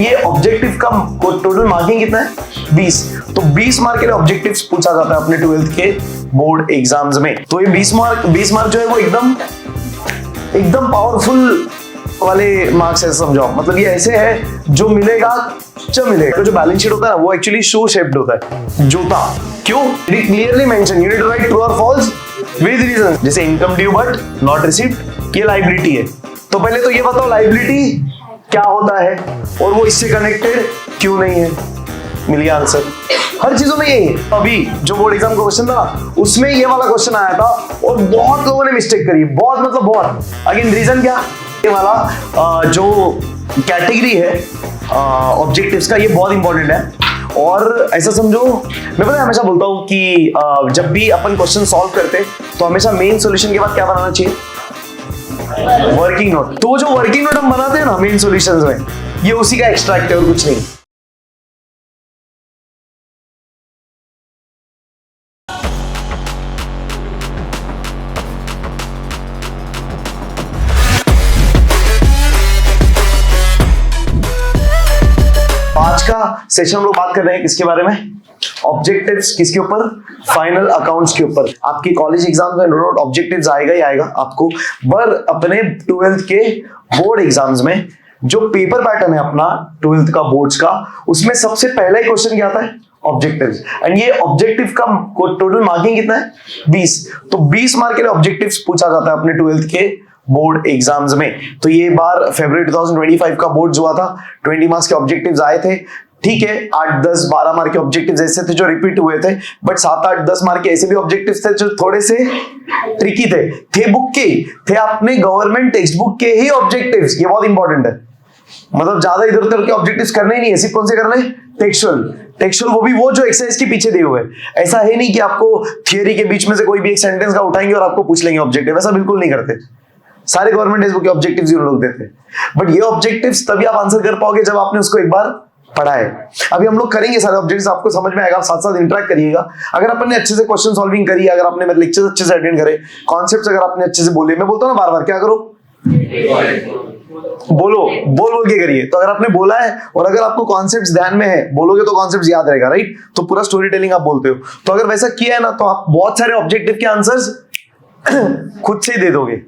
ये ऑब्जेक्टिव का total marking कितना है? 20। तो 20 मार्क के लिए ऑब्जेक्टिव्स पूछा जाता है अपने 12th के बोर्ड एग्जाम्स में। तो ये 20 मार्क जो है वो एकदम पावरफुल वाले मार्क्स है, समझो। मतलब ये ऐसे है जो मिलेगा जब मिलेगा। तो जो बैलेंस शीट होता है वो एक्चुअली शो शेप्ड होता है, जोता। क्यों? It clearly mention you need to write true और फॉल्स विद रीजन। जैसे income due but not received, ये लायबिलिटी है। तो पहले तो ये बताओ लायबिलिटी क्या होता है और वो इससे कनेक्टेड क्यों नहीं है। मिल गया आंसर। हर चीजों में यही है। अभी जो बोर्ड एग्जाम का क्वेश्चन था ना, उसमें ये वाला क्वेश्चन आया था और बहुत लोगों ने मिस्टेक करी, बहुत मतलब बहुत। अगेन रीजन क्या? ये वाला जो कैटेगरी है ऑब्जेक्टिव्स का, ये बहुत इंपॉर्टेंट है। और ऐसा समझो, मैं पता है हमेशा बोलता हूँ कि जब भी अपन क्वेश्चन सॉल्व करते तो हमेशा मेन सॉल्यूशन के बाद क्या बनाना चाहिए? Working note. तो जो वर्किंग नोट हम बनाते हैं ना मेन सॉल्यूशंस में, ये उसी का एक्सट्रैक्ट है और कुछ नहीं। आज का सेशन हम लोग बात कर रहे हैं किसके बारे में? ऑब्जेक्टिव्स। किसके ऊपर? फाइनल अकाउंट्स के ऊपर। आपके कॉलेज एग्जाम में नो डाउट ऑब्जेक्टिव्स आएगा ही आएगा आपको, पर अपने 12th के बोर्ड एग्जाम्स में जो पेपर पैटर्न है अपना 12th का बोर्ड्स का, उसमें सबसे पहला ही क्वेश्चन क्या आता है? ऑब्जेक्टिव्स। एंड ये ऑब्जेक्टिव का टोटल मार्किंग कितना है? 20। तो 20 मार्क के लिए ऑब्जेक्टिव्स पूछा जाता है अपने 12th के बोर्ड एग्जाम्स में। तो ये बार फरवरी 2025 का बोर्ड हुआ था, 20 मार्क्स के ऑब्जेक्टिव्स आए थे। ठीक है, 8, 10, 12 मार्क के ऑब्जेक्टिव्स ऐसे थे जो रिपीट हुए थे, बट 7, 8, 10 मार्क के ऐसे भी ऑब्जेक्टिव्स थे जो थोड़े से ट्रिकी थे बुक के, थे अपने गवर्नमेंट टेक्स्ट बुक के ही ऑब्जेक्टिव्स। ये बहुत इंपॉर्टेंट है। मतलब ज्यादा इधर उधर के ऑब्जेक्टिव्स करने ही नहीं है, सिर्फ कौन से करने? टेक्सचुअल, वो जो एक्सरसाइज के पीछे दिए हुए। ऐसा है नहीं कि आपको थियरी के बीच में से कोई भी एक सेंटेंस का उठाएंगे और आपको पूछ लेंगे ऑब्जेक्टिव, ऐसा बिल्कुल नहीं करते। सारे गवर्नमेंट टेक्स्ट बुक के ऑब्जेक्टिव्स ये लोग देते हैं, बट ये ऑब्जेक्टिव्स तभी आप आंसर कर पाओगे जब आपने उसको एक बार पढ़ा है। अभी हम लोग करेंगे सारे ऑब्जेक्ट्स, आपको समझ में आएगा, आप साथ साथ इंटरेक्ट करिएगा। अगर अपन ने अच्छे से क्वेश्चन सॉल्विंग करी, अगर आपने मेरे लेक्चर्स अच्छे से अटेंड करे, कॉन्सेप्ट्स अगर आपने अच्छे से बोले, मैं बोलता हूँ ना बार बार क्या करो, बोल के करिए। तो अगर आपने बोला है और अगर आपको कॉन्सेप्ट्स ध्यान में है, बोलोगे तो कॉन्सेप्ट्स याद रहेगा, राइट? तो पूरा स्टोरी टेलिंग आप बोलते हो, तो अगर वैसा किया है ना, तो आप बहुत सारे ऑब्जेक्टिव के आंसर्स खुद से ही दे दोगे,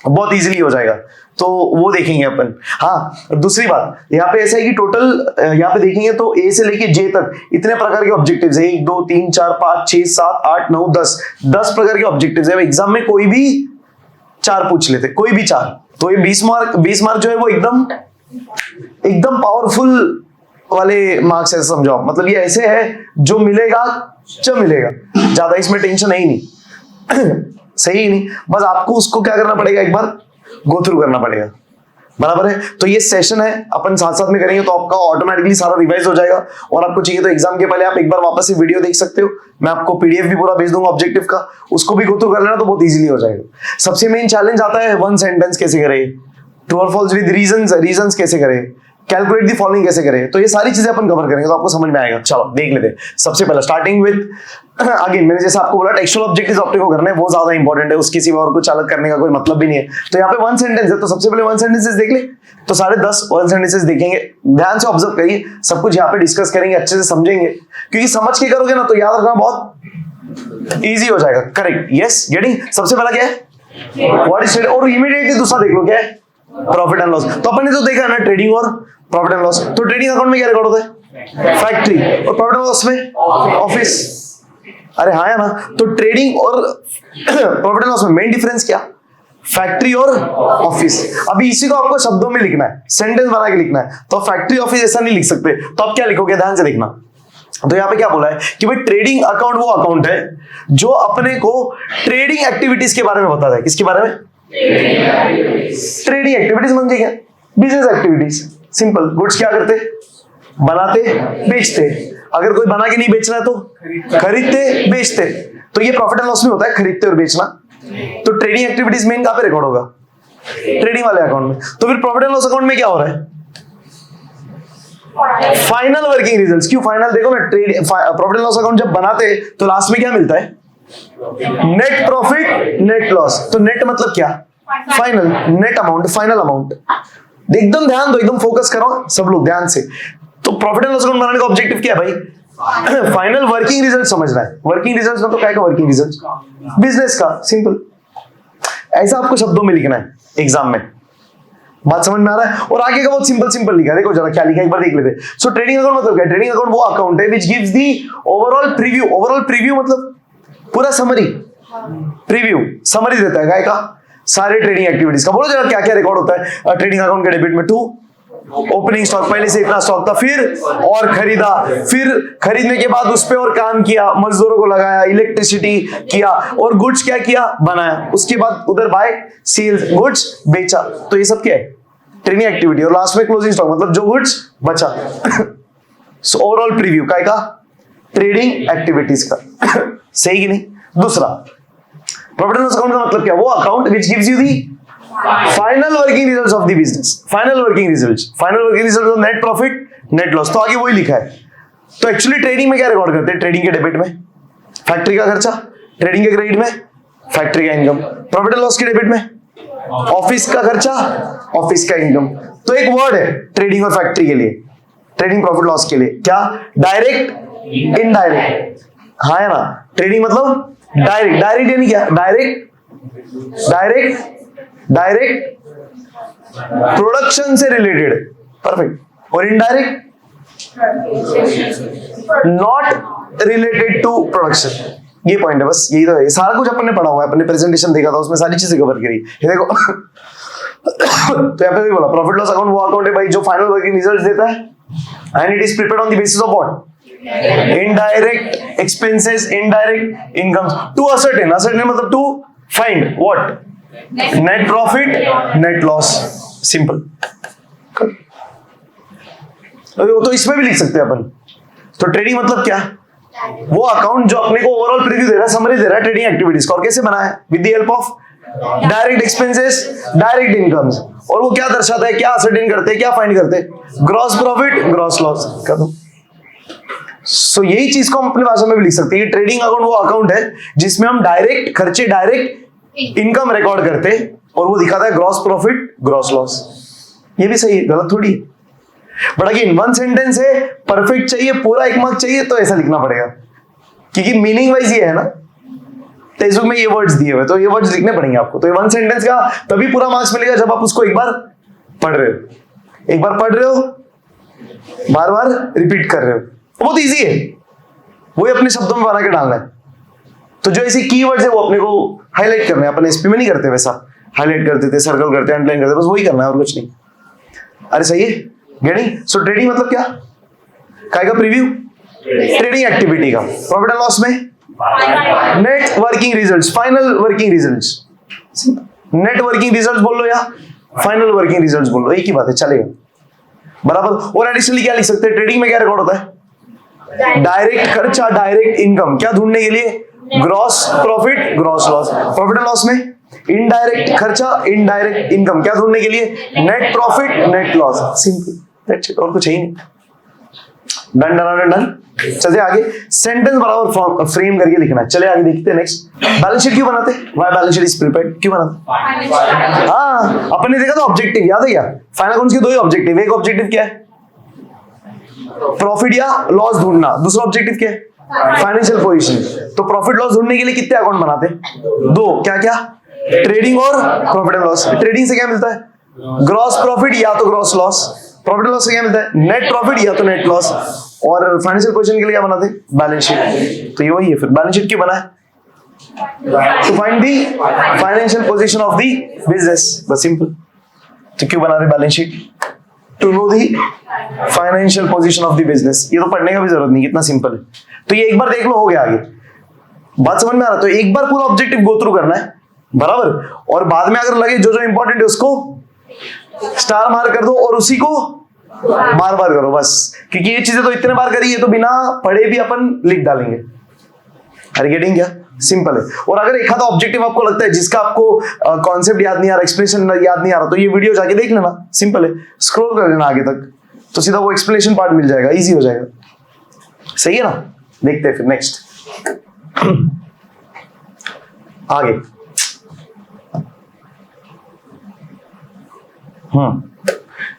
बहुत इजीली हो जाएगा। तो वो देखेंगे अपन। हाँ, दूसरी बात यहाँ पे ऐसा है कि टोटल यहाँ पे देखेंगे तो ए से लेके जे तक इतने प्रकार के ऑब्जेक्टिव्स है। 1, 2, 3, 4, 5, 6, 7, 8, 9, 10 प्रकार के ऑब्जेक्टिव्स है। एग्जाम में कोई भी 4 पूछ लेते, कोई भी 4। तो ये 20 मार्क जो है वो एकदम पावरफुल वाले मार्क्स है, समझो। मतलब ये ऐसे है जो मिलेगा जब मिलेगा, ज्यादा इसमें टेंशन है ही नहीं। सही ही नहीं, बस आपको उसको क्या करना पड़ेगा, एक बार गो थ्रू करना पड़ेगा, बराबर है? तो ये सेशन है, अपन साथ साथ में करेंगे तो आपका ऑटोमेटिकली सारा रिवाइज हो जाएगा। और आपको चाहिए तो एग्जाम के पहले आप एक बार वापस से वीडियो देख सकते हो, मैं आपको पीडीएफ भी पूरा भेज दूंगा ऑब्जेक्टिव का, उसको भी गो थ्रू कर लेना तो बहुत इजीली हो जाएगा। सबसे मेन चैलेंज आता है 1 सेंटेंस कैसे करें, ट्रू और फॉल्स विद रीजंस कैसे करें, कैलकुलेट द फॉलोइंग कैसे करें। तो ये सारी चीजें अपन कवर करेंगे तो आपको समझ में आएगा। चलो देख लेते हैं। सबसे पहले स्टार्टिंग विद अगेन, मैंने जैसे आपको बोला टेक्सचुअल ऑब्जेक्टिव्स आपने को करने हैं, वो ज्यादा इंपॉर्टेंट है, उसके सिवा और कुछ अलग करने का कोई मतलब भी नहीं है। तो यहाँ पे 1 सेंटेंस है, तो सबसे पहले 1 सेंटेंसेस देख ले। तो 10.5 1 सेंटेंसेस देखेंगे, ध्यान से ऑब्जर्व करिए, सब कुछ यहाँ पे डिस्कस करेंगे, अच्छे से समझेंगे, क्योंकि समझ के करोगे ना तो याद रखना बहुत इजी हो जाएगा। Correct, yes, getting. सबसे पहला क्या है? व्हाट इज ट्रेड, और इमीडिएटली दूसरा देख लो क्या है? Profit and loss. तो अपन ने तो देखा ना ट्रेडिंग और प्रॉफिट एंड लॉस। तो ट्रेडिंग अकाउंट में क्या रिकॉर्ड होता है? फैक्ट्री। और प्रॉफिट एंड लॉस में ऑफिस। अरे हाँ है ना? तो ट्रेडिंग और प्रॉफिट एंड लॉस में मेन डिफरेंस क्या? फैक्ट्री और ऑफिस। अभी इसी को आपको शब्दों में लिखना है, सेंटेंस बना के लिखना है। तो फैक्ट्री ऑफिस ऐसा नहीं लिख सकते, तो आप क्या लिखोगे, ध्यान से देखना। तो यहाँ पे क्या बोला है कि भाई ट्रेडिंग अकाउंट वो अकाउंट है जो अपने को ट्रेडिंग एक्टिविटीज के बारे में बताता है। किसके बारे में? ट्रेडिंग एक्टिविटीज म्हणजे क्या? Business activities. सिंपल। गुड्स क्या करते? बनाते, बेचते। अगर कोई बना के नहीं बेचना है तो खरीदते, बेचते। तो ये प्रॉफिट एंड लॉस में होता है, खरीदते और बेचना। तो ट्रेडिंग एक्टिविटीज मेन कहां पे रिकॉर्ड होगा? ट्रेडिंग वाले अकाउंट में। तो फिर प्रॉफिट एंड लॉस अकाउंट में क्या हो रहा है? Final working results. क्यों फाइनल? देखो मैं प्रॉफिट एंड लॉस अकाउंट जब बनाते तो लास्ट में क्या मिलता है? Net profit, net loss. तो नेट मतलब क्या? Final, net amount, final amount. एकदम ध्यान दो, एकदम फोकस करो सब लोग ध्यान से। तो प्रॉफिट एंड लॉस अकाउंट बनाने का ऑब्जेक्टिव क्या है भाई? फाइनल वर्किंग रिजल्ट समझना है। वर्किंग रिजल्ट मतलब क्या है? वर्किंग रिजल्ट बिजनेस का, सिंपल। ऐसा आपको शब्दों में लिखना है एग्जाम में। बात समझ में आ रहा है? और आगे का बहुत सिंपल सिंपल लिखा है, देखो जरा क्या लिखा है एक बार देख लेते हैं। सो ट्रेडिंग अकाउंट मतलब क्या है? ट्रेडिंग अकाउंट वो अकाउंट है which gives the overall preview. Overall preview मतलब पूरा समरी, प्रीव्यू समरी देता है, काय का? सारे ट्रेडिंग एक्टिविटीज का। बोलो जरा क्या क्या रिकॉर्ड होता है ट्रेडिंग अकाउंट के डेबिट में? टू, ओपनिंग स्टॉक, पहले से इतना स्टॉक था, फिर और खरीदा, फिर खरीदने के बाद उस पे और काम किया, मजदूरों को लगाया, इलेक्ट्रिसिटी किया, और गुड्स क्या किया? बनाया। उसके बाद उधर बाय सेल्स, गुड्स बेचा। तो ये सब क्या है? Trading activity. और लास्ट में क्लोजिंग स्टॉक मतलब जो गुड्स बचा। सो ओवरऑल प्रीव्यू काय का? ट्रेडिंग एक्टिविटीज का। सही कि नहीं? दूसरा, प्रॉफिट एंड लॉस अकाउंट का मतलब क्या? वो account which gives you the final working results of the business. Final working results, final working results of net profit, net loss. तो आगे वही लिखा है। तो एक्चुअली ट्रेडिंग में क्या रिकॉर्ड करते हैं? ट्रेडिंग के डेबिट में फैक्ट्री का खर्चा, ट्रेडिंग के क्रेडिट में फैक्ट्री का इनकम, प्रॉफिट एंड लॉस के डेबिट में ऑफिस का खर्चा, ऑफिस का इनकम। तो एक वर्ड है ट्रेडिंग और फैक्ट्री के लिए, ट्रेडिंग प्रॉफिट लॉस के लिए, क्या? Direct, indirect. हाँ है ना? ट्रेडिंग मतलब डायरेक्ट, डायरेक्ट यानी क्या? डायरेक्ट, डायरेक्ट, डायरेक्ट प्रोडक्शन से रिलेटेड, परफेक्ट। और indirect not related to production. ये पॉइंट है, बस यही तो है। सारा कुछ अपन ने पढ़ा हुआ है, अपन ने प्रेजेंटेशन देखा था, उसमें सारी चीजें कवर करी। ये देखो तो यहाँ पे भी बोला प्रॉफिट लॉस अकाउंट वो अकाउंट है भाई जो फाइनल वर्किंग रिजल्ट देता है, and it is prepared on the basis of what? Indirect expenses, indirect incomes, to ascertain, ascertain मतलब to find what? Net profit, net loss, simple. तो इसमें भी लिख सकते हैं अपन। तो ट्रेडिंग मतलब क्या? वो अकाउंट जो अपने को ओवरऑल प्रीव्यू दे रहा है, समरी दे रहा है ट्रेडिंग एक्टिविटीज का। और कैसे बना है? With the help of direct expenses, direct incomes. और वो क्या दर्शाता है? क्या असर्टेन करते हैं? क्या फाइंड करते हैं? ग्रॉस प्रॉफिट, ग्रॉस लॉस कर दो। सो यही चीज को हम अपनी भाषा में भी लिख सकते हैं। ट्रेडिंग अकाउंट वो अकाउंट है जिसमें हम डायरेक्ट खर्चे, डायरेक्ट इनकम रिकॉर्ड करते हैं, और वो दिखाता है ग्रॉस प्रॉफिट, ग्रॉस लॉस। ये भी सही है, गलत थोड़ी। बट अगेन वन सेंटेंस है, परफेक्ट चाहिए, पूरा 1 मार्क चाहिए, तो ऐसा लिखना पड़ेगा, क्योंकि मीनिंग वाइज ये है ना। टेक्स्ट में ये वर्ड्स दिए हुए, तो ये वर्ड्स लिखने पड़ेंगे आपको। तो ये वन सेंटेंस का तभी पूरा मार्क्स मिलेगा जब आप उसको एक बार पढ़ रहे हो, एक बार पढ़ रहे हो, बार बार रिपीट कर रहे हो। बहुत इजी है, वही अपने शब्दों में बना के डालना है। तो जो ऐसे कीवर्ड्स है वो अपने को हाईलाइट करना है। अपन एसपी में नहीं करते वैसा, हाईलाइट कर देते, सर्कल करते, अंडरलाइन करते, बस वही करना है और कुछ नहीं। अरे सही है, गेटिंग? सो ट्रेडिंग मतलब क्या? काय का प्रीव्यू? ट्रेडिंग एक्टिविटी का। प्रॉफिट एंड लॉस में net working results, final working results. Net working results बोल लो या फाइनल वर्किंग रिजल्ट्स बोल लो, एक ही बात है, चलेगा बराबर। और एडिशनली क्या लिख सकते हैं? ट्रेडिंग में क्या रिकॉर्ड होता है? डायरेक्ट खर्चा, डायरेक्ट इनकम, क्या ढूंढने के लिए? Gross profit, gross loss. Profit and loss में इनडायरेक्ट खर्चा, इनडायरेक्ट इनकम, क्या ढूंढने के लिए? Net profit, net loss, simple, that's it, और कुछ है ही नहीं। Done done done. चलिए आगे, सेंटेंस बराबर फ्रेम करके लिखना है। चलिए आगे देखते हैं नेक्स्ट। बैलेंस शीट क्यों बनाते? Why balance sheet is prepared, क्यों बनाते? हाँ, अपन ने देखा था ऑब्जेक्टिव, याद है क्या? फाइनल अकाउंट्स के 2 ही ऑब्जेक्टिव। एक ऑब्जेक्टिव क्या है? प्रॉफिट या लॉस ढूंढना। दूसरा ऑब्जेक्टिव क्या है? Financial position. तो प्रॉफिट लॉस ढूंढने के लिए कितने अकाउंट बनाते? 2। क्या क्या? ट्रेडिंग और प्रॉफिट एंड लॉस। ट्रेडिंग से क्या मिलता है? ग्रॉस प्रॉफिट या तो ग्रॉस लॉस। प्रॉफिट लॉस से क्या मिलता है? नेट प्रॉफिट या तो नेट लॉस। और फाइनेंशियल पोजीशन के लिए क्या बनाते? Balance sheet. तो ये वही है फिर। बैलेंस शीट क्यों बना है? To find the financial position of the business, बस सिंपल। तो क्यों बना रहे balance sheet? To know the financial position of the business. ये तो पढ़ने का भी जरूरत नहीं, कितना सिंपल है। तो ये एक बार देख लो, हो गया आगे। बात समझ में आ रहा? तो एक बार पूरा ऑब्जेक्टिव गो थ्रू करना है बराबर, और बाद में अगर लगे जो जो इंपॉर्टेंट है उसको स्टार मार्क कर दो और उसी को बार बार करो बस। क्योंकि ये चीजें तो इतने बार करी है तो बिना पढ़े भी अपन लिख डालेंगे। Are getting? क्या सिंपल है। और अगर एक आधा ऑब्जेक्टिव आपको लगता है जिसका आपको कॉन्सेप्ट याद नहीं आ रहा, एक्सप्लेनेशन याद नहीं आ रहा, तो ये वीडियो जाके देख लेना, सिंपल है। स्क्रॉल कर लेना आगे तक, तो सीधा वो एक्सप्लेनेशन पार्ट मिल जाएगा, इजी हो जाएगा। सही है ना? देखते हैं फिर नेक्स्ट आगे।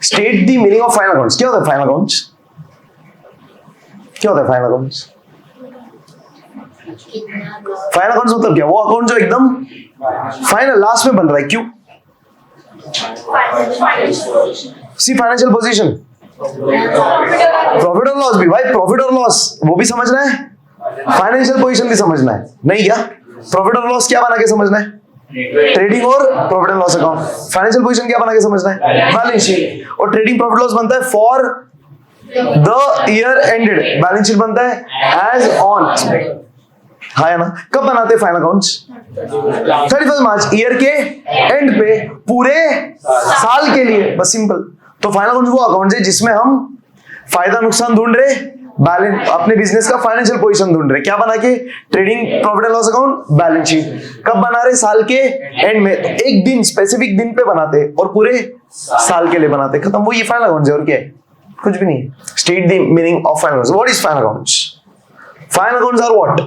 State the meaning of final accounts. क्या होता है फाइनल अकाउंट्स? क्या होता है फाइनल अकाउंट्स? फाइनल अकाउंट्स मतलब क्या? वो अकाउंट जो एकदम फाइनल लास्ट में बन रहा है। क्यों? सी फाइनेंशियल पोजीशन, प्रॉफिट और लॉस भी भाई, प्रॉफिट और लॉस वो भी समझना है, फाइनेंशियल पोजीशन भी समझना है। नहीं क्या? प्रॉफिट और लॉस क्या बना के समझना है? ट्रेडिंग और profit and loss account. Financial position क्या बना के समझना है? Balance sheet. और ट्रेडिंग प्रॉफिट लॉस बनता है for the year ended, balance sheet बनता है एज ऑन। हाँ है ना? कब बनाते हैं फाइनल अकाउंट्स? 31 मार्च, ईयर के एंड पे, पूरे साल के लिए, बस सिंपल। तो फाइनल अकाउंट्स वो अकाउंट है जिसमें हम फायदा नुकसान ढूंढ रहे, बैलेंस, अपने बिजनेस का फाइनेंशियल पोजीशन ढूंढ रहे। क्या बना के? Trading profit and loss account, balance sheet. कब बना रहे? साल के एंड में। तो एक दिन, स्पेसिफिक दिन पे बनाते और पूरे साल के लिए बनाते, खत्म। वो ये फाइनल अकाउंट्स है, और क्या है? कुछ भी नहीं। State the meaning of final accounts. What is final accounts? Final accounts are what?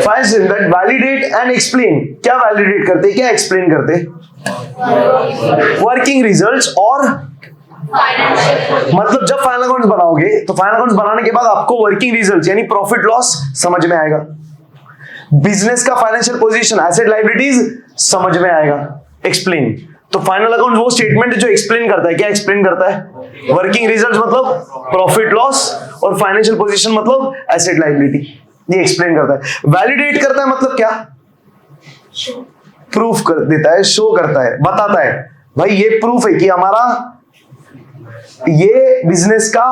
Final that validate and explain. क्या वैलिडेट करते, क्या एक्सप्लेन करते? Working results. और मतलब जब फाइनल अकाउंट्स बनाओगे तो फाइनल अकाउंट्स बनाने के बाद आपको वर्किंग रिजल्ट्स यानी प्रॉफिट लॉस समझ में आएगा, बिजनेस का फाइनेंशियल पोजीशन, एसेट लायबिलिटीज समझ में आएगा। एक्सप्लेन। तो फाइनल अकाउंट वो स्टेटमेंट है जो एक्सप्लेन करता है। क्या एक्सप्लेन करता है? वर्किंग रिजल्ट्स मतलब प्रॉफिट लॉस, और फाइनेंशियल पोजीशन मतलब एसेट लायबिलिटी। ये एक्सप्लेन करता है। वैलिडेट करता है मतलब क्या? प्रूफ कर देता है, शो करता है, बताता है भाई ये प्रूफ है कि हमारा ये बिजनेस का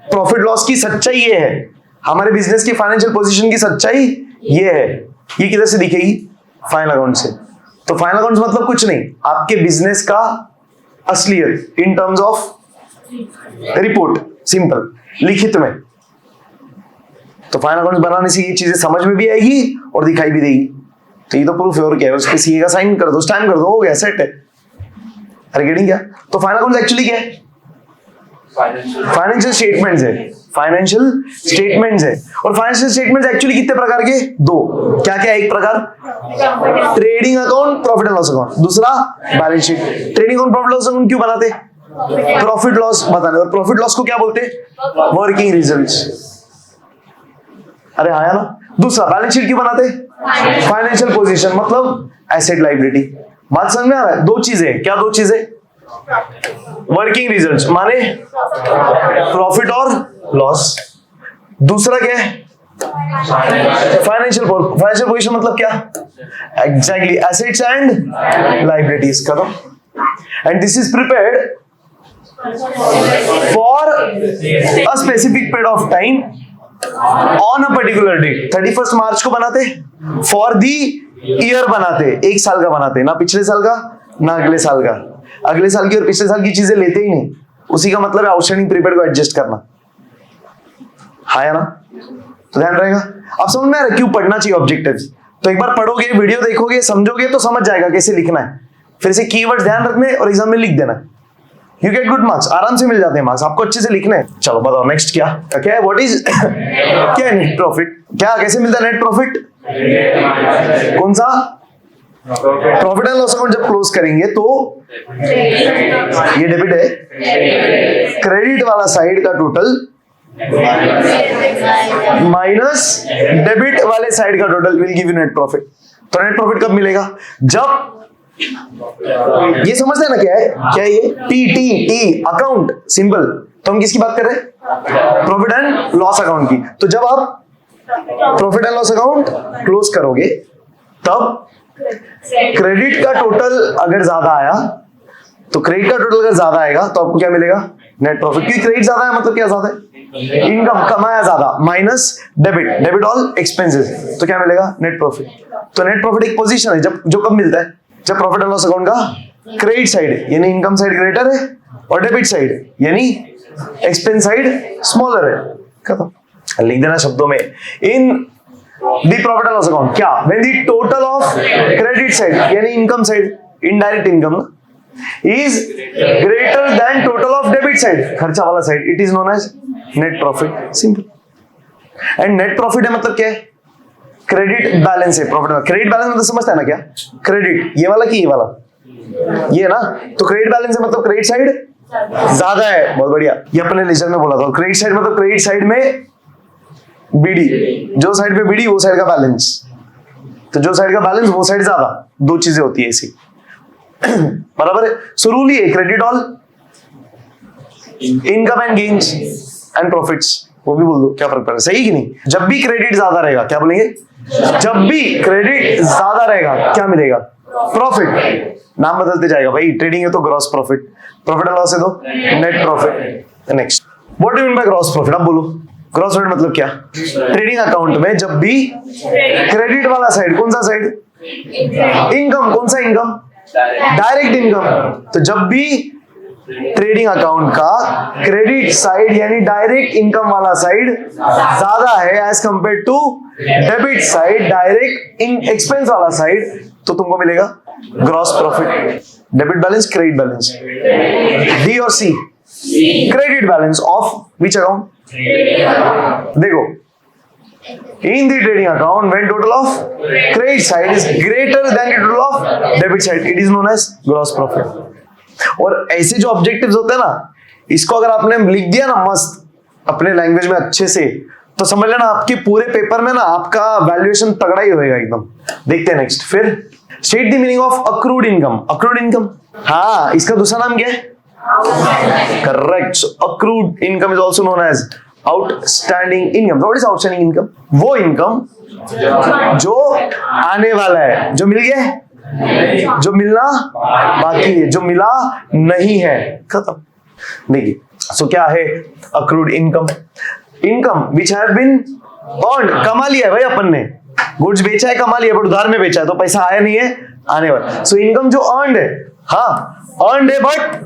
प्रॉफिट लॉस की सच्चाई ये है, हमारे बिजनेस की फाइनेंशियल पोजीशन की सच्चाई ये है। ये किधर से दिखेगी? फाइनल अकाउंट से। तो फाइनल अकाउंट्स मतलब कुछ नहीं, आपके बिजनेस का असलियत इन टर्म्स ऑफ रिपोर्ट, सिंपल, लिखित में। तो फाइनल अकाउंट्स बनाने से ये चीजें समझ में भी आएगी और दिखाई भी देगी। तो ये तो प्रूफ है, और क्या है? उस पे सीए का साइन कर दो, स्टैम्प कर दो, हो गया, सेट है। अरे गेटिंग क्या? तो फाइनल अकाउंट्स एक्चुअली क्या है? फाइनेंशियल स्टेटमेंट्स है। फाइनेंशियल स्टेटमेंट्स है। और फाइनेंशियल स्टेटमेंट्स एक्चुअली कितने प्रकार के? दो। क्या क्या? एक प्रकार trading account, profit and loss account. दूसरा balance sheet. Trading account, profit loss account क्यों बनाते? प्रॉफिट लॉस बताने। और प्रॉफिट लॉस को क्या बोलते? Working results. अरे आया ना? दूसरा बैलेंस शीट क्यों बनाते? फाइनेंशियल पोजीशन मतलब एसेट लायबिलिटी। बात समझ में आ रहा है? दो चीजें। क्या दो चीजें? वर्किंग रिजल्ट्स माने प्रॉफिट और लॉस। दूसरा क्या है? फाइनेंशियल पोजीशन मतलब क्या? Exactly, assets and liabilities. खत्म। And this is prepared for a specific period of time on a particular date. 31 March को बनाते, फॉर दी ईयर बनाते, एक साल का बनाते, ना पिछले साल का ना अगले साल का। अगले साल की और पिछले साल की चीजें लेते ही नहीं। उसी का मतलब है आउटस्टैंडिंग प्रीपेड को एडजस्ट करना। है ना? तो ध्यान रहेगा। अब समझ में आ रहा है क्यों पढ़ना चाहिए ऑब्जेक्टिव्स? तो एक बार पढ़ोगे, वीडियो देखोगे, समझोगे तो समझ जाएगा कैसे लिखना है। फिर से कीवर्ड्स ध्यान रखने और एग्जाम में लिख देना। यू गेट गुड मार्क्स, आराम से मिल जाते हैं मार्क्स। आपको अच्छे से लिखना है। चलो बताओ नेक्स्ट क्या क्या है? व्हाट इज क्या है नेट प्रॉफिट? क्या कैसे मिलता है नेट प्रॉफिट? कौन सा? प्रॉफिट एंड लॉस अकाउंट जब क्लोज करेंगे तो ये डेबिट है, क्रेडिट वाला साइड का टोटल माइनस डेबिट वाले साइड का total will give you net profit. तो नेट प्रॉफिट कब मिलेगा? जब ये समझते हैं ना क्या है? क्या है ये? T T T account, simple. तो हम किसकी बात कर रहे हैं? प्रॉफिट एंड लॉस अकाउंट की। तो जब आप profit and loss account close करोगे तब क्रेडिट का टोटल अगर ज्यादा आया, तो क्रेडिट का टोटल अगर ज्यादा आएगा तो आपको क्या मिलेगा? Net profit. क्योंकि क्रेडिट ज्यादा है मतलब क्या ज्यादा है? इनकम, कमाया ज्यादा, minus debit, debit all expenses, तो क्या मिलेगा? Net profit. तो नेट प्रॉफिट एक पोजीशन है जब जो कब मिलता है? जब प्रॉफिट एंड लॉस अकाउंट का क्रेडिट साइड यानी इनकम साइड ग्रेटर है और डेबिट साइड यानी एक्सपेंस साइड स्मॉलर है। खत्म। लिख देना शब्दों में, in the profit and loss account क्या? When the total of credit side यानी income side, indirect income is greater than total of debit side, खर्चा वाला side, it is known as net profit. Simple. And net profit है मतलब क्या है? Credit balance है। Profit credit balance मतलब समझता है ना क्या? क्रेडिट ये वाला कि ये वाला? ये ना, तो क्रेडिट बैलेंस है मतलब क्रेडिट साइड ज्यादा है। बहुत बढ़िया, ये अपने लेजर में बोला था। क्रेडिट साइड मतलब क्रेडिट साइड में बीडी, जो साइड पे बीडी वो साइड का बैलेंस, तो जो साइड का बैलेंस वो साइड ज्यादा, दो चीजें होती है ऐसी। बराबर है। सो रूल ये credit all income and gains and profits, वो भी बोल दो, क्या फर्क पड़ेगा, सही कि नहीं। जब भी क्रेडिट ज्यादा रहेगा क्या बोलेंगे, जब भी क्रेडिट ज्यादा रहेगा क्या मिलेगा, प्रॉफिट। नाम बदलते जाएगा भाई, ट्रेडिंग है तो gross profit, profit and loss है तो net profit. Next, what do you mean by gross profit, अब बोलो। ग्रॉस प्रॉफिट मतलब क्या, ट्रेडिंग अकाउंट में जब भी क्रेडिट वाला साइड, कौन सा साइड, इनकम, कौन सा इनकम, डायरेक्ट इनकम। तो जब भी ट्रेडिंग अकाउंट का क्रेडिट साइड यानी डायरेक्ट इनकम वाला साइड ज्यादा है as compare to debit side, direct expense वाला साइड, तो तुमको मिलेगा gross profit. Debit balance, credit balance, D और C, credit balance of which account, देखो in the trading account when total of credit side is greater than the total of debit side, it is known as gross profit। और ऐसे जो objectives होते हैं ना, इसको अगर आपने लिख दिया ना मस्त अपने लैंग्वेज में अच्छे से, तो समझ लेना आपके पूरे पेपर में ना आपका वैल्यूएशन तगड़ा ही होएगा एकदम। देखते हैं नेक्स्ट। फिर state the meaning of accrued income. Accrued income, हाँ, इसका दूसरा नाम क्या है, correct. Accrued income is also known as outstanding income. What is outstanding income, वो इनकम जो आने वाला है, जो मिल गया है, जो मिलना बाकी है, जो मिला नहीं है, खत्म। देखिए, सो क्या है accrued income, income which have been earned, कमा लिया है भाई अपन ने, गुड्स बेचा है, कमा लिया, बट उधार में बेचा है तो पैसा आया नहीं है, आने वाला। सो इनकम जो अर्न्ड है, हाँ अर्न्ड है, बट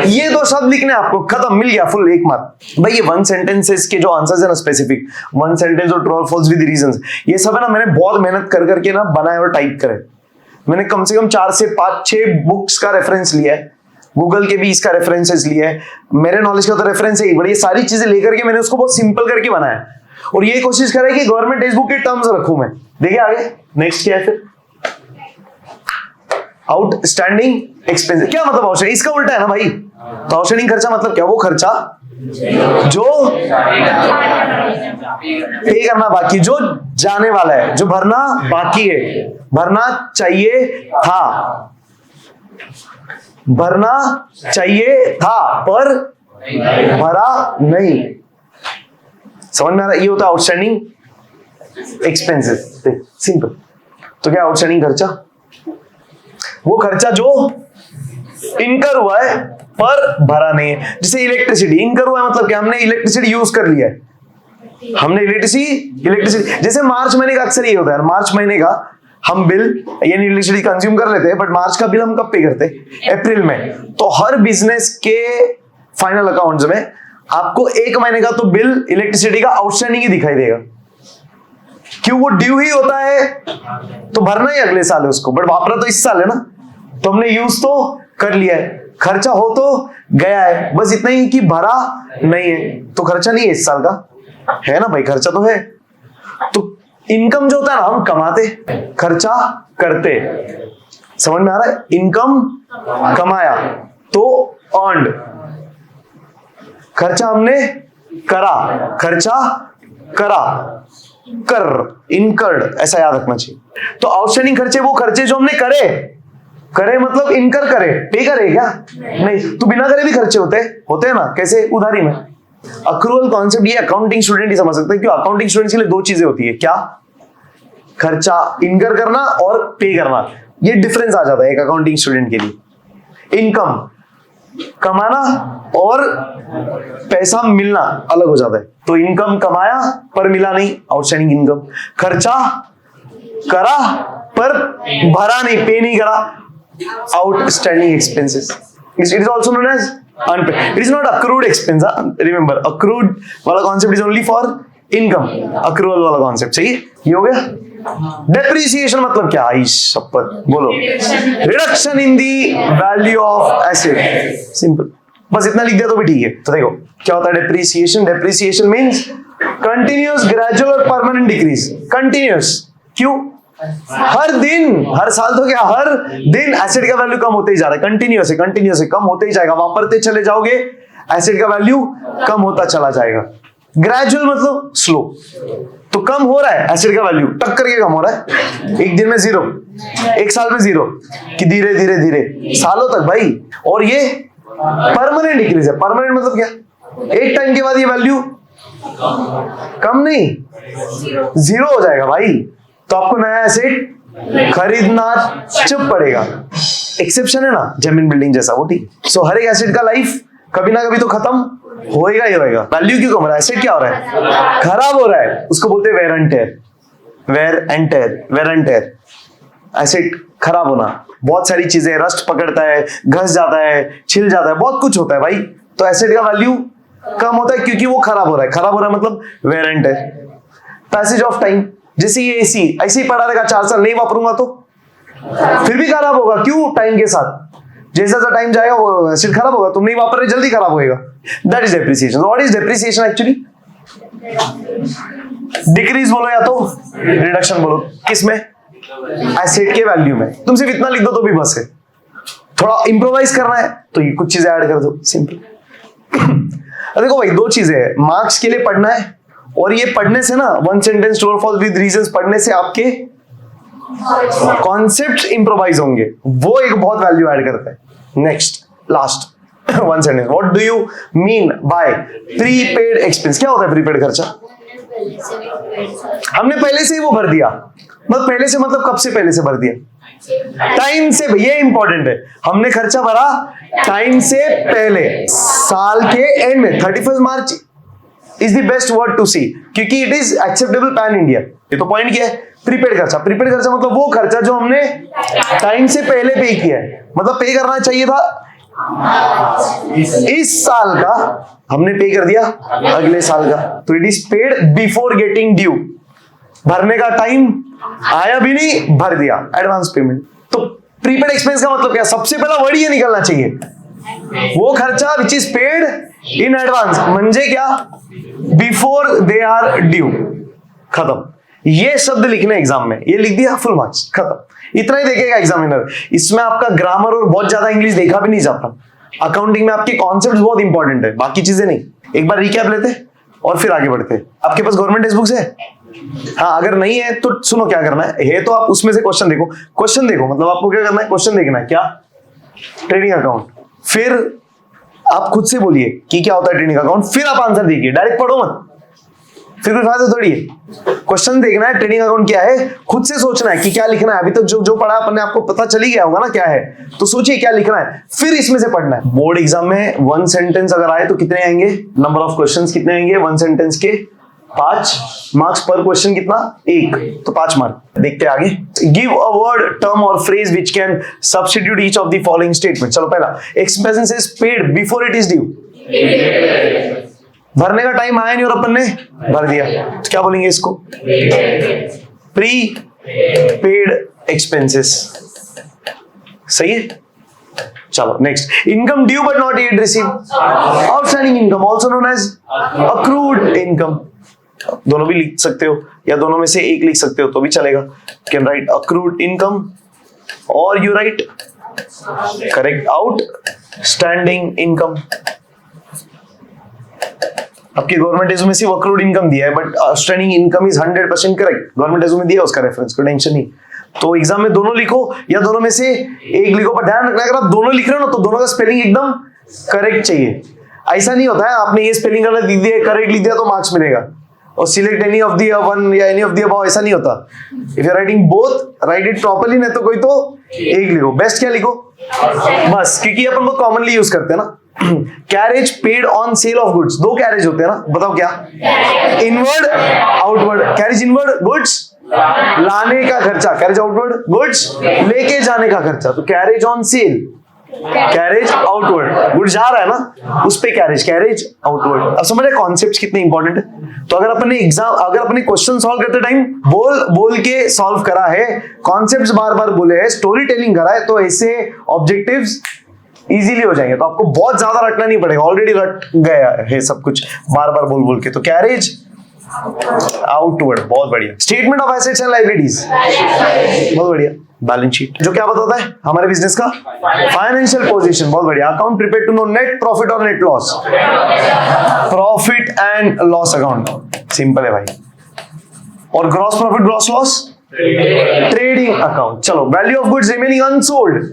ये दो शब्द लिखने आपको, खत्म, मिल गया, फुल 1 मार्क। भाई ये 1 सेंटेंसेस के जो आंसर्स है ना, स्पेसिफिक 1 सेंटेंस और ट्रू और फॉल्स विद रीजंस, ये सब है ना मैंने बहुत मेहनत कर करके ना बनाए और टाइप करे। मैंने कम से कम 4 से 5-6 बुक्स का रेफरेंस लिया है, गूगल के भी इसका रेफरेंसेस लिया है, मेरे नॉलेज का तो रेफरेंस है ही, बट ये सारी चीजें लेकर के मैंने उसको बहुत सिंपल करके बनाया और ये कोशिश करा कि गवर्नमेंट टेक्स्ट बुक के टर्म्स रखूं मैं। देखिए आगे नेक्स्ट क्या है, फिर आउटस्टैंडिंग एक्सपेंस। क्या मतलब आउटस्टैंडिंग, इसका उल्टा है ना भाई, तो आउटस्टैंडिंग खर्चा मतलब क्या, वो खर्चा जो पे करना बाकी, जो जाने वाला है, जो भरना बाकी है, भरना चाहिए था, भरना चाहिए था पर भरा नहीं। समझ में आ रहा है, ये होता है आउटस्टैंडिंग एक्सपेंसेस, सिंपल। तो क्या आउटस्टैंडिंग खर्चा, वो खर्चा जो इनकर हुआ है पर भरा नहीं है। जैसे इलेक्ट्रिसिटी, इनकर हुआ है मतलब क्या, हमने इलेक्ट्रिसिटी यूज कर लिया है, हमने इलेक्ट्रिसिटी जैसे मार्च महीने का अक्सर ये होता है, मार्च महीने का हम बिल यानी इलेक्ट्रिसिटी कंज्यूम कर लेते हैं, बट मार्च का बिल हम कब पे करते हैं, अप्रैल में। तो हर बिजनेस के फाइनल अकाउंट्स में आपको 1 महीने का तो बिल इलेक्ट्रिसिटी का आउटस्टैंडिंग ही दिखाई देगा, क्यों, वो ड्यू ही होता है, तो भरना ही अगले साल है उसको, बट वापरा तो इस साल है ना, तो हमने यूज तो कर लिया है, खर्चा हो तो गया है, बस इतना ही कि भरा नहीं है, तो खर्चा नहीं है इस साल का, है ना भाई, खर्चा तो है। तो इनकम जो होता है ना, हम कमाते खर्चा करते, समझ में आ रहा है, इनकम कमाया तो अर्न्ड, खर्चा हमने करा, खर्चा करा, कर, इनकर्ड, ऐसा याद रखना चाहिए। तो आउटस्टैंडिंग खर्चे वो खर्चे जो हमने करे मतलब इनकर करे, पे करे क्या नहीं, तो बिना करे भी खर्चे होते हैं ना, कैसे, उधारी में। अक्रूवल कॉन्सेप्ट ये अकाउंटिंग स्टूडेंट ही समझ सकते हैं, क्यों, अकाउंटिंग स्टूडेंट्स के लिए 2 चीजें होती है, क्या, खर्चा इनकर करना और पे करना, ये डिफरेंस आ जाता है एक अकाउंटिंग स्टूडेंट के लिए। इनकम कमाना और पैसा मिलना अलग हो जाता है, तो इनकम कमाया पर मिला नहीं, आउटस्टैंडिंग इनकम, खर्चा करा पर भरा नहीं, पे नहीं करा, outstanding expenses. It is also known as unpaid. It is not accrued expense. Remember, accrued वाला concept is only for income. Accrual वाला concept, सही? ये हो गया? Depreciation मतलब क्या? आइश शपथ बोलो. Reduction in the value of asset. Simple. बस इतना लिख दिया तो भी ठीक है। तो देखो क्या होता है depreciation? Depreciation means continuous, gradual और permanent decrease. Continuous. क्यों? हर दिन, हर साल तो क्या, हर दिन एसिड का वैल्यू कम होते ही जा रहा है, कंटिन्यूअस कम होते ही जाएगा, वापरते चले जाओगे एसिड का वैल्यू कम होता चला जाएगा। ग्रेजुअल मतलब स्लो, तो कम हो रहा है एसिड का वैल्यू, टक करके कम हो रहा है, एक दिन में 0, एक साल में 0, कि धीरे धीरे धीरे सालों तक भाई। और ये परमानेंट डिक्रीज है। परमानेंट मतलब क्या, एक टाइम के बाद ये वैल्यू कम नहीं 0 हो जाएगा भाई, तो आपको नया एसिड खरीदना चुप पड़ेगा। एक्सेप्शन है ना जेमिन बिल्डिंग जैसा, वो ठीक। सो हर एक एसिड का लाइफ कभी ना कभी तो खत्म होएगा ही होएगा। वैल्यू क्यों कम हो रहा है, एसिड क्या हो रहा है, खराब हो रहा है, उसको बोलते हैं वेयर एंड टेयर। एसिड खराब होना, बहुत सारी चीजें, रस्ट पकड़ता है, घस जाता है, छिल जाता है, बहुत कुछ होता है भाई, तो एसिड का वैल्यू कम होता है क्योंकि वो खराब हो रहा है। खराब हो रहा है मतलब wear and tear. Passage of time, जैसे ये एसी ऐसे ही पड़ा रहेगा 4 साल, नहीं वापरूंगा तो फिर भी खराब होगा, क्यों, टाइम के साथ जैसा सा टाइम जाएगा वो एसिड खराब होगा, तुम नहीं वापर रहे जल्दी खराब होएगा। That is depreciation. What is depreciation actually, decrease बोलो या तो रिडक्शन बोलो, किसमें, एसिड के वैल्यू में। तुम सिर्फ इतना लिख दो तो भी बस है, थोड़ा इंप्रोवाइज करना है तो ये कुछ चीजें ऐड कर दो, सिंपल। देखो भाई, 2 चीजें हैं, मार्क्स के लिए पढ़ना है, और ये पढ़ने से ना, वन सेंटेंस ट्रू और फॉल्स विद रीजंस पढ़ने से आपके कॉन्सेप्ट्स इंप्रोवाइज होंगे, वो एक बहुत वैल्यू ऐड करता है। Next last one sentence, what do you mean by prepaid expense. क्या होता है प्रीपेड खर्चा, हमने पहले से ही वो भर दिया, मतलब पहले से मतलब कब से पहले से भर दिया, टाइम से। ये इंपॉर्टेंट है, हमने खर्चा भरा टाइम से पहले, साल के एंड में 31 March is the best word to see, क्योंकि it is acceptable pan India. ये तो पॉइंट क्या है, प्रीपेड खर्चा। प्रीपेड खर्चा मतलब वो खर्चा जो हमने टाइम से पहले पे किया है, मतलब पे करना चाहिए था इस साल का, हमने पे कर दिया अगले साल का, तो it is paid before getting due. भरने का टाइम आया भी नहीं, भर दिया, एडवांस पेमेंट। तो प्रीपेड एक्सपेंस का मतलब क्या, सबसे पहला वर्ड ये निकलना चाहिए, वो खर्चा which is paid in advance, म्हणजे क्या, बिफोर दे आर ड्यू। खत्म, ये शब्द लिखने एग्जाम में, ये लिख दिया, फुल मार्क्स, खत्म। इतना ही देखेगा एग्जामिनर, इसमें आपका ग्रामर और बहुत ज्यादा इंग्लिश देखा भी नहीं जाता। अकाउंटिंग में आपके कॉन्सेप्ट बहुत इंपॉर्टेंट है, बाकी चीजें नहीं। एक बार रिकैप लेते और फिर आगे बढ़ते। आपके पास गवर्नमेंट टेक्स्ट बुक्स है? हाँ, अगर नहीं है तो सुनो क्या करना है तो आप उसमें से क्वेश्चन देखो, मतलब आपको क्या करना है, क्वेश्चन देखना है, क्या, ट्रेडिंग अकाउंट। फिर आप खुद से बोलिए कि क्या होता है ट्रेडिंग अकाउंट, फिर आप आंसर देखिए, डायरेक्ट पढ़ो मत, फिर कोई फायदा थोड़ी है। क्वेश्चन देखना है ट्रेडिंग अकाउंट क्या है, खुद से सोचना है कि क्या लिखना है। अभी तक जो पढ़ा अपन ने आपको पता चली गया होगा ना क्या है, तो सोचिए क्या लिखना है, फिर इसमें से पढ़ना है। बोर्ड एग्जाम में 1 सेंटेंस अगर आए तो कितने आएंगे, नंबर ऑफ क्वेश्चंस कितने आएंगे 1 सेंटेंस के, 5 मार्क्स पर क्वेश्चन, कितना, 1, तो 5 मार्क। देखते हैं आगे। गिव अ वर्ड, टर्म और phrase which can substitute each of the following statement. चलो पहला, expense is paid before it is due. भरने का टाइम आया नहीं और अपन ने भर दिया, तो क्या बोलेंगे इसको, प्री पेड एक्सपेंसेस। सही है। चलो next, income due but not yet receive, outstanding income also known as accrued income. दोनों भी लिख सकते हो या दोनों में से एक लिख सकते हो तो भी चलेगा। कैन राइट अक्रूड इनकम और you right correct outstanding income. आपकी गवर्नमेंट एजुम में सिर्फ अक्रूड इनकम दिया है, but outstanding income is 100% correct. Government assume में दिया उसका रेफरेंस, कोई टेंशन नहीं। तो एग्जाम में दोनों लिखो या दोनों में से एक लिखो, पर ध्यान रखना अगर आप दोनों लिख रहे हो ना तो दोनों का स्पेलिंग एकदम करेक्ट चाहिए। ऐसा नहीं होता है आपने ये स्पेलिंग गलत लिख दिया, करेक्ट लिख दिया तो मार्क्स मिलेगा, और select any of the one या एनी ऑफ द अबव, ऐसा नहीं होता। If you are writing both, write it properly, नहीं तो कोई तो एक लिखो। बेस्ट क्या लिखो बस, क्योंकि अपन बहुत कॉमनली यूज करते हैं ना। Carriage paid on sale of goods, 2 carriage होते हैं ना, बताओ क्या, inward outward. Carriage inward goods लाने का खर्चा, कैरेज आउटवर्ड गुड्स लेके जाने का खर्चा। तो carriage on sale, carriage outward, goods जा रहा है ना उस पे कैरेज आउटवर्ड। अब समझ रहे कॉन्सेप्ट्स कितने इंपॉर्टेंट है। तो अगर अपने क्वेश्चन सॉल्व करते टाइम बोल के सॉल्व करा है, कॉन्सेप्ट्स बार बार बोले हैं, स्टोरी टेलिंग करा है, तो ऐसे ऑब्जेक्टिव्स इजीली हो जाएंगे। तो आपको बहुत ज्यादा रटना नहीं पड़ेगा, ऑलरेडी रट गया है सब कुछ बार बार बोल के। तो कैरेज आउटवर्ड, बहुत बढ़िया। Statement of assets and liabilities, बहुत बढ़िया। बैलेंस शीट जो क्या बताता है हमारे बिजनेस का फाइनेंशियल पोजीशन, बहुत बढ़िया। Account prepare to know net profit और net loss, profit and loss account, simple है भाई। और gross profit gross loss trading account. चलो, value of goods remaining unsold,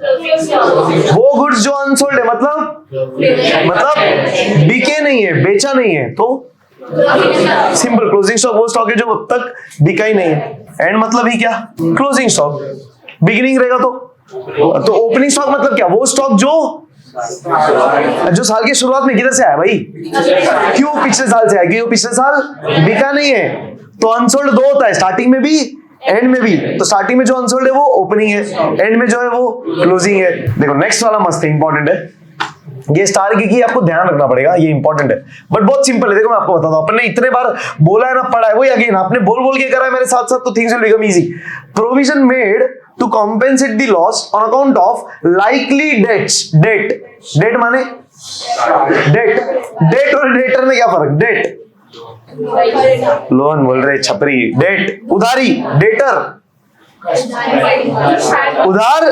वो गुड्स जो अनसोल्ड है, मतलब बिके नहीं है, बेचा नहीं है, तो सिंपल क्लोजिंग स्टॉक वो स्टॉक है जो अब तक बिका ही नहीं है। एंड मतलब ही क्या, क्लोजिंग स्टॉक। बिगिनिंग रहेगा तो ओपनिंग स्टॉक मतलब क्या, वो स्टॉक जो साल की शुरुआत में किधर से आया भाई, क्यों पिछले साल से आया, क्यों पिछले साल बिका नहीं है। तो अनसोल्ड दो होता है, स्टार्टिंग में भी एंड में भी। तो स्टार्टिंग में जो अनसोल्ड है वो ओपनिंग है, एंड में जो है वो क्लोजिंग है। देखो नेक्स्ट वाला मस्त है, इंपॉर्टेंट है ये। स्टार की आपको ध्यान रखना पड़ेगा, ये इंपॉर्टेंट है बट बहुत सिंपल है। देखो मैं आपको बताता हूं, अपन ने इतने बार बोला है ना, पढ़ा है, वही अगेन आपने बोल के करा है मेरे साथ साथ, तो things will become easy. Provision made to compensate the loss on account of likely debts. Debt माने डेट और डेटर में क्या फर्क, डेट लोन बोल रहे छपरी, डेट उधारी, डेटर उधार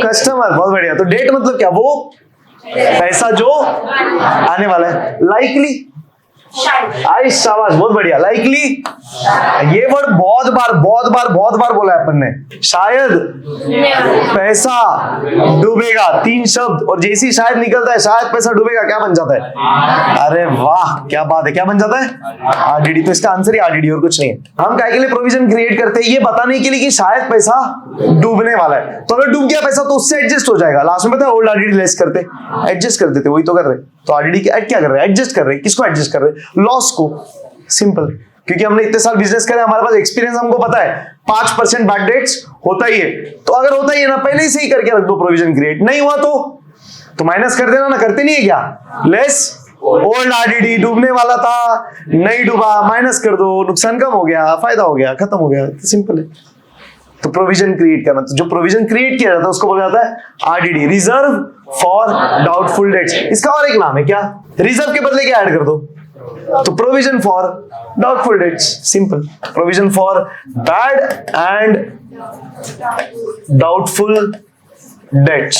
कस्टमर, बहुत बढ़िया। तो डेट मतलब क्या, वो पैसा जो आने वाला है। लाइकली, आई शाबाश, बहुत बढ़िया। लाइकली ये वर्ड बहुत बार बोला है अपन ने। शायद पैसा डूबेगा, 3 शब्द, और जैसी शायद निकलता है शायद पैसा डूबेगा, क्या बन जाता है, अरे वाह क्या बात है, क्या बन जाता है, आरडीडी। तो इसका आंसर ही आरडीडी और कुछ नहीं है। हम क्या के लिए प्रोविजन क्रिएट करते हैं, ये बताने के लिए कि शायद पैसा डूबने वाला है। तो अगर डूब गया पैसा तो उससे एडजस्ट हो जाएगा। लास्ट में पता है ओल्ड आरडीडी लेस करते, एडजस्ट कर देते, वही तो कर रहे। तो आरडीडी क्या कर रहे हैं, एडजस्ट कर रहे हैं। किसको एडजस्ट कर रहे हैं, लॉस को। सिंपल, क्योंकि हमने इतने साल बिजनेस करे, हमारे पास एक्सपीरियंस, हमको पता है 5% बैड डेट्स होता ही है। तो अगर होता ही है ना, पहले से ही करके रख दो प्रोविजन क्रिएट। नहीं हुआ तो माइनस कर देना ना, करते नहीं है क्या, लेस ओल्ड आरडीडी, डूबने वाला था नहीं डूबा, माइनस कर दो, नुकसान कम हो गया, फायदा हो गया, खत्म हो गया। तो सिंपल है। तो प्रोविजन क्रिएट करना, तो जो प्रोविजन क्रिएट किया जाता है उसको बोला जाता है RDD, reserve for doubtful dates. इसका और एक नाम है क्या, रिजर्व के बदले क्या ऐड कर दो, तो provision for doubtful debts. Simple, provision for bad and doubtful debts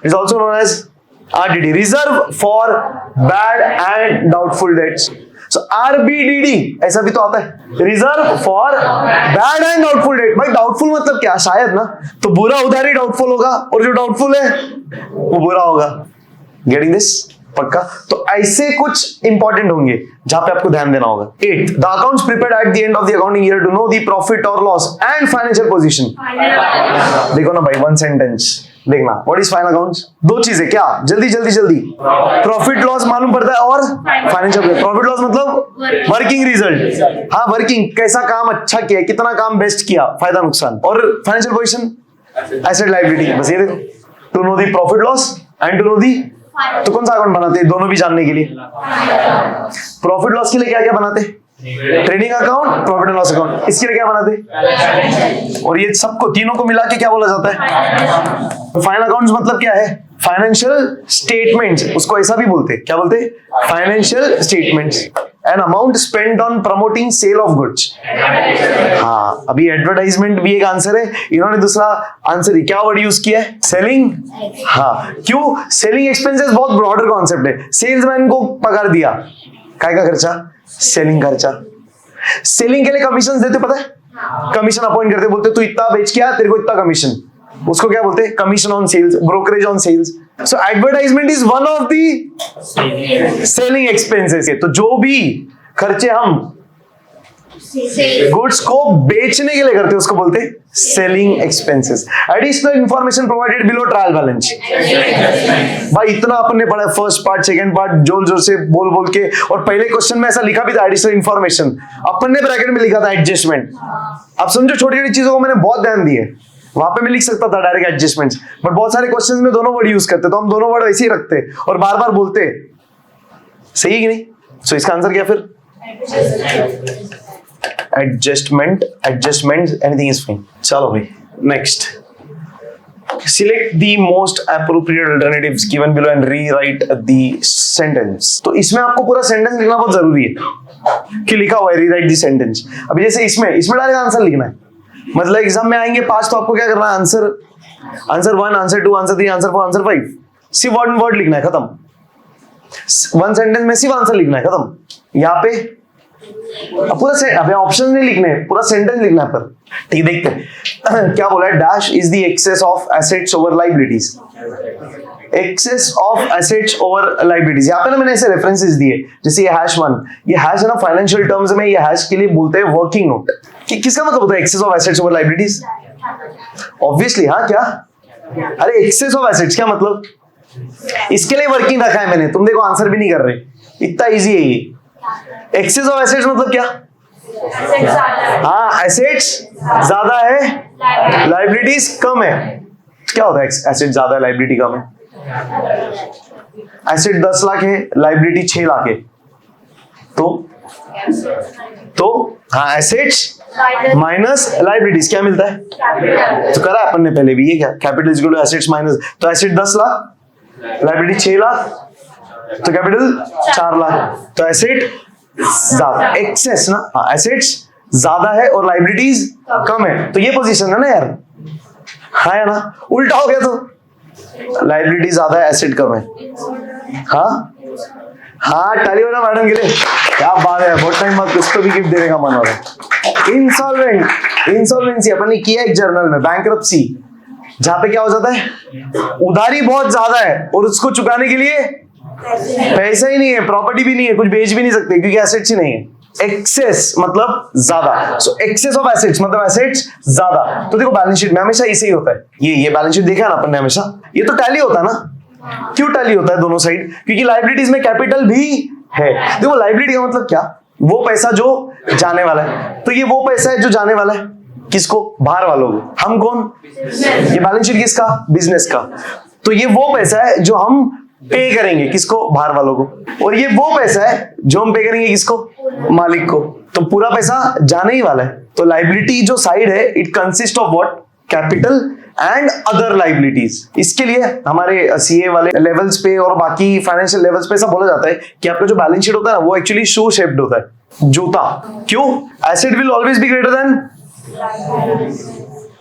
is also known as RDD, reserve for bad and doubtful debts. So RBDD ऐसा भी तो आता है, reserve for bad and doubtful debt. भाई doubtful मतलब क्या, शायद ना, तो बुरा उधारी डाउटफुल होगा और जो डाउटफुल है वो बुरा होगा। गेटिंग दिस, पक्का। तो ऐसे कुछ इंपॉर्टेंट होंगे जहां पे आपको ध्यान देना होगा। 8 the accounts prepared at the end of the accounting year to know the profit और लॉस एंड फाइनेंशियल पोजीशन। देखो ना भाई, वन सेंटेंस देखना, व्हाट इज फाइनल अकाउंट्स, दो चीजें क्या, जल्दी प्रॉफिट लॉस मालूम पड़ता है और फाइनेंशियल। प्रॉफिट लॉस मतलब वर्किंग रिजल्ट, हाँ वर्किंग, कैसा काम अच्छा किया, कितना काम बेस्ट किया, फायदा नुकसान। और फाइनेंशियल पोजीशन एसेट लायबिलिटी, बस ये देखो, to know the profit loss and to know the. तो कौन सा अकाउंट बनाते हैं, दोनों भी जानने के लिए। प्रॉफिट लॉस के लिए क्या क्या बनाते, trading account, profit and loss account. इसके लिए क्या बनाते, और ये सबको तीनों को मिला के क्या बोला जाता है, फाइनल अकाउंट्स। मतलब क्या है, फाइनेंशियल स्टेटमेंट्स, उसको ऐसा भी बोलते हैं, क्या बोलते हैं, financial statements. An amount spend on promoting sale of goods. हाँ, अभी एडवर्टाइजमेंट भी एक आंसर है, इन्होंने दूसरा आंसर ही क्या वर्ड यूज किया है, सेलिंग। हाँ, क्यों, सेलिंग एक्सपेंसेस बहुत ब्रॉडर कॉन्सेप्ट है। सेल्समैन को पगार दिया, काय का खर्चा, सेलिंग खर्चा। सेलिंग के लिए कमीशन देते, पता है, कमीशन अपॉइंट करते, बोलते तू इतना बेच किया, तेरे को इतना कमीशन, उसको क्या बोलते हैं, commission on sales, brokerage on sales. So advertisement is one of the selling expenses. तो जो भी खर्चे हम गुड्स को बेचने के लिए करते हैं उसको बोलते हैं selling expenses. Additional information provided below trial balance. भाई इतना अपन ने पढ़ा, फर्स्ट पार्ट सेकंड पार्ट जोर जोर से बोल के, और पहले क्वेश्चन में ऐसा लिखा भी था एडिशनल इंफॉर्मेशन, अपन ने ब्रैकेट में लिखा था एडजस्टमेंट। अब समझो छोटी छोटी चीजों को मैंने बहुत ध्यान दिए, वहां पे मैं लिख सकता था डायरेक्ट एडजस्टमेंट्स, बट बहुत सारे क्वेश्चंस में दोनों वर्ड यूज करते, तो हम दोनों वर्ड वैसे ही रखते और बार बार बोलते, सही है कि नहीं। सो इसका आंसर क्या फिर, एडजस्टमेंट, एनीथिंग इज फाइन। चलो भाई next, select the most appropriate alternatives given below and rewrite the sentence. तो इसमें आपको पूरा सेंटेंस लिखना बहुत जरूरी है। कि लिखा हुआ है रीराइट दिस सेंटेंस। अभी जैसे इसमें डायरेक्ट आंसर लिखना है, मतलब एग्जाम में आएंगे 5 तो आपको क्या करना है, answer 1, answer 2, answer 3, answer 4, answer 5, सिर्फ वर्ड लिखना है, खत्म। 1 सेंटेंस में सिर्फ आंसर लिखना है, खत्म। यहाँ पे पूरा अबे ऑप्शन नहीं लिखने, पूरा सेंटेंस लिखना है। पर ठीक, देखते हैं क्या बोला है। Dash is the excess of assets over liabilities. Excess of assets over liabilities, यहाँ पे ना मैंने ऐसे रेफरेंसेस दिए, जैसे ये #1, ये हैश है ना फाइनेंशियल टर्म्स में, ये हैश के लिए बोलते हैं वर्किंग नोट। किसका मतलब होता है excess of assets over liabilities? Obviously, हाँ क्या, अरे एक्सेस ऑफ एसेट्स क्या मतलब, इसके लिए वर्किंग रखा है मैंने, तुम देखो आंसर भी नहीं कर रहे, इतना इजी है ये। एक्सेस ऑफ एसेट्स मतलब क्या, हाँ एसेट्स ज्यादा है, लाइबिलिटीज कम है। क्या होता है एसेट ज्यादा है, लाइबिलिटी कम है? एसेट 10 लाख है, लाइबिलिटी 6 लाख है, तो हाँ एसेट्स माइनस लाइबिलिटीज क्या मिलता है? तो करा अपन ने पहले भी, ये क्या, capital is equal to assets minus, तो एसेट 10 लाख, लाइबिलिटी 6 लाख, तो कैपिटल 4 लाख, तो एसेट ज्यादा, एक्सेस ना, हाँ एसेट्स ज्यादा है और लाइबिलिटीज कम है, तो ये पोजीशन है ना यार, हाँ है ना। उल्टा हो गया तो लाइबिलिटी ज्यादा है, एसेट कम है। हाँ ताली बजा मैडम के लिए, क्या बात है, बहुत टाइम बाद कुछ तो भी गिफ्ट देने का मन हो रहा है। इंसॉल्वेंसी अपन ने किया एक जर्नल में, बैंकरप्सी, जहां पे क्या हो जाता है, उधारी बहुत ज्यादा है और उसको चुकाने के लिए पैसा ही नहीं है, प्रॉपर्टी भी नहीं है, कुछ बेच भी नहीं सकते क्योंकि एसेट्स ही नहीं है। एक्सेस मतलब ज्यादा, सो एक्सेस ऑफ एसेट्स मतलब एसेट्स ज्यादा। तो देखो बैलेंस शीट में हमेशा ऐसे ही होता है, ये बैलेंस शीट देखा है ना अपन ने हमेशा, ये तो टैली होता है ना। क्यों टैली होता है दोनों साइड? क्योंकि लाइबिलिटीज में कैपिटल भी है। देखो लाइबिलिटी का मतलब क्या, वो पैसा जो जाने वाला है, तो ये वो पैसा है जो जाने वाला है, किसको, बाहर वालों को। हम कौन, ये बैलेंस शीट किसका, बिजनेस का, तो ये वो पैसा है जो हम पे करेंगे, किसको, बाहर वालों को, और ये वो पैसा है जो हम पे करेंगे किसको, मालिक को। तो पूरा पैसा जाने ही वाला है। तो लाइबिलिटी जो साइड है, it consist of what, capital and other liabilities. इसके लिए हमारे सीए वाले लेवल्स पे और बाकी फाइनेंशियल लेवल्स पे ऐसा बोला जाता है कि आपका जो बैलेंस शीट होता है ना, वो एक्चुअली शू शेप्ड होता है, जूता। क्यों? Asset will always be greater than,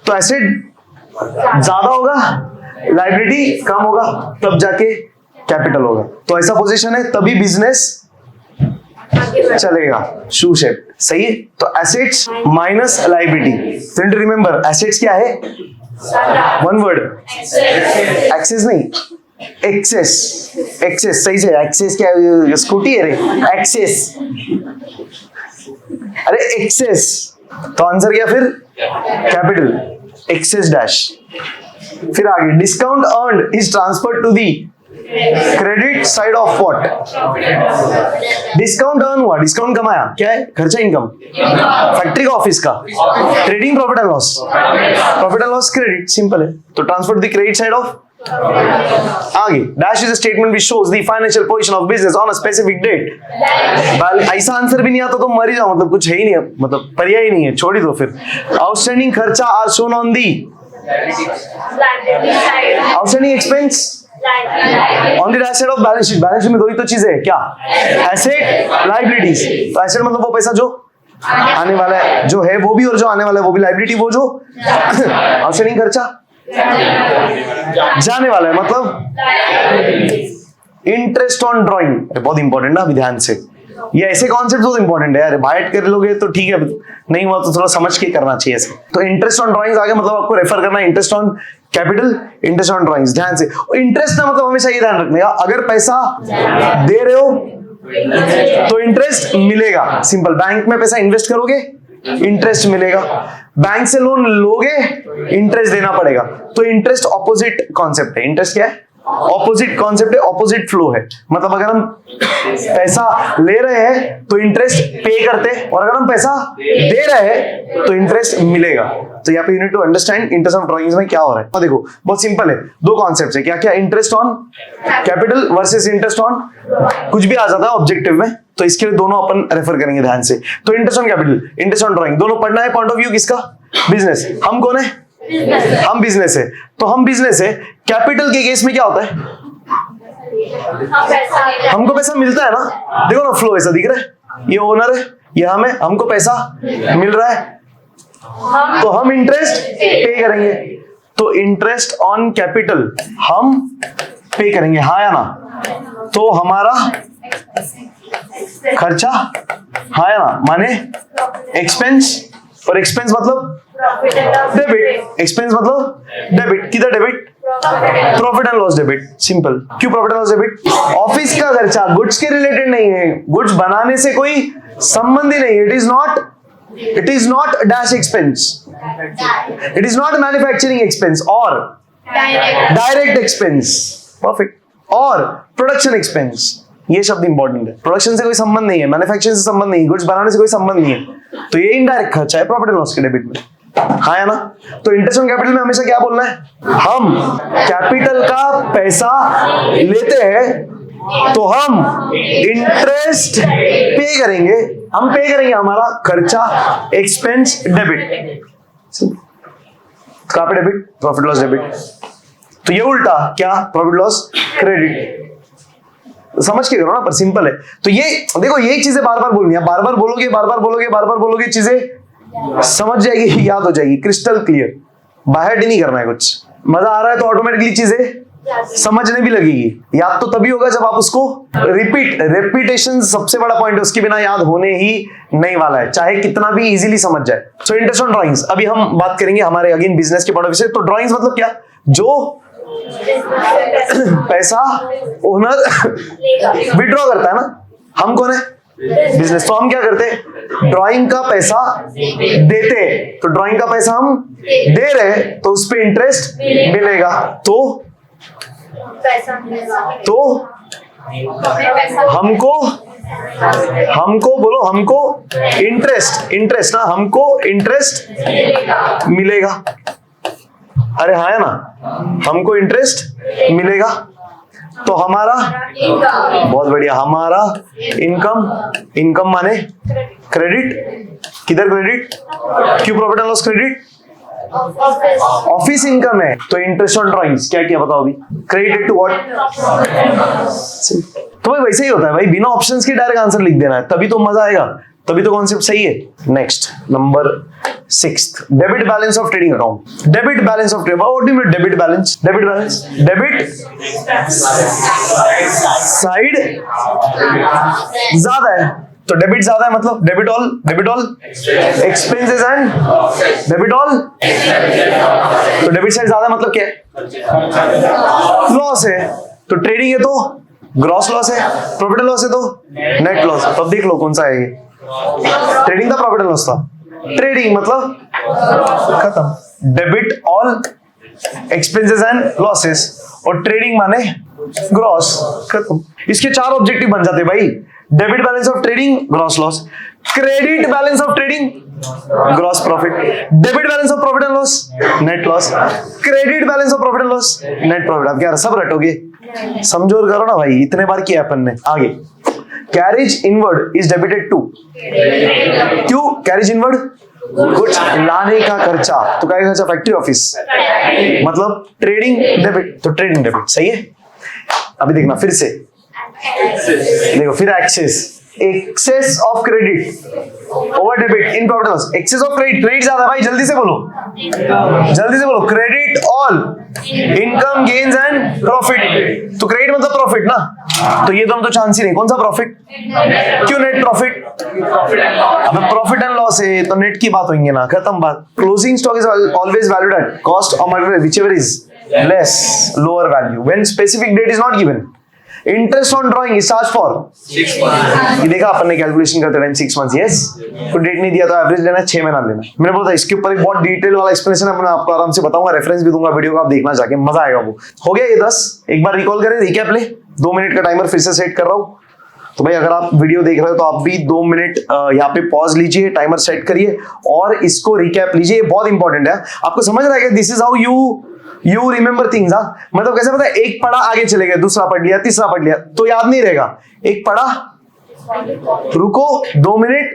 तो एसेट ज्यादा होगा, लाइबिलिटी कम होगा, तब जाके कैपिटल होगा। तो ऐसा पोजीशन है, तभी बिजनेस चलेगा, शू शेप। सही है? तो assets minus liability. Remember assets क्या है, वन वर्ड, एक्सेस नहीं, एक्सेस। एक्सेस सही से, एक्सेस क्या है, स्कूटी है रे, एक्सेस, अरे एक्सेस। तो आंसर क्या फिर, कैपिटल, एक्सेस डैश। फिर आगे, discount earned is transferred to the credit side of what, discount earn हुआ, डिस्काउंट कमाया, क्या है, खर्चा, इनकम, फैक्ट्री का, ऑफिस का, trading profit and loss, profit and loss credit, simple है। तो transfer the credit side of, आगे dash is a statement which shows the financial position of business on a specific date. ऐसा answer भी नहीं आता तो मर ही जाओ, मतलब कुछ है ही नहीं, मतलब पर्याय ही नहीं है, छोड़ ही दो फिर। आउटस्टैंडिंग खर्चा are shown on the outstanding expense on the right side of balance sheet. Balance sheet में दो ही तो चीजें है, क्या, एसेट, लाइबिलिटीज। तो एसेट मतलब वो पैसा जो आने वाला है, जो है वो भी, और जो आने वाला है वो भी, लाइबिलिटी वो जो आउटस्टैंडिंग खर्चा जाने वाला है, मतलब इंटरेस्ट ऑन ड्राइंग। बहुत इंपॉर्टेंट ना, अभी ध्यान से, ये ऐसे कॉन्सेप्ट बहुत इंपॉर्टेंट है यार, बाइट कर लोगे तो ठीक है, नहीं हुआ तो थोड़ा समझ के करना चाहिए ऐसे। तो इंटरेस्ट ऑन ड्राइंग्स आगे मतलब आपको रेफर करना है interest on capital, interest on drawings, ध्यान से। इंटरेस्ट ना मतलब हमेशा ये ध्यान रखने का, अगर पैसा दे रहे हो तो इंटरेस्ट मिलेगा, सिंपल। बैंक में पैसा इन्वेस्ट करोगे, इंटरेस्ट मिलेगा, बैंक से लोन लोगे, इंटरेस्ट देना पड़ेगा। तो इंटरेस्ट ऑपोजिट कॉन्सेप्ट है। इंटरेस्ट क्या है, ऑपोजिट कॉन्सेप्ट है, ऑपोजिट फ्लो है। मतलब अगर हम पैसा ले रहे हैं तो इंटरेस्ट पे करते हैं, और अगर हम पैसा दे रहे हैं तो इंटरेस्ट मिलेगा। तो यहाँ पे you need to understand interest of drawings में क्या हो रहा है। तो देखो बहुत सिंपल है, दो कॉन्सेप्ट्स है, क्या क्या, interest on capital versus interest on कुछ भी आ जाता है ऑब्जेक्टिव में, तो इसके लिए दोनों अपन रेफर करेंगे ध्यान से। तो interest on capital, interest on drawing, दोनों पढ़ना है पॉइंट ऑफ व्यू किसका, बिजनेस। हम कौन है, हम बिजनेस है, तो हम बिजनेस है। कैपिटल के केस में क्या होता है, हमको पैसा मिलता है ना, देखो ना फ्लो ऐसा दिख रहा है, ये ओनर है, ये हमें, हमको पैसा मिल रहा है तो हम इंटरेस्ट पे करेंगे। तो इंटरेस्ट ऑन कैपिटल हम पे करेंगे, हाँ या ना? तो हमारा खर्चा, हाँ या ना? माने एक्सपेंस, और एक्सपेंस मतलब डेबिट, एक्सपेंस मतलब डेबिट। किधर debit? Profit and loss debit, simple. क्यों profit and loss debit? Office का खर्चा गुड्स के रिलेटेड नहीं है, गुड्स बनाने से कोई संबंध ही नहीं है। It is not dash expense, it is not manufacturing expense और डायरेक्ट एक्सपेंस, परफेक्ट, और प्रोडक्शन एक्सपेंस। ये शब्द इंपॉर्टेंट है। प्रोडक्शन से कोई संबंध नहीं है, मैन्युफैक्चरिंग से संबंध नहीं है, गुड्स बनाने से कोई संबंध नहीं है, तो ये इनडायरेक्ट खर्चा है प्रॉफिट एंड लॉस के डेबिट में, हाँ है ना? तो इंटरेस्ट ऑन कैपिटल में हमेशा क्या बोलना है? हम कैपिटल का पैसा लेते हैं तो हम इंटरेस्ट पे करेंगे, हम पे करेंगे हमारा खर्चा, एक्सपेंस डेबिट, कहां पे डेबिट? Profit loss debit. तो ये उल्टा क्या? Profit loss credit. समझ के करो ना, पर सिंपल है। तो ये देखो, यही चीजें बार बार बोलनी है, बार बार बोलोगे, बार बार बोलोगे, बार बार बोलोगे, चीजें समझ जाएगी, याद हो जाएगी, क्रिस्टल क्लियर। बाहर नहीं करना है कुछ, मजा आ रहा है तो ऑटोमेटिकली चीजें समझने भी लगेगी। याद तो तभी होगा जब आप उसको रेपिटेशन सबसे बड़ा पॉइंट है, उसके बिना याद होने ही नहीं वाला है, चाहे कितना भी इजीली समझ जाए। सो इंटरेस्ट ऑन ड्राइंग्स, अभी हम बात करेंगे हमारे अगेन बिजनेस के पॉइंट ऑफ व्यू से। तो ड्राइंग्स मतलब क्या? जो पैसा ओनर विड्रॉ करता है ना, हम कौन है? बिजनेस। तो हम क्या करते? ड्राइंग का पैसा देते, तो ड्राइंग का पैसा हम दे रहे तो उस पे इंटरेस्ट मिलेगा, तो हमको बोलो, हमको इंटरेस्ट ना, हमको इंटरेस्ट मिलेगा। अरे हाँ है ना, हमको इंटरेस्ट मिलेगा तो हमारा, बहुत बढ़िया, हमारा इनकम माने क्रेडिट। किधर क्रेडिट? क्यों profit and loss credit? Office income है तो इंटरेस्ट ऑन ड्राइंग्स क्या किया बताओ अभी? Credit to what? तो भाई वैसे ही होता है भाई, बिना ऑप्शंस के डायरेक्ट आंसर लिख देना है, तभी तो मजा आएगा, तभी तो कॉन्सेप्ट सही है। Next number 6, debit balance of trading account. Debit balance of trading, what do you mean debit balance? Debit side ज्यादा है, तो डेबिट ज्यादा है मतलब debit all expenses and debit all, तो डेबिट साइड ज्यादा मतलब क्या है? लॉस है, तो ट्रेडिंग है तो ग्रॉस लॉस है, प्रॉफिट एंड लॉस है तो नेट लॉस। तो अब देख लो कौन सा है ये, ट्रेडिंग था प्रॉफिट एंड लॉस था, ट्रेडिंग मतलब खत्म, debit all expenses and losses, और ट्रेडिंग माने ग्रॉस, खत्म। इसके 4 ऑब्जेक्टिव बन जाते भाई, debit balance of trading gross loss, credit balance of trading gross profit, debit balance of profit and loss net loss, credit balance of profit and loss net profit. अब क्या सब रटोगे? समझो और करो ना भाई, इतने बार किया अपन ने। आगे, carriage inward is debited to, क्यों कैरेज इनवर्ड? कुछ लाने का खर्चा, तो क्या खर्चा? फैक्ट्री ऑफिस, मतलब ट्रेडिंग डेबिट, तो ट्रेडिंग डेबिट सही है। अभी देखना फिर से, देखो फिर excess of credit over debit in profit loss, excess of credit ज्यादा भाई, जल्दी से बोलो, credit all income gains and profit, तो क्रेडिट मतलब प्रॉफिट ना, तो ये दोनों तो चांस ही नहीं। कौन सा प्रॉफिट? क्यों नेट प्रॉफिट? अब प्रॉफिट एंड लॉस है तो नेट की बात होंगे ना, खत्म बात। Closing stock is always valued at cost of material whichever is less lower value when specific date is not given. Interest on drawing is charge for 6 months, ये देखा अपन ने कैलकुलेशन करते टाइम 6 मंथ्स, यस। तो date नहीं दिया तो average लेना 6 महीना लेना। मैंने बोला था इसके ऊपर एक बहुत डिटेल वाला एक्सप्लेनेशन है, मैं आपको आराम से बताऊंगा, रेफरेंस भी दूंगा वीडियो का, आप देखना जाके, मजा आएगा वो। हो गया ये 10, एक बार रिकॉल करें, रिकैप ले, 2 मिनट का टाइमर फिर से सेट कर रहा हूं। तो भाई अगर आप वीडियो देख रहे हो तो आप भी 2 मिनट यहाँ पे पॉज लीजिए, टाइमर सेट करिए और इसको रिकैप लीजिए, ये बहुत इंपॉर्टेंट है। आपको समझ रहा है कि this is how you remember things. मतलब कैसे पता है, एक पढ़ा आगे चले गए, दूसरा पढ़ लिया, तीसरा पढ़ लिया तो याद नहीं रहेगा। एक पढ़ा, रुको 2 मिनट,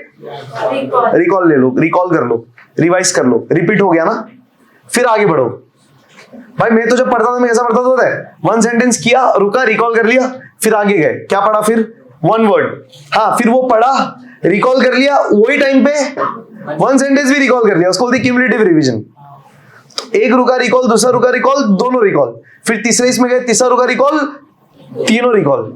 रिकॉल ले लो, रिकॉल कर लो, रिवाइज कर लो, रिपीट हो गया ना, फिर आगे बढ़ो। भाई मैं तो जब पढ़ता था मैं कैसा पढ़ता था, 1 सेंटेंस किया, रुका, रिकॉल कर लिया, फिर आगे गए, क्या पढ़ा, फिर वन वर्ड, हाँ फिर वो पढ़ा, रिकॉल कर लिया, वही टाइम पे वन सेंटेंस भी रिकॉल कर लिया, उसको बोलते क्यूमुलेटिव रिवीजन। तो एक रुका रिकॉल, दूसरा रुका रिकॉल, दोनों रिकॉल, फिर तीसरे इसमें गए, तीसरा रुका रिकॉल, तीनों रिकॉल,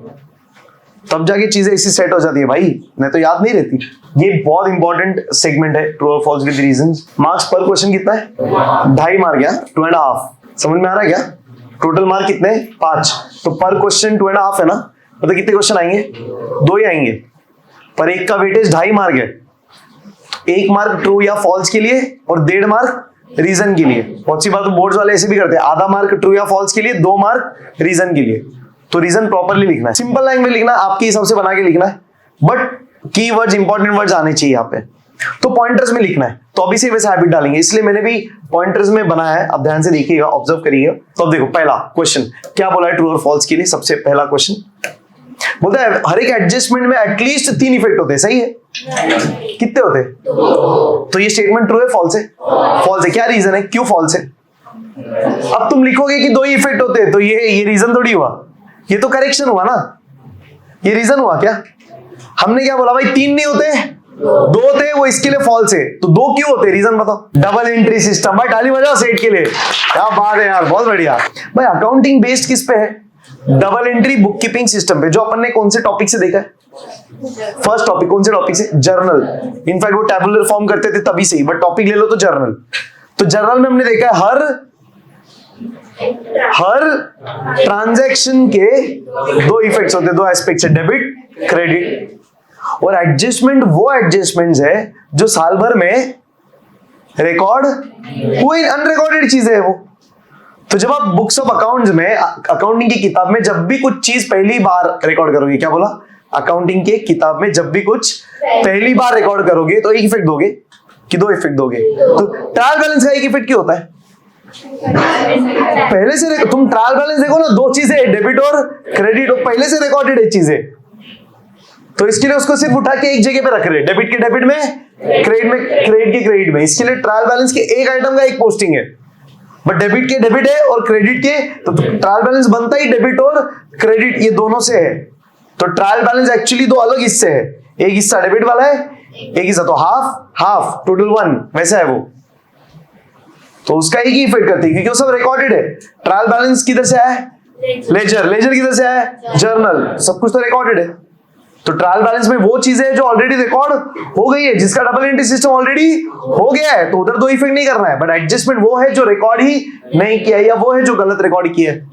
तब जाके चीजें इसी सेट हो जाती है भाई, नहीं तो याद नहीं रहती। ये बहुत इंपॉर्टेंट सेगमेंट है, ट्रू और फॉल्स विद रीजंस। मार्क्स पर क्वेश्चन कितना है? 2.5 मार्क या 2.5, समझ में आ रहा है क्या? टोटल मार्क कितने? 5, तो पर क्वेश्चन 2.5 है ना, मतलब कितने क्वेश्चन आएंगे? 2 ही आएंगे, पर एक का वेटेज 2.5 मार्क है। 1 मार्क ट्रू या फॉल्स के लिए और 1.5 मार्क रीजन के लिए। बहुत सी बात बोर्ड्स वाले ऐसे भी करते हैं, आधा मार्क ट्रू या फॉल्स के लिए, 2 मार्क रीजन के लिए। तो रीजन प्रॉपर्ली लिखना है, सिंपल लैंग्वेज लिखना है, आपके हिसाब से बना के लिखना है, बट की वर्ड्स, इंपॉर्टेंट वर्ड्स आने चाहिए यहाँ पे। तो पॉइंटर्स में लिखना है, तो अभी से वैसे हैबिट डालेंगे, इसलिए मैंने भी पॉइंटर्स में बनाया है। अब ध्यान से देखिएगा, ऑब्जर्व करिएगा। तो अब देखो पहला क्वेश्चन क्या बोला है ट्रू और फॉल्स के लिए। सबसे पहला क्वेश्चन बोलता है हर एक एडजस्टमेंट में एटलीस्ट 3 इफेक्ट होते हैं, सही है? कितने होते हैं? तो ये स्टेटमेंट ट्रू है फॉल्स है? फॉल्स है। क्या रीजन है, क्यों फॉल्स है? अब तुम लिखोगे कि 2 ही इफेक्ट होते हैं, तो ये रीजन थोड़ी हुआ, ये तो करेक्शन हुआ ना, ये रीजन हुआ क्या? हमने क्या बोला भाई 3 नहीं होते, 2 थे, वो इसके लिए फॉल्स है। तो 2 क्यों होते, रीजन बताओ। डबल एंट्री सिस्टम, भाई ताली बजाओ सेट के लिए, क्या बात है यार, बहुत बढ़िया। भाई अकाउंटिंग बेस्ड किस पे है? Double entry book keeping system पे, जो अपन ने कौन से टॉपिक से देखा है? फर्स्ट टॉपिक कौन से टॉपिक से? जर्नल। इनफैक्ट वो टैबुलर फॉर्म करते थे तभी से ही, बट टॉपिक ले लो तो जर्नल। तो जर्नल में हमने देखा है हर ट्रांजैक्शन के 2 इफेक्ट्स होते हैं, 2 एस्पेक्ट्स है, डेबिट क्रेडिट। और एडजस्टमेंट वो एडजस्टमेंट्स है जो साल भर में रिकॉर्ड हुए, अनरिकॉर्डेड चीजें है वो। तो जब आप बुक्स ऑफ अकाउंट्स में, अकाउंटिंग की किताब में जब भी कुछ चीज पहली बार रिकॉर्ड करोगे, क्या बोला? अकाउंटिंग के किताब में जब भी कुछ पहली बार रिकॉर्ड करोगे तो 1 इफेक्ट दोगे कि 2 इफेक्ट दोगे? तो ट्रायल बैलेंस का 1 इफेक्ट क्यों होता है? पहले से तुम ट्रायल बैलेंस देखो ना, 2 चीजें डेबिट और क्रेडिट, और पहले से रिकॉर्डेड है चीजें, तो इसके लिए उसको सिर्फ उठा के एक जगह पे रख रहे, डेबिट के डेबिट में, क्रेडिट में, क्रेडिट के क्रेडिट में। इसके लिए ट्रायल बैलेंस के एक आइटम का एक पोस्टिंग है, बट डेबिट के डेबिट है और क्रेडिट के, तो ट्रायल बैलेंस बनता ही डेबिट और क्रेडिट ये दोनों से है। तो ट्रायल बैलेंस एक्चुअली 2 अलग हिस्से है, एक हिस्सा डेबिट वाला है, एक हिस्सा तो हाफ टोटल 1 वैसा है वो, तो उसका एक ही इफेक्ट करती है क्योंकि वो सब रिकॉर्डेड है। ट्रायल बैलेंस किधर से आया है? लेजर किधर से आया है? जर्नल। सब कुछ तो रिकॉर्डेड है। तो ट्रायल बैलेंस में वो चीजें जो ऑलरेडी रिकॉर्ड हो गई है, जिसका डबल एंट्री सिस्टम ऑलरेडी हो गया है, तो उधर 2 इफेक्ट नहीं करना है। बट एडजस्टमेंट वो है जो रिकॉर्ड ही नहीं किया, या वो है जो गलत रिकॉर्ड किया है।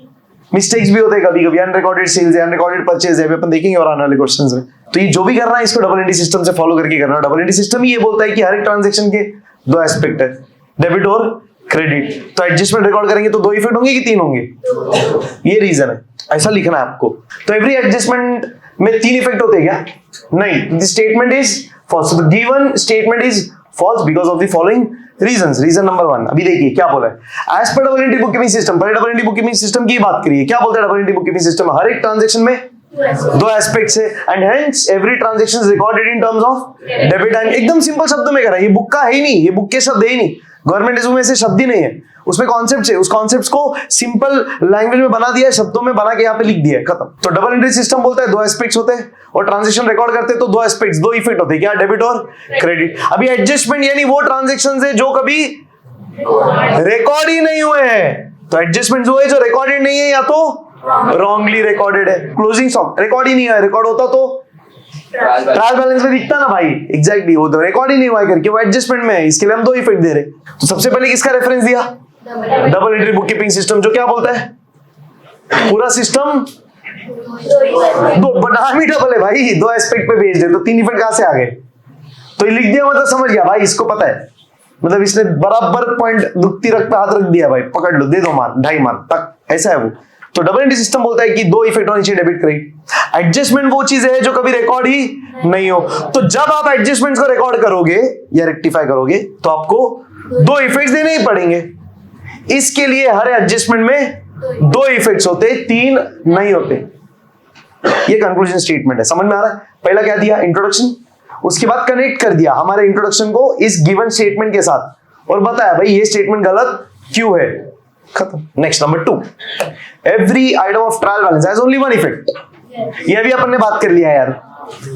मिस्टेक्स भी होते हैं कभी कभी, अनरिकॉर्डेड सेल्स है, अनरिकॉर्डेड परचेज है, अपन देखेंगे और आने वाले क्वेश्चंस में। तो ये जो भी करना है इसको डबल एंट्री सिस्टम से फॉलो करके करना है। डबल एंट्री सिस्टम ही ये बोलता है कि हर एक ट्रांजैक्शन के 2 एस्पेक्ट है, डेबिट और क्रेडिट। तो एडजस्टमेंट रिकॉर्ड करेंगे तो 2 इफेक्ट होंगे कि 3 होंगे? ये रीजन है, ऐसा लिखना है आपको। तो एवरी एडजस्टमेंट में 3 इफेक्ट होते हैं क्या? नहीं। This statement is false. The given statement is false because of the following reasons. Reason number 1 अभी देखिए क्या बोला है। As per double entry book keeping system, पर double entry book keeping system की बात करिए, क्या बोलता है double entry book keeping system? हर एक ट्रांजैक्शन में 2 एस्पेक्ट्स है, and hence every transaction is recorded in terms of debit and. एकदम सिंपल शब्दों में करा, ये बुक का है ही नहीं, ये बुक के शब्द है ही नहीं, गवर्नमेंट इसमें से शब्द ही नहीं है, उसमें कॉन्सेप्ट है, उस कॉन्सेप्ट को सिंपल लैंग्वेज में बना दिया है, शब्दों में बना के यहाँ पे लिख दिया है, खत्म। तो डबल एंट्री सिस्टम बोलता है 2 एस्पेक्ट्स होते हैं, और ट्रांजैक्शन रिकॉर्ड करते हैं तो 2 एस्पेक्ट्स, 2 इफेक्ट होते हैं, क्या? डेबिट और क्रेडिट। अभी एडजस्टमेंट यानी वो ट्रांजैक्शंस है जो कभी रिकॉर्ड ही नहीं हुए हैं। तो एडजस्टमेंट वो है जो रिकॉर्डेड नहीं है या तो रॉन्गली रिकॉर्डेड है। क्लोजिंग स्टॉक रिकॉर्ड ही नहीं है, रिकॉर्ड होता तो ट्रायल बैलेंस में दिखता ना भाई, एग्जैक्टली वो तो रिकॉर्ड ही नहीं हुआ करके वो एडजस्टमेंट में है, इसके लिए हम 2 इफेक्ट दे रहे। तो सबसे पहले किसका रेफरेंस दिया? Double entry book keeping system, जो क्या बोलता है? पूरा सिस्टम 2 बनाम ही डबल है भाई, 2 एस्पेक्ट पे भेज दे, तो 3 इफेक्ट कहां से आ गए? तो लिख दिया मतलब समझ गया भाई, इसको पता है, मतलब इसने बराबर पॉइंट दुखती रख पे हाथ रख दिया भाई, पकड़ लो, दे दो मार्क, 2.5 मार्क तक, ऐसा है वो। तो डबल एंट्री सिस्टम बोलता है कि 2 इफेक्ट होने चाहिए, डेबिट क्रेडिट। एडजस्टमेंट वो चीज है जो कभी रिकॉर्ड ही नहीं हो। तो जब आप एडजस्टमेंट्स को रिकॉर्ड करोगे या रेक्टिफाई करोगे तो आपको 2 इफेक्ट्स देने ही पड़ेंगे। इसके लिए हर एडजस्टमेंट में 2 इफेक्ट्स होते, 3 नहीं होते। ये कंक्लूजन स्टेटमेंट है, समझ में आ रहा है? पहला क्या दिया? इंट्रोडक्शन, उसके बाद कनेक्ट कर दिया हमारे इंट्रोडक्शन को इस गिवन स्टेटमेंट के साथ और बताया भाई ये स्टेटमेंट गलत क्यों है, खत्म। Next number 2, every item of trial balance has only 1 effect. ये भी अपन ने बात कर लिया यार।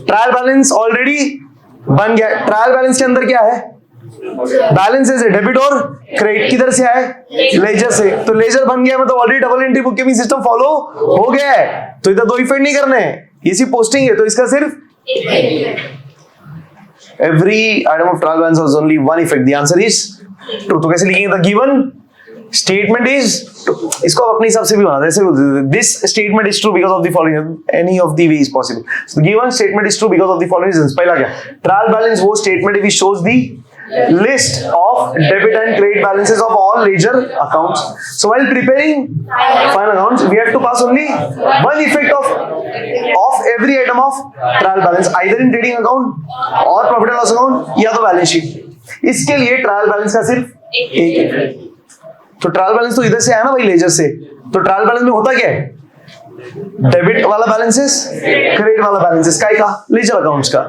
ट्रायल बैलेंस ऑलरेडी बन गया। ट्रायल बैलेंस के अंदर क्या है? बैलेंसेस है, डेबिट और क्रेडिट। किधर से आए? लेजर से। तो लेजर बन गया मतलब already double entry book keeping system follow हो गया है। तो इधर दो इफेक्ट नहीं करने हैं, इसी पोस्टिंग है, तो इसका सिर्फ every item of trial balance has only one effect. The answer is true. तो कैसे लिखेंगे? The given statement is true. इसको अपने हिसाब से भी बनाते हैं, ऐसे बोलते हैं this statement is true because of the following. Any of the way is possible. So the given statement is true because of the following reasons. पहला क्या? Trial balance वो statement which shows the list of debit and credit balances of all ledger accounts. So while preparing final accounts, we have to pass only one effect of every item of trial balance, either in trading account or profit and loss account या तो balance sheet. इसके लिए trial balance का सिर्फ एक effect. तो trial balance तो इधर से आया ना भाई, लेजर से। तो ट्रायल बैलेंस में होता क्या है? डेबिट वाला बैलेंसेस, क्रेडिट वाला बैलेंसेस, काय का? लेजर अकाउंट्स का।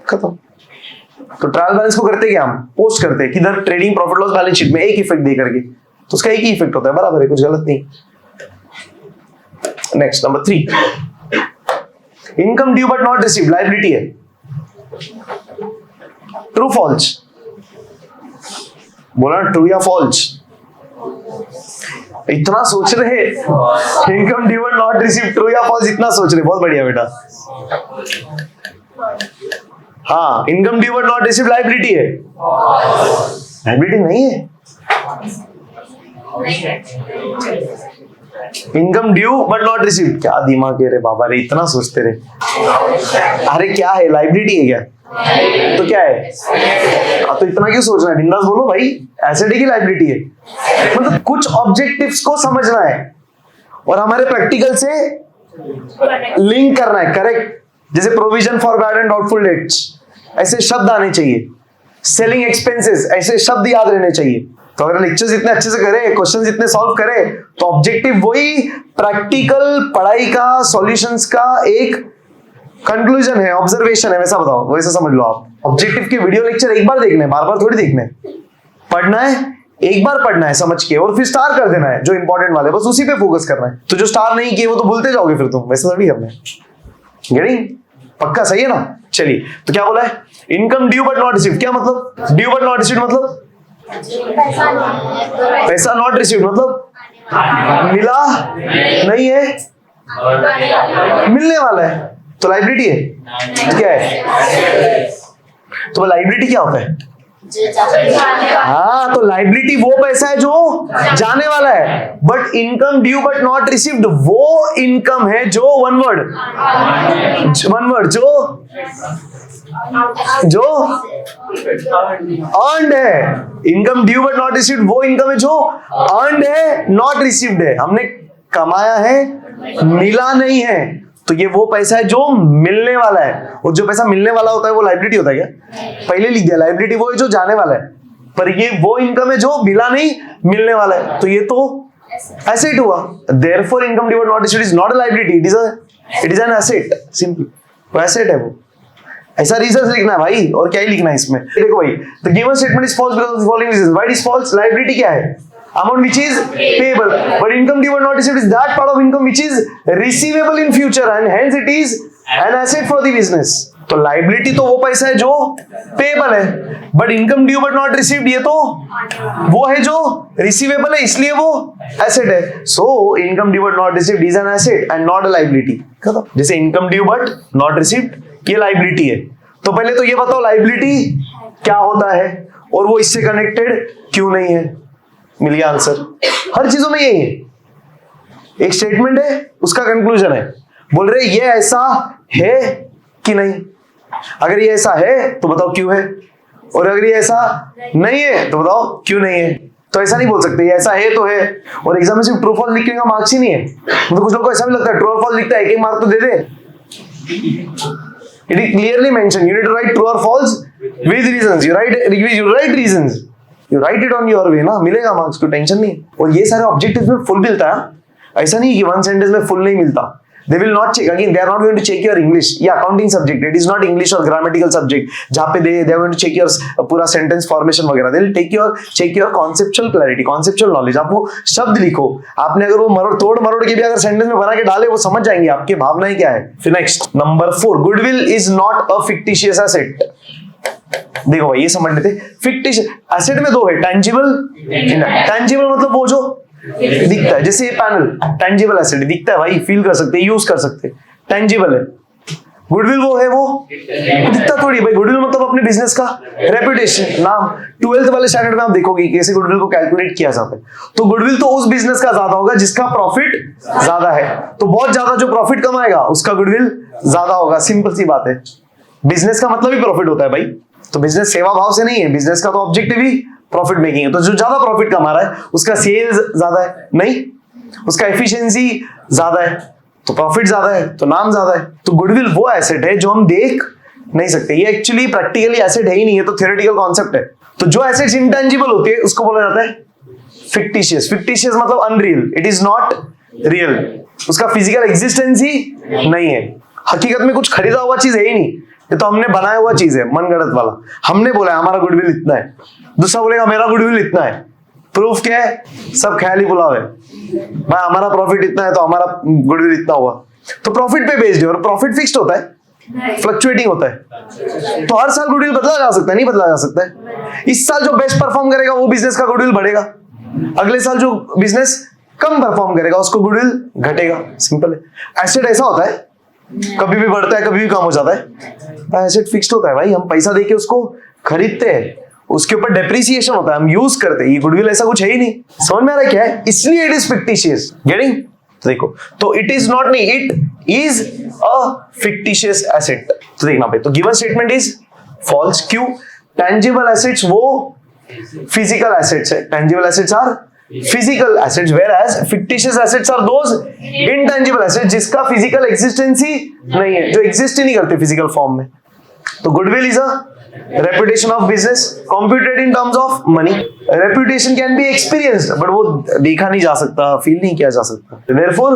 खत्म। तो ट्रायल बैलेंस को करते क्या हम? पोस्ट करते हैं किधर? Trading profit loss balance sheet में एक इफेक्ट दे करके। तो उसका एक ही इफेक्ट होता है, बराबर है, कुछ गलत नहीं। Next number 3, income due but not received, liability है। True false? बोला ट्रू या फॉल्स? इतना सोच रहे, income due but not received, true या फॉल्स, इतना सोच रहे। बहुत बढ़िया बेटा। हाँ, income due but not received liability है। लायबिलिटी नहीं है। Income due but not received, क्या दिमाग है रे बाबा रे, इतना सोचते रहे। अरे क्या है? लायबिलिटी है क्या? तो क्या है? तो इतना क्यों सोचना है? बिंदास बोलो भाई, एसेट है कि लायबिलिटी है? मतलब कुछ ऑब्जेक्टिव्स को समझना है और हमारे प्रैक्टिकल से लिंक करना है। करेक्ट। जैसे provision for bad and doubtful dates, ऐसे शब्द आने चाहिए। सेलिंग एक्सपेंसेस, ऐसे शब्द याद रहने चाहिए। तो अगर लेक्चर्स इतने अच्छे से करें, क्वेश्चंस इतने सॉल्व करें, तो ऑब्जेक्टिव वही प्रैक्टिकल पढ़ाई का, सॉल्यूशंस का एक कंक्लूजन है, ऑब्जर्वेशन है, वैसा बताओ, वैसा समझ लो आप। ऑब्जेक्टिव के वीडियो लेक्चर एक बार देखने, बार बार थोड़ी देखने। पढ़ना है, एक बार पढ़ना है समझ के, और फिर स्टार कर देना है जो इंपॉर्टेंट वाले, बस उसी पे फोकस करना है। तो जो स्टार नहीं किए वो तो भूलते जाओगे फिर तुम, वैसा थोड़ी करना है। गेटिंग? पक्का सही है ना? चलिए, तो क्या बोला है? Income due but not received, क्या मतलब? ड्यू बट नॉट रिसीव्ड मतलब पैसा नॉट रिसीव्ड मतलब मिला नहीं है, मिलने वाला है। तो लायबिलिटी है। तो क्या है? तो लायबिलिटी क्या होता है? हाँ, तो लायबिलिटी वो पैसा है जो जाने वाला है। But income due but not received वो इनकम है जो वन वर्ड जो अर्नड है। Income due but not received वो इनकम है जो अर्नड है, नॉट रिसीव्ड है। हमने कमाया है, मिला नहीं है। तो ये वो पैसा है जो मिलने वाला है, और जो पैसा मिलने वाला होता है वो लायबिलिटी होता है क्या? पहले लिख दिया, लायबिलिटी वो है जो जाने वाला है, पर ये वो इनकम है जो मिला नहीं, मिलने वाला है। तो ये तो एसेट हुआ। Therefore income due but not received is not a liability, it is an asset. Simple, वो एसेट है वो। ऐसा रीजन लिखना है भाई, और क्या ही लिखना है इसमें। देखो भाई, the given statement is false because of the following reasons. Why it is false? Liability क्या है? Amount which is payable, but income due but not received is that part of income which is receivable in future, and hence it is an asset for the business. तो liability तो वो पैसा है जो payable है, but income due but not received ये तो वो है जो रिसीवेबल है, इसलिए वो एसेट है। So income due but not received is an asset and not a liability. जैसे income due but not received ये लायबिलिटी है। तो पहले तो ये बताओ लायबिलिटी क्या होता है और वो इससे कनेक्टेड क्यों नहीं है। मिल गया आंसर। हर चीजों में यही है, एक स्टेटमेंट है, उसका कंक्लूजन है। बोल रहे ये ऐसा है कि नहीं। अगर ये ऐसा है तो बताओ क्यों है, और अगर ये ऐसा नहीं है तो बताओ क्यों नहीं है। तो ऐसा नहीं बोल सकते ये ऐसा है तो है, और एग्जाम में सिर्फ ट्रू फॉल्स लिखने का मार्क्स ही नहीं है। तो कुछ लोगों को ऐसा भी लगता है ट्रू और फॉल्स लिखता है, एक मार्क तो दे दे। It is clearly mention, you need to write true और false with reasons. You write reasons, you write it on your way ना, मिलेगा मार्क्स, कोई टेंशन नहीं। और ये सारे ऑब्जेक्टिव्स में फुल मिलता है, ऐसा नहीं कि वन सेंटेंस में फुल नहीं मिलता। They will not check. Again, they are not going to check your English. ये accounting subject. It is not English or grammatical subject. जहाँ पे they are going to check your पूरा sentence formation वगैरह. They will check your conceptual clarity, conceptual knowledge. आप वो शब्द लिखो. आपने अगर वो तोड़ मरोड़ के भी अगर sentence में बना के डाले, वो समझ जाएंगे आपकी भावनाएं क्या है. फिर next, number 4. Goodwill is not a fictitious asset. देखो भाई, ये समझ लेते. फिक्टिशियस एसेट में दो है, टेंजिबल. टेंजिबल मतलब वो जो दिखता है, जैसे ये पैनल टेंजिबल एसेट दिखता है भाई, फील कर सकते हैं, यूज कर सकते हैं, टेंजिबल है. गुडविल वो है, वो दिखता थोड़ी भाई. गुडविल मतलब अपने बिजनेस का रेपुटेशन, नाम. 12th वाले स्टैंडर्ड में आप देखोगे कैसे गुडविल को कैलकुलेट किया जाता है. तो गुडविल तो उस बिजनेस का ज्यादा होगा जिसका प्रॉफिट ज्यादा है. तो बहुत ज्यादा जो प्रॉफिट कमाएगा उसका गुडविल ज्यादा होगा. सिंपल सी बात है. बिजनेस का मतलब ही प्रॉफिट होता है भाई. तो बिजनेस सेवा भाव से नहीं है. बिजनेस का तो ऑब्जेक्टिव ही प्रॉफिट मेकिंग है. तो जो ज्यादा प्रॉफिट कमा रहा है उसका सेल्स ज्यादा है, नहीं, उसका एफिशिएंसी ज्यादा है, तो प्रॉफिट ज्यादा है, तो नाम ज्यादा है. तो गुडविल वो एसेट है जो हम देख नहीं सकते. ये एक्चुअली प्रैक्टिकली एसेट है ही नहीं है, तो थियोरेटिकल कॉन्सेप्ट है. तो जो एसेट्स इंटेंजिबल होती है उसको बोला जाता है फिक्टिशियस. फिक्टिशियस मतलब unreal. It is not real. उसका फिजिकल एग्जिस्टेंस ही नहीं है. हकीकत में कुछ खरीदा हुआ चीज है ही नहीं. ये तो हमने बनाया हुआ चीज है, मनगढ़ंत वाला. हमने बोला हमारा गुडविल इतना है, दूसरा बोलेगा मेरा गुडविल इतना है. प्रूफ क्या है? सब ख्याली पुलाव है भाई. हमारा प्रॉफिट इतना है तो हमारा गुडविल इतना हुआ. तो प्रॉफिट पे बेस्ड है, और प्रॉफिट फिक्स्ड होता है, फ्लक्चुएटिंग होता है. तो हर साल गुडविल बदला जा सकता है? नहीं बदला जा सकता है. इस साल जो बेस्ट परफॉर्म करेगा वो बिजनेस का गुडविल बढ़ेगा. अगले साल जो बिजनेस कम परफॉर्म करेगा उसको गुडविल घटेगा. सिंपल है. एसेट ऐसा होता है, कभी भी बढ़ता है, कभी भी कम हो जाता है. एसेट फिक्स्ड होता है भाई. हम पैसा देके उसको खरीदते हैं, उसके ऊपर डेप्रिसिएशन होता है, हम यूज करते हैं. ये गुडविल ऐसा कुछ है ही नहीं. समझ में आ रहा है क्या है? इसलिए इट इज फिक्टिशियस. गेटिंग? तो देखो, तो इट इज नॉट, नहीं, it is a fictitious asset. तो देखना भाई, तो गिवन स्टेटमेंट इज फॉल्स. क्यों? टेंजिबल एसेट्स वो फिजिकल एसेट्स है. Tangible assets are physical assets, whereas fictitious assets are those intangible assets जिसका physical existence ही नहीं है, जो exist ही नहीं करते physical form में. तो goodwill is a reputation of business computed in terms of money. Reputation can be experienced, but वो देखा नहीं जा सकता, feel नहीं किया जा सकता. Therefore,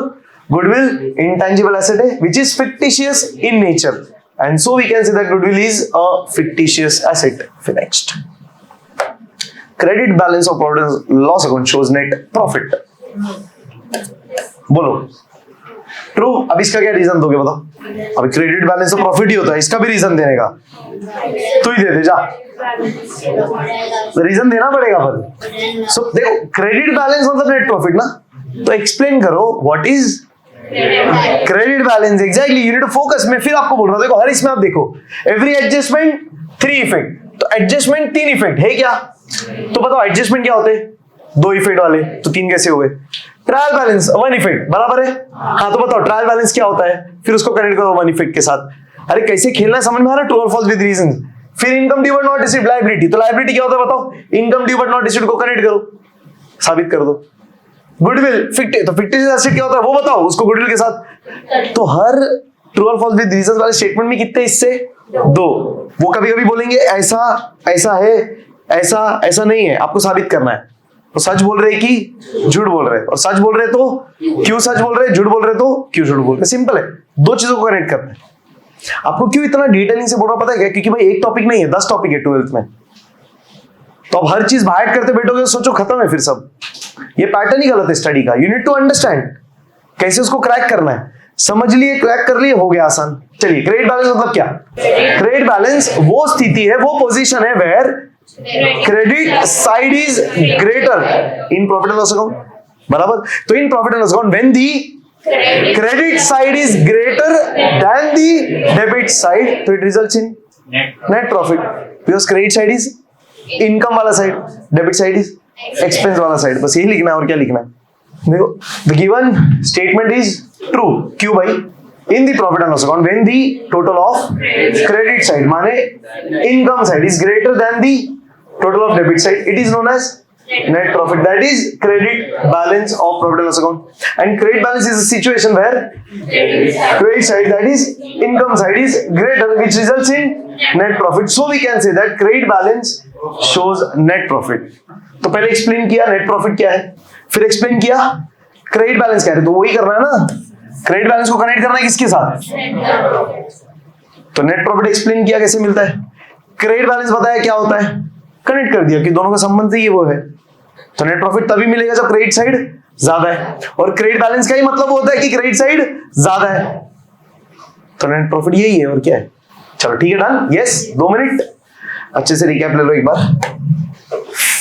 goodwill intangible asset है which is fictitious in nature, and so we can say that goodwill is a fictitious asset. Next. Credit balance of profit and loss account shows net profit. बोलो true. अब इसका क्या reason दोगे बताओ? अब credit balance of profit ही होता है, इसका भी रीजन देने का तू ही दे दे जा. रीजन देना पड़ेगा पर. सो देखो, क्रेडिट बैलेंस मतलब नेट प्रॉफिट ना. तो एक्सप्लेन करो what is credit balance. Exactly, you need to focus. मैं फिर आपको बोल रहा हूं, देखो हर इसमें आप देखो, एवरी एडजस्टमेंट 3 इफेक्ट. तो एडजस्टमेंट 3 इफेक्ट है क्या? तो बताओ एडजस्टमेंट क्या होते हैं? 2 इफेक्ट वाले. तो 3 कैसे हुए? ट्रायल बैलेंस 1 इफेक्ट, बराबर है. हाँ, तो बताओ ट्रायल बैलेंस क्या होता है? फिर उसको कनेक्ट करो 1 इफेक्ट के साथ. अरे कैसे खेलना है समझ में आ रहा है? ट्रू और फॉल्स विद रीजन. फिर income due but not received, liability. तो लायबिलिटी क्या होता है बताओ? Income due but not received को कनेक्ट करो, साबित कर दो. गुडविल तो फिक्टिशियस एसेट क्या होता है वो बताओ, उसको गुडविल के साथ. तो हर ट्रू और फॉल्स विद रीजन वाले स्टेटमेंट में कितने हिस्से? 2. वो कभी कभी बोलेंगे ऐसा ऐसा है, ऐसा ऐसा नहीं है, आपको साबित करना है. तो सच बोल रहे कि झूठ बोल रहे, और सच बोल रहे तो क्यों सच बोल रहे, झूठ बोल रहे तो क्यों झूठ बोल रहे. सिंपल है. 2 चीजों को कनेक्ट करना है. आपको क्यों इतना डिटेलिंग से बोल रहा पता है क्या? क्योंकि भाई एक टॉपिक नहीं है, 10 टॉपिक है 12th में. तो अब हर चीज बाइट करते बैठोगे तो सोचो खत्म है फिर सब. ये पैटर्न ही गलत है स्टडी का. यू नीड टू अंडरस्टैंड कैसे उसको क्रैक करना है. समझ लिए, क्रैक कर लिए, हो गया आसान. चलिए, क्रेडिट बैलेंस मतलब क्या? क्रेडिट बैलेंस वो स्थिति है, वो पोजीशन है where credit side is greater in profit and loss account. बराबर. तो in profit and loss account when the credit side is greater than the debit side, तो it results in net profit. Because credit side is income वाला side, debit side is expense वाला side. बस यही लिखना है, और क्या लिखना है? देखो, the given statement is true. क्यों भाई? In the profit and loss account when the total of credit side माने income side is greater than the total of debit side, it is known as net profit. That is credit balance of profit and loss account. And credit balance is a situation where credit side, that is income side, is greater, which results in net profit. So we can say that credit balance shows net profit. तो पहले explain किया net profit क्या है, फिर explain किया credit balance क्या है. तो वही करना है ना. क्रेडिट बैलेंस को कनेक्ट करना है किसके साथ? तो नेट प्रॉफिट एक्सप्लेन किया कैसे मिलता है, क्रेडिट बैलेंस बताया क्या होता है, कनेक्ट कर दिया कि दोनों का संबंध ये वो है। तो नेट प्रॉफिट तभी मिलेगा जब क्रेडिट साइड ज्यादा है, और क्रेडिट बैलेंस का ही मतलब होता है कि क्रेडिट साइड ज्यादा है। तो नेट प्रॉफिट यही है और क्या है। चलो ठीक है, डन। यस, 2 मिनट अच्छे से रिकैप ले लो एक बार।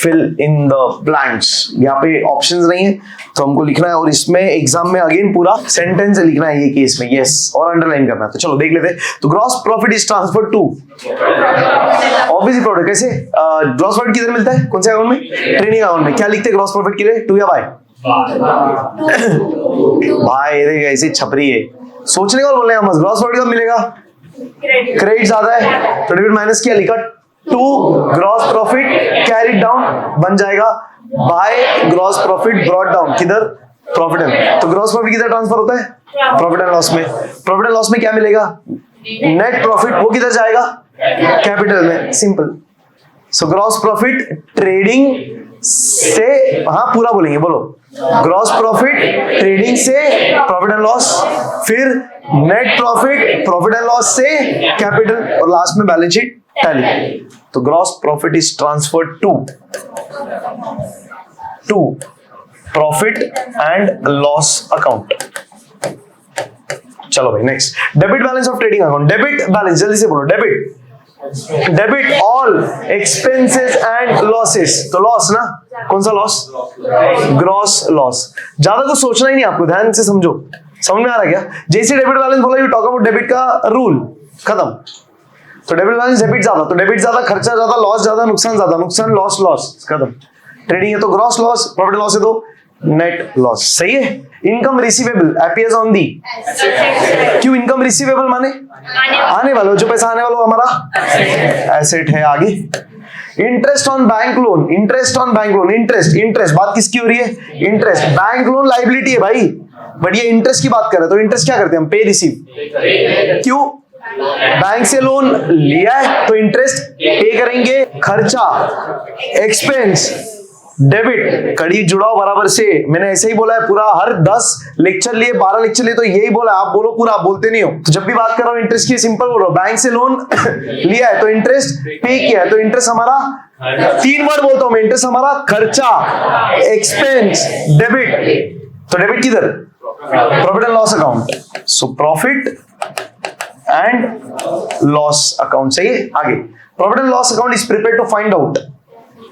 फिल इन द ब्लैंक्स, यहाँ पे ऑप्शंस नहीं है तो हमको लिखना है, और इसमें एग्जाम में अगेन पूरा सेंटेंस लिखना है ये केस में, यस, और अंडरलाइन करना है। तो चलो देख लेते हैं। तो gross profit is transfer to obviously product. कैसे ग्रॉस प्रॉफिट किधर मिलता है, कौन से अकाउंट में? ट्रेडिंग अकाउंट में। क्या लिखते हैं ग्रॉस प्रॉफिट के लिए, टू या बाय? भाई देखिए ऐसी छपरी है, सोचने का बोल रहे हैं हम। ग्रॉस प्रॉफिट कब मिलेगा? क्रेडिट ज्यादा है तो डेबिट माइनस किया, लिखा to gross profit carried down, बन जाएगा by gross profit brought down किधर? Profit and. तो ग्रॉस प्रॉफिट किधर ट्रांसफर होता है? प्रॉफिट एंड लॉस में। प्रॉफिट एंड लॉस में क्या मिलेगा? Net profit. वो किधर जाएगा? कैपिटल में। Simple. So gross profit trading से, हाँ पूरा बोलेंगे, बोलो। ग्रॉस प्रॉफिट ट्रेडिंग से प्रॉफिट एंड लॉस, फिर net profit profit and loss से कैपिटल, और लास्ट में बैलेंस शीट टैली। तो gross profit is transferred to profit and loss account. चलो भाई next, debit balance of trading account. Debit balance, जल्दी से बोलो। Debit all expenses and losses. तो लॉस ना, कौन सा लॉस? Gross loss. ज्यादा कुछ सोचना ही नहीं आपको, ध्यान से समझो। समझ में आ रहा क्या? जैसे डेबिट बैलेंस बोला, यू टॉक अबाउट डेबिट का रूल, खत्म। तो डेबिट बैलेंस, डेबिट ज्यादा तो डेबिट ज्यादा, खर्चा ज्यादा, लॉस ज्यादा, नुकसान ज्यादा, नुकसान लॉस लॉस, खत्म। ट्रेडिंग है तो ग्रॉस लॉस, प्रॉफिट लॉस है तो नेट लॉस। सही है। Income receivable appears on the, क्यों? इनकम रिसीवेबल माने आने वाला, जो पैसा आने वाला हमारा एसेट है। आगे interest on bank loan, interest on bank loan, interest बात किसकी हो रही है? इंटरेस्ट। बैंक लोन लाइबिलिटी है भाई, बट ये इंटरेस्ट की बात कर रहे हैं। तो इंटरेस्ट क्या करते हैं हम? पे रिसीव। क्यों? बैंक से लोन लिया है तो इंटरेस्ट पे करेंगे। खर्चा, एक्सपेंस, डेबिट, कड़ी जुड़ाओ बराबर से। मैंने ऐसे ही बोला है पूरा, हर 10 लेक्चर लिए, 12 लेक्चर लिए तो यही बोला। आप बोलो पूरा, आप बोलते नहीं हो। तो जब भी बात कर रहा हूं इंटरेस्ट की, सिंपल बोल रहा हूं। बैंक से लोन लिया है तो इंटरेस्ट पे किया है, तो इंटरेस्ट हमारा 3 वर्ड बोलता हूं मैं। इंटरेस्ट हमारा खर्चा, एक्सपेंस, डेबिट। तो डेबिट किधर? Profit and loss account. So profit and loss account. सही है। आगे profit and loss account is prepared to find out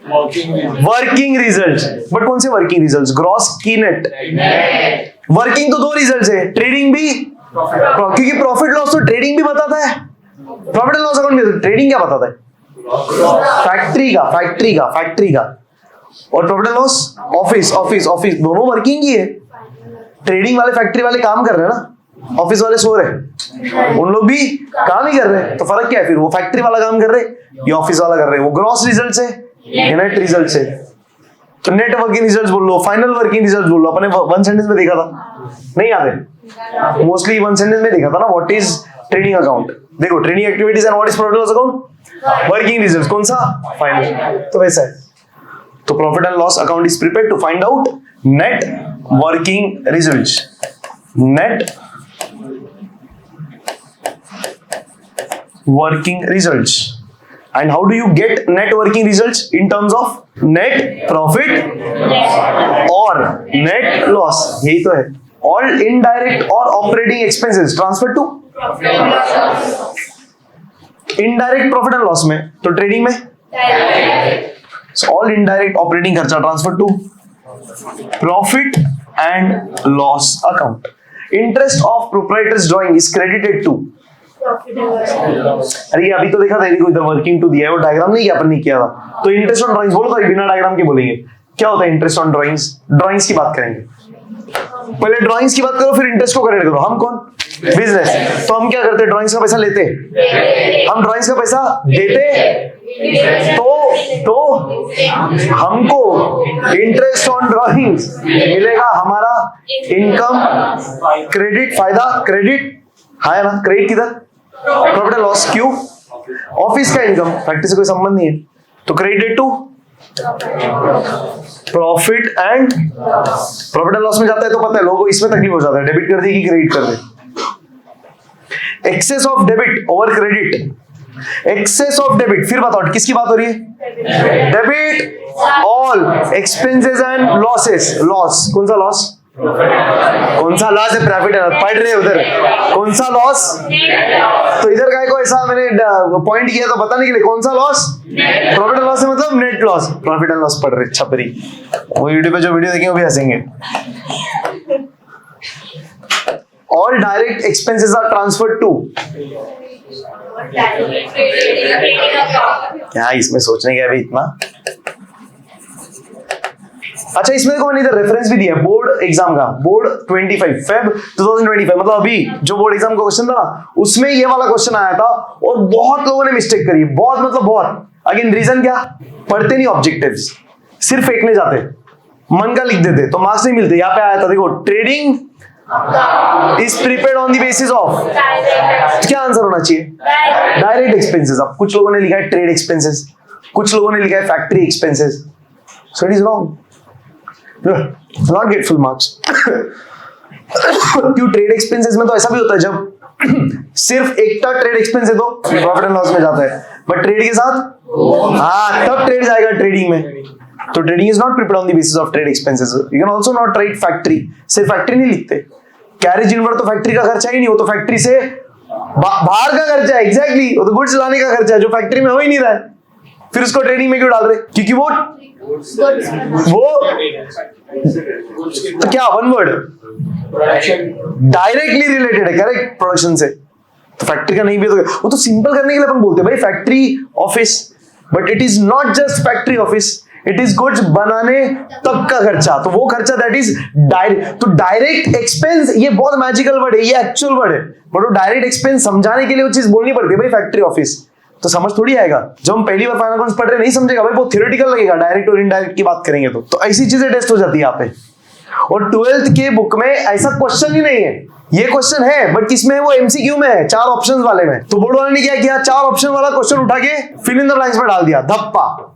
working results. But कौन से वर्किंग रिजल्ट्स? ग्रॉस की नेट। वर्किंग तो 2 रिजल्ट्स है, ट्रेडिंग भी, क्योंकि प्रॉफिट लॉस तो ट्रेडिंग भी बताता है, प्रॉफिट एंड लॉस अकाउंट भी। ट्रेडिंग क्या बताता है? फैक्ट्री का। और प्रॉफिट एंड लॉस ऑफिस, दोनों वर्किंग ही है। ट्रेडिंग वाले, फैक्ट्री वाले काम कर रहे हैं ना, ऑफिस वाले सो रहे, उन लोग भी काम ही कर रहे हैं। तो फर्क क्या है फिर? वो फैक्ट्री वाला काम कर रहे, ये ऑफिस वाला कर रहे हैं। वो ग्रॉस रिजल्ट्स है, ये नेट रिजल्ट्स है। तो नेट वर्किंग रिजल्ट्स बोल लो, फाइनल वर्किंग रिजल्ट्स बोल लो। अपने 1 सेंटेंस में देखा था, नहीं याद है? मोस्टली 1 सेंटेंस में देखा था ना, व्हाट इज ट्रेडिंग अकाउंट। देखो, trading activities and what is profit and loss account, working results कौन सा? फाइनल। तो वैसा है। तो profit and loss account is prepared to find out net working results. Net working results. And how do you get net working results? In terms of net profit or net loss. यही तो है। All indirect or operating expenses transfer to indirect profit and loss में। तो trading में so all indirect operating खर्चा transfer to profit and loss account. Interest of proprietor's drawing is credited to। अरे अभी तो देखा था, देखो इधर वर्किंग टू दिया है, वो डायग्राम नहीं किया, अपन ने किया था। तो इंटरेस्ट ऑन ड्राइंग्स बोलो तो बिना डायग्राम के बोलेंगे। क्या होता है इंटरेस्ट ऑन ड्राइंग्स? ड्राइंग्स की बात करेंगे, पहले ड्राइंग्स की बात करो, फिर इंटरेस्ट को करेक्ट करो। हम कौन? बिजनेस। तो हम क्या करते हैं? ड्राइंग्स का पैसा लेते, हम ड्राइंग्स का पैसा देते, तो हमको इंटरेस्ट ऑन ड्राइंग्स मिलेगा। हमारा इनकम, क्रेडिट, फायदा, क्रेडिट है ना, क्रेडिट किधर? Profit and loss. क्यों? ऑफिस का इनकम, फैक्ट्री से कोई संबंध नहीं है, तो credit to profit and loss में जाता है तो पता है लोगों को इसमें तकलीफ हो जाता है, डेबिट कर दे कि क्रेडिट कर दे। Excess of debit over credit, excess of debit, फिर बताओ किसकी बात हो रही है? Debit all expenses and losses. Loss, कौन सा लॉस? कौन सा लॉस है? प्रॉफिट है, पढ़ रहे उधर, कौन सा लॉस? तो इधर काय को ऐसा मैंने पॉइंट किया तो बताने के लिए, कौन सा लॉस? प्रॉफिट एंड लॉस मतलब net loss. Profit and loss पढ़ रहे छपरी, वो यूट्यूब पे जो वीडियो देखेंगे वो भी हंसेंगे। All direct expenses are transferred to, क्या इसमें सोचने का है इतना? अच्छा, इसमें देखो मैंने इधर रेफरेंस भी दिया है बोर्ड एग्जाम का, बोर्ड 25 फेब 2025, मतलब अभी जो बोर्ड एग्जाम का क्वेश्चन था ना, उसमें ये वाला क्वेश्चन आया था और बहुत लोगों ने मिस्टेक करी, बहुत मतलब बहुत। अगेन रीजन क्या? पढ़ते नहीं ऑब्जेक्टिव्स, सिर्फ फेंकने जाते, मन का लिख देते तो मार्क्स नहीं मिलते। यहाँ पे आया था देखो, trading is prepared on the basis of, क्या आंसर होना चाहिए? Direct expenses. अब कुछ लोगों ने लिखा है ट्रेड एक्सपेंसेस, कुछ लोगों ने लिखा है factory expenses, so it is wrong, not get full marks. क्यों? ट्रेड एक्सपेंसेस में तो ऐसा भी होता है जब सिर्फ एक ट्रेड एक्सपेंस है तो प्रॉफिट एंड लॉस में जाता है, बट ट्रेड के साथ हाँ तब ट्रेड जाएगा ट्रेडिंग में। तो trading is not prepared on the basis of trade expenses. You can also not right factory, सिर्फ फैक्ट्री नहीं लिखते। कैरेज इनवर्ड तो फैक्ट्री का खर्चा ही नहीं, वो तो फैक्ट्री से बाहर का खर्चा है। एग्जैक्टली, वो तो गुड्स लाने का खर्चा है जो फैक्ट्री में हो ही नहीं रहा है, फिर उसको ट्रेडिंग में क्यों डाल रहे? क्योंकि वो तो क्या वन वर्ड डायरेक्टली रिलेटेड है, करेक्ट, प्रोडक्शन से। तो फैक्ट्री का नहीं भी तो वो तो सिंपल करने के लिए अपन बोलते हैं भाई factory office, but it is not just factory office, it is goods बनाने तक का खर्चा, तो वो खर्चा दैट इज डायरेक्ट। तो डायरेक्ट एक्सपेंस ये बहुत मैजिकल वर्ड है, ये एक्चुअल वर्ड है, बट वो डायरेक्ट एक्सपेंस समझाने के लिए वो चीज बोलनी पड़ती है भाई फैक्ट्री ऑफिस, तो समझ थोड़ी आएगा। जब हम पहली बार फाइनल अकाउंट्स पढ़ रहे नहीं समझेगा भाई, वो थियोरेटिकल लगेगा, डायरेक्ट और इनडायरेक्ट की बात करेंगे तो ऐसी चीजें टेस्ट हो जाती है यहाँ पे। और 12th के बुक में ऐसा क्वेश्चन ही नहीं है, ये क्वेश्चन है बट किसमें है? वो एमसीक्यू में है, 4 ऑप्शंस वाले में। तो बोर्ड वाले ने क्या किया, 4 ऑप्शन वाला क्वेश्चन उठा के फिल इन द ब्लैंक्स में डाल दिया, धप्पा।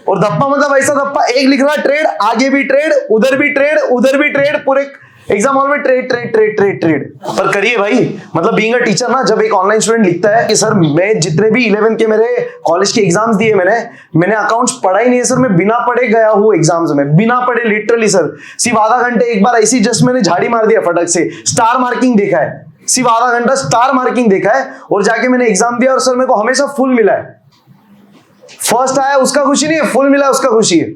और धप्पा मतलब ऐसा धप्पा, एक लिख रहा ट्रेड, आगे भी ट्रेड, उधर भी ट्रेड, उधर भी ट्रेड, पूरे एग्जाम हॉल में trade trade trade trade trade. पर करिए भाई, मतलब बीइंग अ टीचर ना, जब एक ऑनलाइन स्टूडेंट लिखता है कि सर मैं जितने भी 11th के मेरे कॉलेज के एग्जाम्स दिए मैंने अकाउंट्स पढ़ा ही नहीं है सर, मैं बिना पढ़े गया हूँ एग्जाम्स में, बिना पढ़े लिटरली सर, सिर्फ आधा घंटे एक बार ऐसी जस्ट मैंने झाड़ी मार दिया फटक से, स्टार मार्किंग देखा है, सिर्फ आधा घंटा स्टार मार्किंग देखा है और जाके मैंने एग्जाम दिया और सर मेरे को हमेशा फुल मिला है। फर्स्ट आया उसका खुशी नहीं है, फुल मिला उसका खुशी है।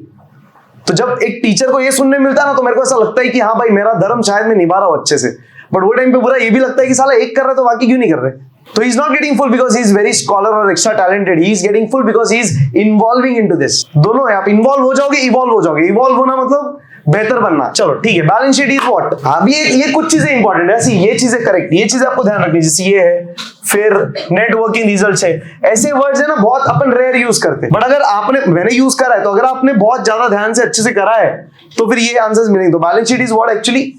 तो जब एक टीचर को ये सुनने मिलता है ना, तो मेरे को ऐसा लगता है कि हाँ भाई मेरा धर्म शायद मैं निभा रहा हूं अच्छे से, बट वो टाइम पे पूरा ये भी लगता है कि साला एक कर रहा है तो बाकी क्यों नहीं कर रहे। तो he is not getting full because he is very scholar और extra talented, he is getting full because he is involving into this. दोनों है, आप इन्वॉल्व हो जाओगे, इवॉल्व हो जाओगे। इवॉल्व होना मतलब बेहतर बनना। चलो ठीक है, बैलेंस शीट इज व्हाट। अभी ये कुछ चीजें इंपॉर्टेंट है, ऐसी ये चीजें करेक्ट, ये चीजें आपको ध्यान रखनी, जैसे ये है, फिर नेटवर्किंग रिजल्ट्स है, ऐसे वर्ड्स है ना बहुत अपन रेयर यूज करते हैं, बट अगर मैंने यूज करा है, तो अगर आपने बहुत ज्यादा ध्यान से अच्छे से करा है तो फिर ये आंसर्स मिलेंगे। तो balance sheet is what actually,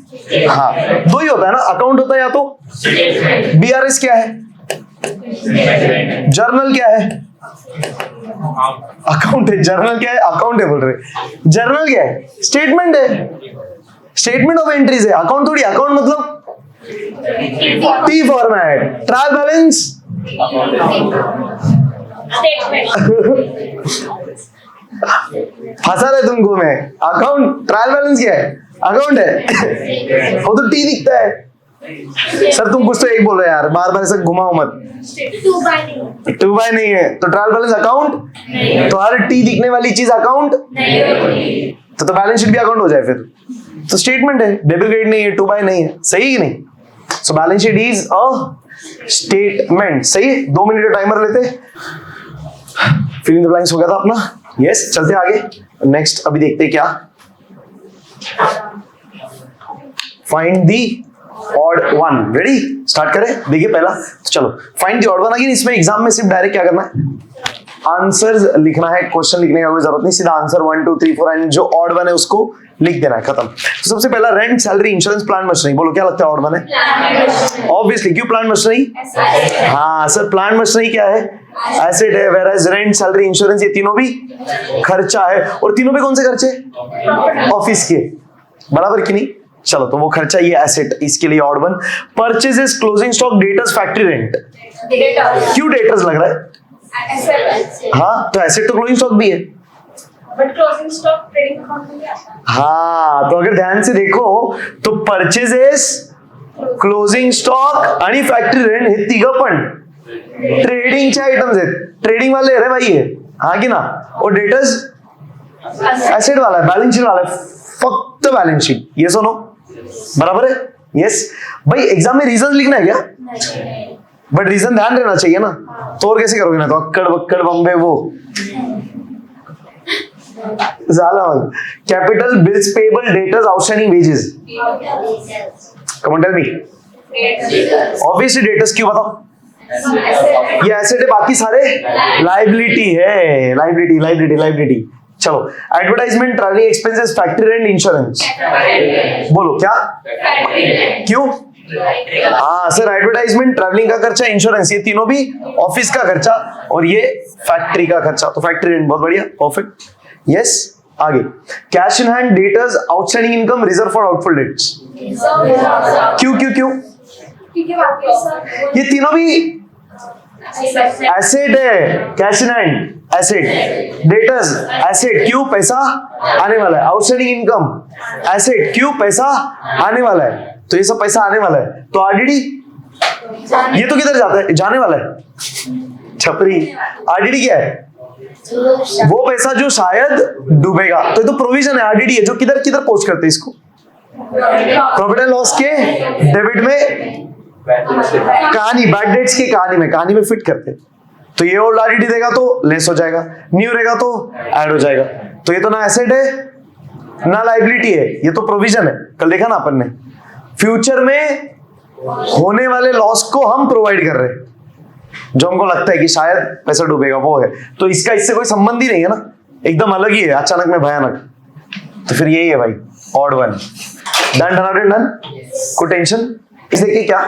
हाँ दो ही होता है ना, अकाउंट होता है या तो बीआरएस क्या है, जर्नल क्या है, अकाउंट है, जर्नल क्या है, अकाउंट है बोल रहे, जर्नल क्या है, स्टेटमेंट है, स्टेटमेंट ऑफ एंट्रीज है, अकाउंट थोड़ी। अकाउंट मतलब टी फॉर्मेट, ट्रायल बैलेंस फंसा रहे तुमको मैं, अकाउंट ट्रायल बैलेंस क्या है, अकाउंट है, वो तो टी दिखता है। सर तुम कुछ तो एक बोल रहे यार, बार बार ऐसा घुमाओ मत। 2 बाय नहीं है तो ट्रायल बैलेंस अकाउंट, तो हर टी दिखने वाली चीज अकाउंट, तो बैलेंस शीट भी अकाउंट हो जाए फिर। तो स्टेटमेंट है, डेबिट क्रेडिट नहीं है, 2 बाय नहीं है, सही कि नहीं। So balance sheet is a statement, सही। 2 मिनट का टाइमर लेते, फिल इन द ब्लैंक्स हो गया था अपना। यस, चलते आगे, नेक्स्ट अभी देखते क्या, find the odd one. Ready, start करें। देखिए पहला, तो चलो find the odd one. Again इसमें एग्जाम में सिर्फ डायरेक्ट क्या करना है, आंसर्स लिखना है, क्वेश्चन लिखने का कोई जरूरत नहीं, सीधा आंसर 1 2 3 4 एंड जो ऑड वन है उसको लिख देना है, खत्म। तो सबसे पहला rent, salary, insurance, plant machinery. बोलो क्या लगता है ऑड वन है? ऑब्वियसली, क्यों प्लांट मशीनरी? हाँ सर, प्लांट मशीनरी क्या है, एसेट है, वेराज रेंट, सैलरी, इंश्योरेंस, ये तीनों भी खर्चा है। और तीनों पे कौन से खर्चे? ऑफिस के, बराबर कि नहीं? चलो तो वो खर्चा, ये एसेट, इसके लिए odd one. Purchases, closing stock, debtors, factory rent. क्यों डेटर्स लग रहा है? हाँ तो एसेट तो क्लोजिंग स्टॉक भी है, but closing stock trading account में नहीं आता। हाँ तो अगर ध्यान से देखो तो परचेजेस, क्लोजिंग स्टॉक आणि फॅक्टरी रेंट हे तिघं पण ट्रेडिंगचे आयटम्स आहेत, ट्रेडिंग वाले रे भाई है, हाँ की ना? और डेटर्स एसेट वाला है, बैलेंस शीट वाला है, फक्त बैलेंस शीट। ये सुनो, बराबर है? यस भाई, एग्जाम में रीजन लिखना है क्या? बट रीजन ध्यान रहना चाहिए ना, तो और कैसे करोगे ना? तो अक्कड़ बक्कड़ बम्बे वो capital, bills payable, debtors, outstanding wages. Come on tell me. Obviously debtors, क्यों बताओ? ये एसेट है, बाकी सारे लाइबिलिटी है, लाइबिलिटी। चलो, advertisement, travelling expenses, factory rent, insurance. बोलो क्या? क्यों? हाँ सर, एडवर्टाइजमेंट, ट्रैवलिंग का खर्चा, इंश्योरेंस, ये तीनों भी ऑफिस का खर्चा, और ये फैक्ट्री का खर्चा, तो फैक्ट्री रेंट। बहुत बढ़िया, परफेक्ट। यस, आगे। Cash in hand, debtors, outstanding income, reserve for doubtful debts. क्यों? ये तीनों भी एसेट है, cash in hand asset, debtors asset, क्यों? पैसा आने वाला है। आउटस्टैंडिंग इनकम एसेट, क्यों? पैसा आने वाला है, तो ये सब पैसा आने वाला है। तो आरडीडी, ये तो किधर जाता है? जाने वाला है, छपरी। आरडीडी क्या है? वो पैसा जो शायद डूबेगा, तो ये तो प्रोविजन है। आरडीडी है जो किधर पोस्ट करते हैं इसको? प्रॉफिट एंड लॉस के डेबिट में, कहानी, बैड डेट्स की कहानी में फिट करते। तो ये ओल्ड आरडीडी देगा तो लेस हो जाएगा, न्यू रहेगा तो ऐड हो जाएगा। तो ये तो ना एसेट है ना लाइबिलिटी है, ये तो प्रोविजन है। कल देखा ना अपन ने, फ्यूचर में होने वाले लॉस को हम प्रोवाइड कर रहे हैं, जो हमको लगता है कि शायद पैसा डूबेगा, वो है। तो इसका इससे कोई संबंध ही नहीं है ना, एकदम अलग ही है, अचानक में भयानक। तो फिर यही है भाई, ऑड वन। डन। कोई टेंशन? इस देखिए क्या,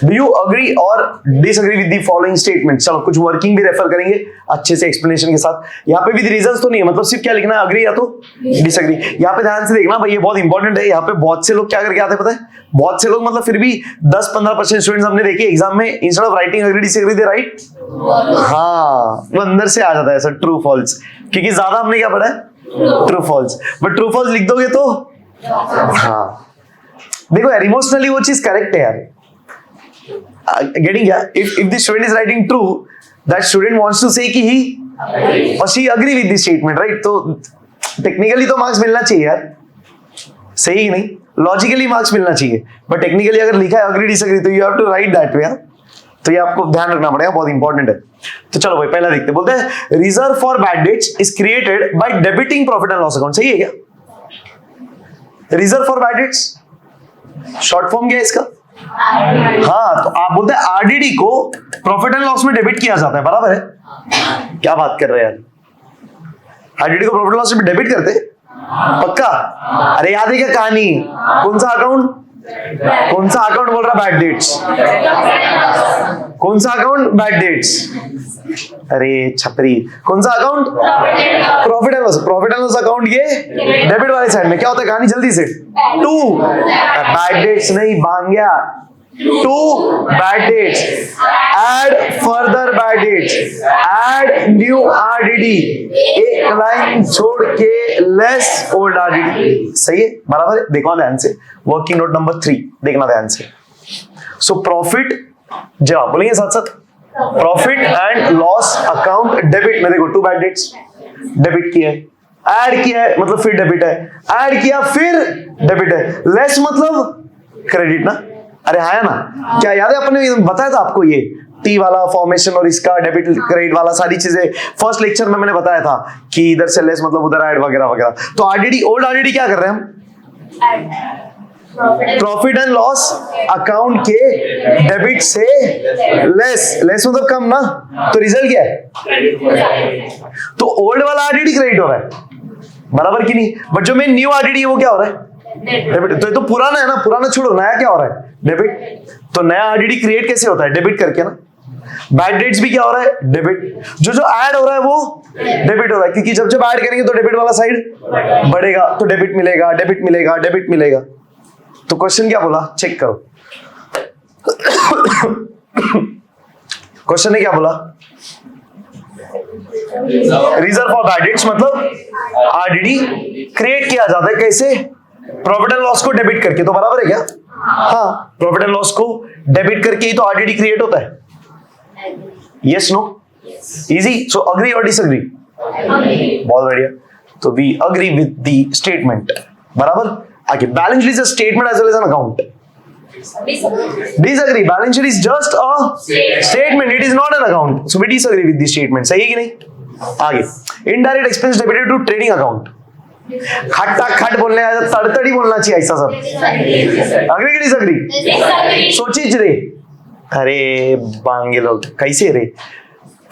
डू यू अग्री और disagree with the following statement? चलो कुछ वर्किंग भी रेफर करेंगे अच्छे से एक्सप्लेनेशन के साथ। यहाँ पे भी रीजंस तो नहीं है, मतलब सिर्फ क्या लिखना है, अग्री या तो डिसअग्री। यहाँ पे ध्यान से देखना भाई, ये बहुत इंपॉर्टेंट है। यहाँ पे बहुत से लोग क्या करके आते हैं पता है? बहुत से लोग मतलब फिर भी 10-15% स्टूडेंट्स हमने देखे एग्जाम में, instead of writing agree disagree they right. हाँ, वो अंदर से आ जाता है ऐसा ट्रू फॉल्स, क्योंकि ज्यादा हमने क्या पढ़ा है? True false. But true false लिख दोगे तो हाँ, देखो यार, इमोशनली वो चीज करेक्ट है यार। Getting yeah, if the student is writing true, that student wants to say कि he or she agree with the statement, right? तो टेक्निकली तो मार्क्स मिलना चाहिए यार, सही नहीं? लॉजिकली मार्क्स मिलना चाहिए, बट टेक्निकली अगर लिखा है अग्री डिसअग्री, तो you have to write that way. तो ये आपको ध्यान रखना पड़ेगा, बहुत इंपॉर्टेंट है। तो चलो भाई, पहला देखते हैं। बोलते हैं reserve for bad dates is created by debiting profit and loss account. सही है क्या? Reserve for bad dates short form क्या है इसका? हाँ, तो आप बोलते हैं आरडीडी को प्रॉफिट एंड लॉस में डेबिट किया जाता है, बराबर है? क्या बात कर रहे हैं यार, आरडीडी को प्रॉफिट लॉस में डेबिट करते? पक्का? अरे याद है क्या कहानी? कौन सा अकाउंट बोल रहा? Bad debts. कौन सा अकाउंट? Bad debts. अरे छपरी, कौन सा account? Profit and loss account, ये डेबिट वाले साइड में क्या होता है? कहानी जल्दी से, टू बैड डेट्स नहीं, बांग्या, to bad debts, add further bad debts, add new RDD, एक लाइन छोड़ के लेस ओल्ड आरडीडी। सही है, बराबर है? देखो ध्यान से, वर्किंग नोट नंबर 3 देखना ध्यान से। सो प्रॉफिट, जवाब बोलेंगे साथ साथ, profit and loss account debit में देखो, टू बैड डेट्स डेबिट किया है, ऐड किया है मतलब फिर डेबिट है, ऐड किया फिर डेबिट है, लेस मतलब क्रेडिट ना। अरे हाँ ना, क्या याद है अपने बताया था आपको ये टी वाला फॉर्मेशन और इसका डेबिट क्रेडिट वाला सारी चीजें फर्स्ट लेक्चर में मैंने बताया था कि इधर से लेस मतलब उधर ऐड वगैरह वगैरह। तो आरडीडी, ओल्ड आरडीडी क्या कर रहे हैं हम? प्रॉफिट एंड लॉस अकाउंट के डेबिट से लेस मतलब कम ना, तो रिजल्ट क्या है? तो ओल्ड वाला आरडीडी क्रेडिट हो रहा है, बराबर की नहीं? बट जो मेन न्यू आरडीडी है वो क्या हो रहा है? डेबिट। तो ये तो पुराना है ना, पुराना छोड़ो, नया क्या हो रहा है? डेबिट। तो नया आरडीडी क्रिएट कैसे होता है? डेबिट करके ना। बैड डेट्स भी क्या हो रहा है, डेबिट। जो ऐड हो रहा है वो डेबिट हो रहा है, क्योंकि जब ऐड करेंगे तो डेबिट वाला साइड बढ़ेगा, तो डेबिट मिलेगा, डेबिट मिलेगा, डेबिट मिलेगा। तो क्वेश्चन क्या बोला, चेक करो। क्वेश्चन ने क्या बोला, रिजर्व फॉर बैड डेट्स मतलब आरडीडी क्रिएट किया जाता है कैसे, प्रॉफिट एंड लॉस को डेबिट करके। तो बराबर है क्या, हाँ, प्रॉफिट एंड लॉस को डेबिट करके ही तो आरडीडी क्रिएट होता है। Yes no, easy. So agree और डिसएग्री, बहुत बढ़िया। तो we agree with the statement, बराबर। आगे, balance sheet is a statement as well as an account. Disagree. Balance sheet is just a statement. It is not an account. So we disagree with this statement. सही है कि नहीं? आगे, indirect expense debited to trading account. खट्टा खट बोलने आया, तड़तड़ी बोलना चाहिए ऐसा सब। अग्री कि डिसएग्री? सोचिए रे। अरे बांगे लोग कैसे रे?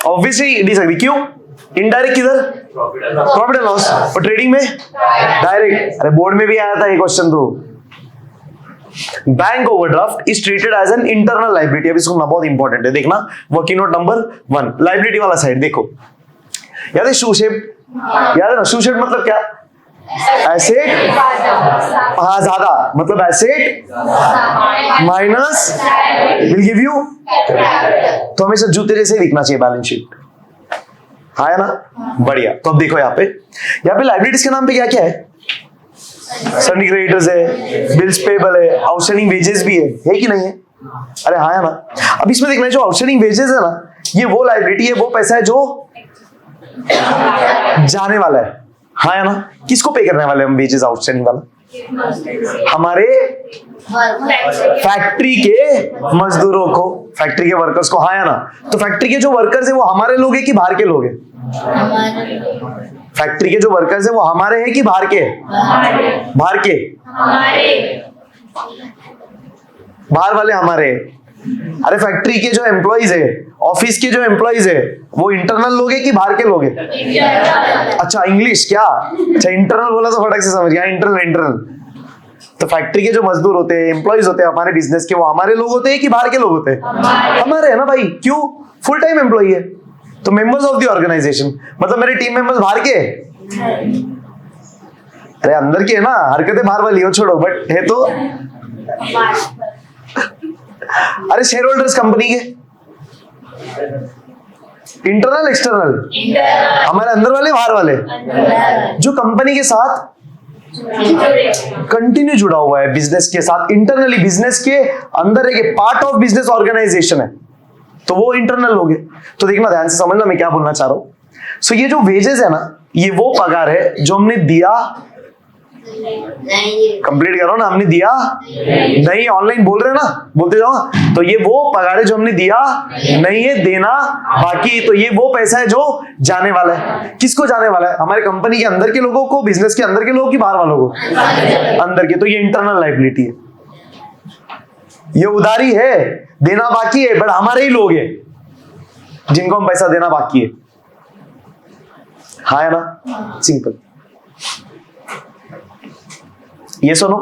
Obviously disagree. क्यों? इनडायरेक्ट किधर, प्रॉफिट एंड लॉस, और ट्रेडिंग में डायरेक्ट। अरे बोर्ड में भी आया था ये क्वेश्चन। तो bank overdraft is treated as an internal liability. अब इसको ना बहुत इंपॉर्टेंट है, देखना वर्किंग नोट नंबर 1, लाइबिलिटी वाला साइड देखो। याद है शू शेप, याद है ना, शू शेप मतलब क्या, एसेट, हाँ ज्यादा, मतलब asset minus will give you, तो हमेशा जूते जैसे ही दिखना चाहिए बैलेंस शीट, हाँ है ना, बढ़िया। तो अब देखो यहाँ पे लाइबिलिटीज के नाम पे क्या क्या है, सन्नी क्रेडिटर्स है, बिल्स पेबल है, आउटस्टैंडिंग वेजेस भी है कि नहीं है? अरे हाँ है ना। अब इसमें देखना है जो आउटस्टैंडिंग वेजेस है ना, ये वो लाइबिलिटी है, वो पैसा है जो जाने वाला है, हाँ है ना। किसको पे करने वाले हम वेजेस आउटस्टैंडिंग वाला? हमारे फैक्ट्री के मजदूरों को, फैक्ट्री के वर्कर्स को, हाँ है ना। तो फैक्ट्री के जो वर्कर्स है वो हमारे लोग हैं कि बाहर के लोग हैं? फैक्ट्री के जो वर्कर्स है वो हमारे हैं कि बाहर के? बाहर के, बाहर वाले हमारे। अरे फैक्ट्री के जो एम्प्लॉइज है, ऑफिस के जो एम्प्लॉइज है, वो इंटरनल लोग हैं कि बाहर के लोग हैं? अच्छा इंग्लिश क्या, अच्छा इंटरनल बोला तो फटक से समझ गया, इंटरनल। तो फैक्ट्री के जो मजदूर होते हैं, एम्प्लॉइज होते हैं हमारे बिजनेस के, वो हमारे लोग होते हैं कि बाहर के लोग होते हैं? हमारे है ना भाई। क्यों? फुल टाइम एम्प्लॉई है, तो मेंबर्स ऑफ द ऑर्गेनाइजेशन, मतलब मेरे टीम मेंबर्स बाहर के? अरे अंदर के है ना, हरकतें बाहर वाली हो छोड़ो, बट है तो। अरे शेयर होल्डर्स कंपनी के, इंटरनल एक्सटर्नल, हमारे अंदर वाले बाहर वाले, जो कंपनी के साथ कंटिन्यू जुड़ा हुआ है बिजनेस के साथ, इंटरनली बिजनेस के अंदर एक पार्ट ऑफ बिजनेस ऑर्गेनाइजेशन है, तो वो इंटरनल लोग हैं। तो देखना ध्यान से समझना मैं क्या बोलना चाह रहा हूं। सो ये जो वेजेस है ना, ये वो पगार है जो हमने दिया, कंप्लीट करो ना, हमने दिया नहीं, ऑनलाइन बोल रहे ना, बोलते जाओ। तो ये वो पगार है जो हमने दिया नहीं है, देना बाकी। तो ये वो पैसा है जो जाने वाला है। किसको जाने वाला है? हमारे कंपनी के अंदर के लोगों को, बिजनेस के अंदर के लोगों की बाहर वालों को? अंदर के। तो ये इंटरनल लायबिलिटी है, ये उधारी है, देना बाकी है, बट हमारे ही लोग हैं जिनको हम पैसा देना बाकी है, हाँ है ना, सिंपल। ये सुनो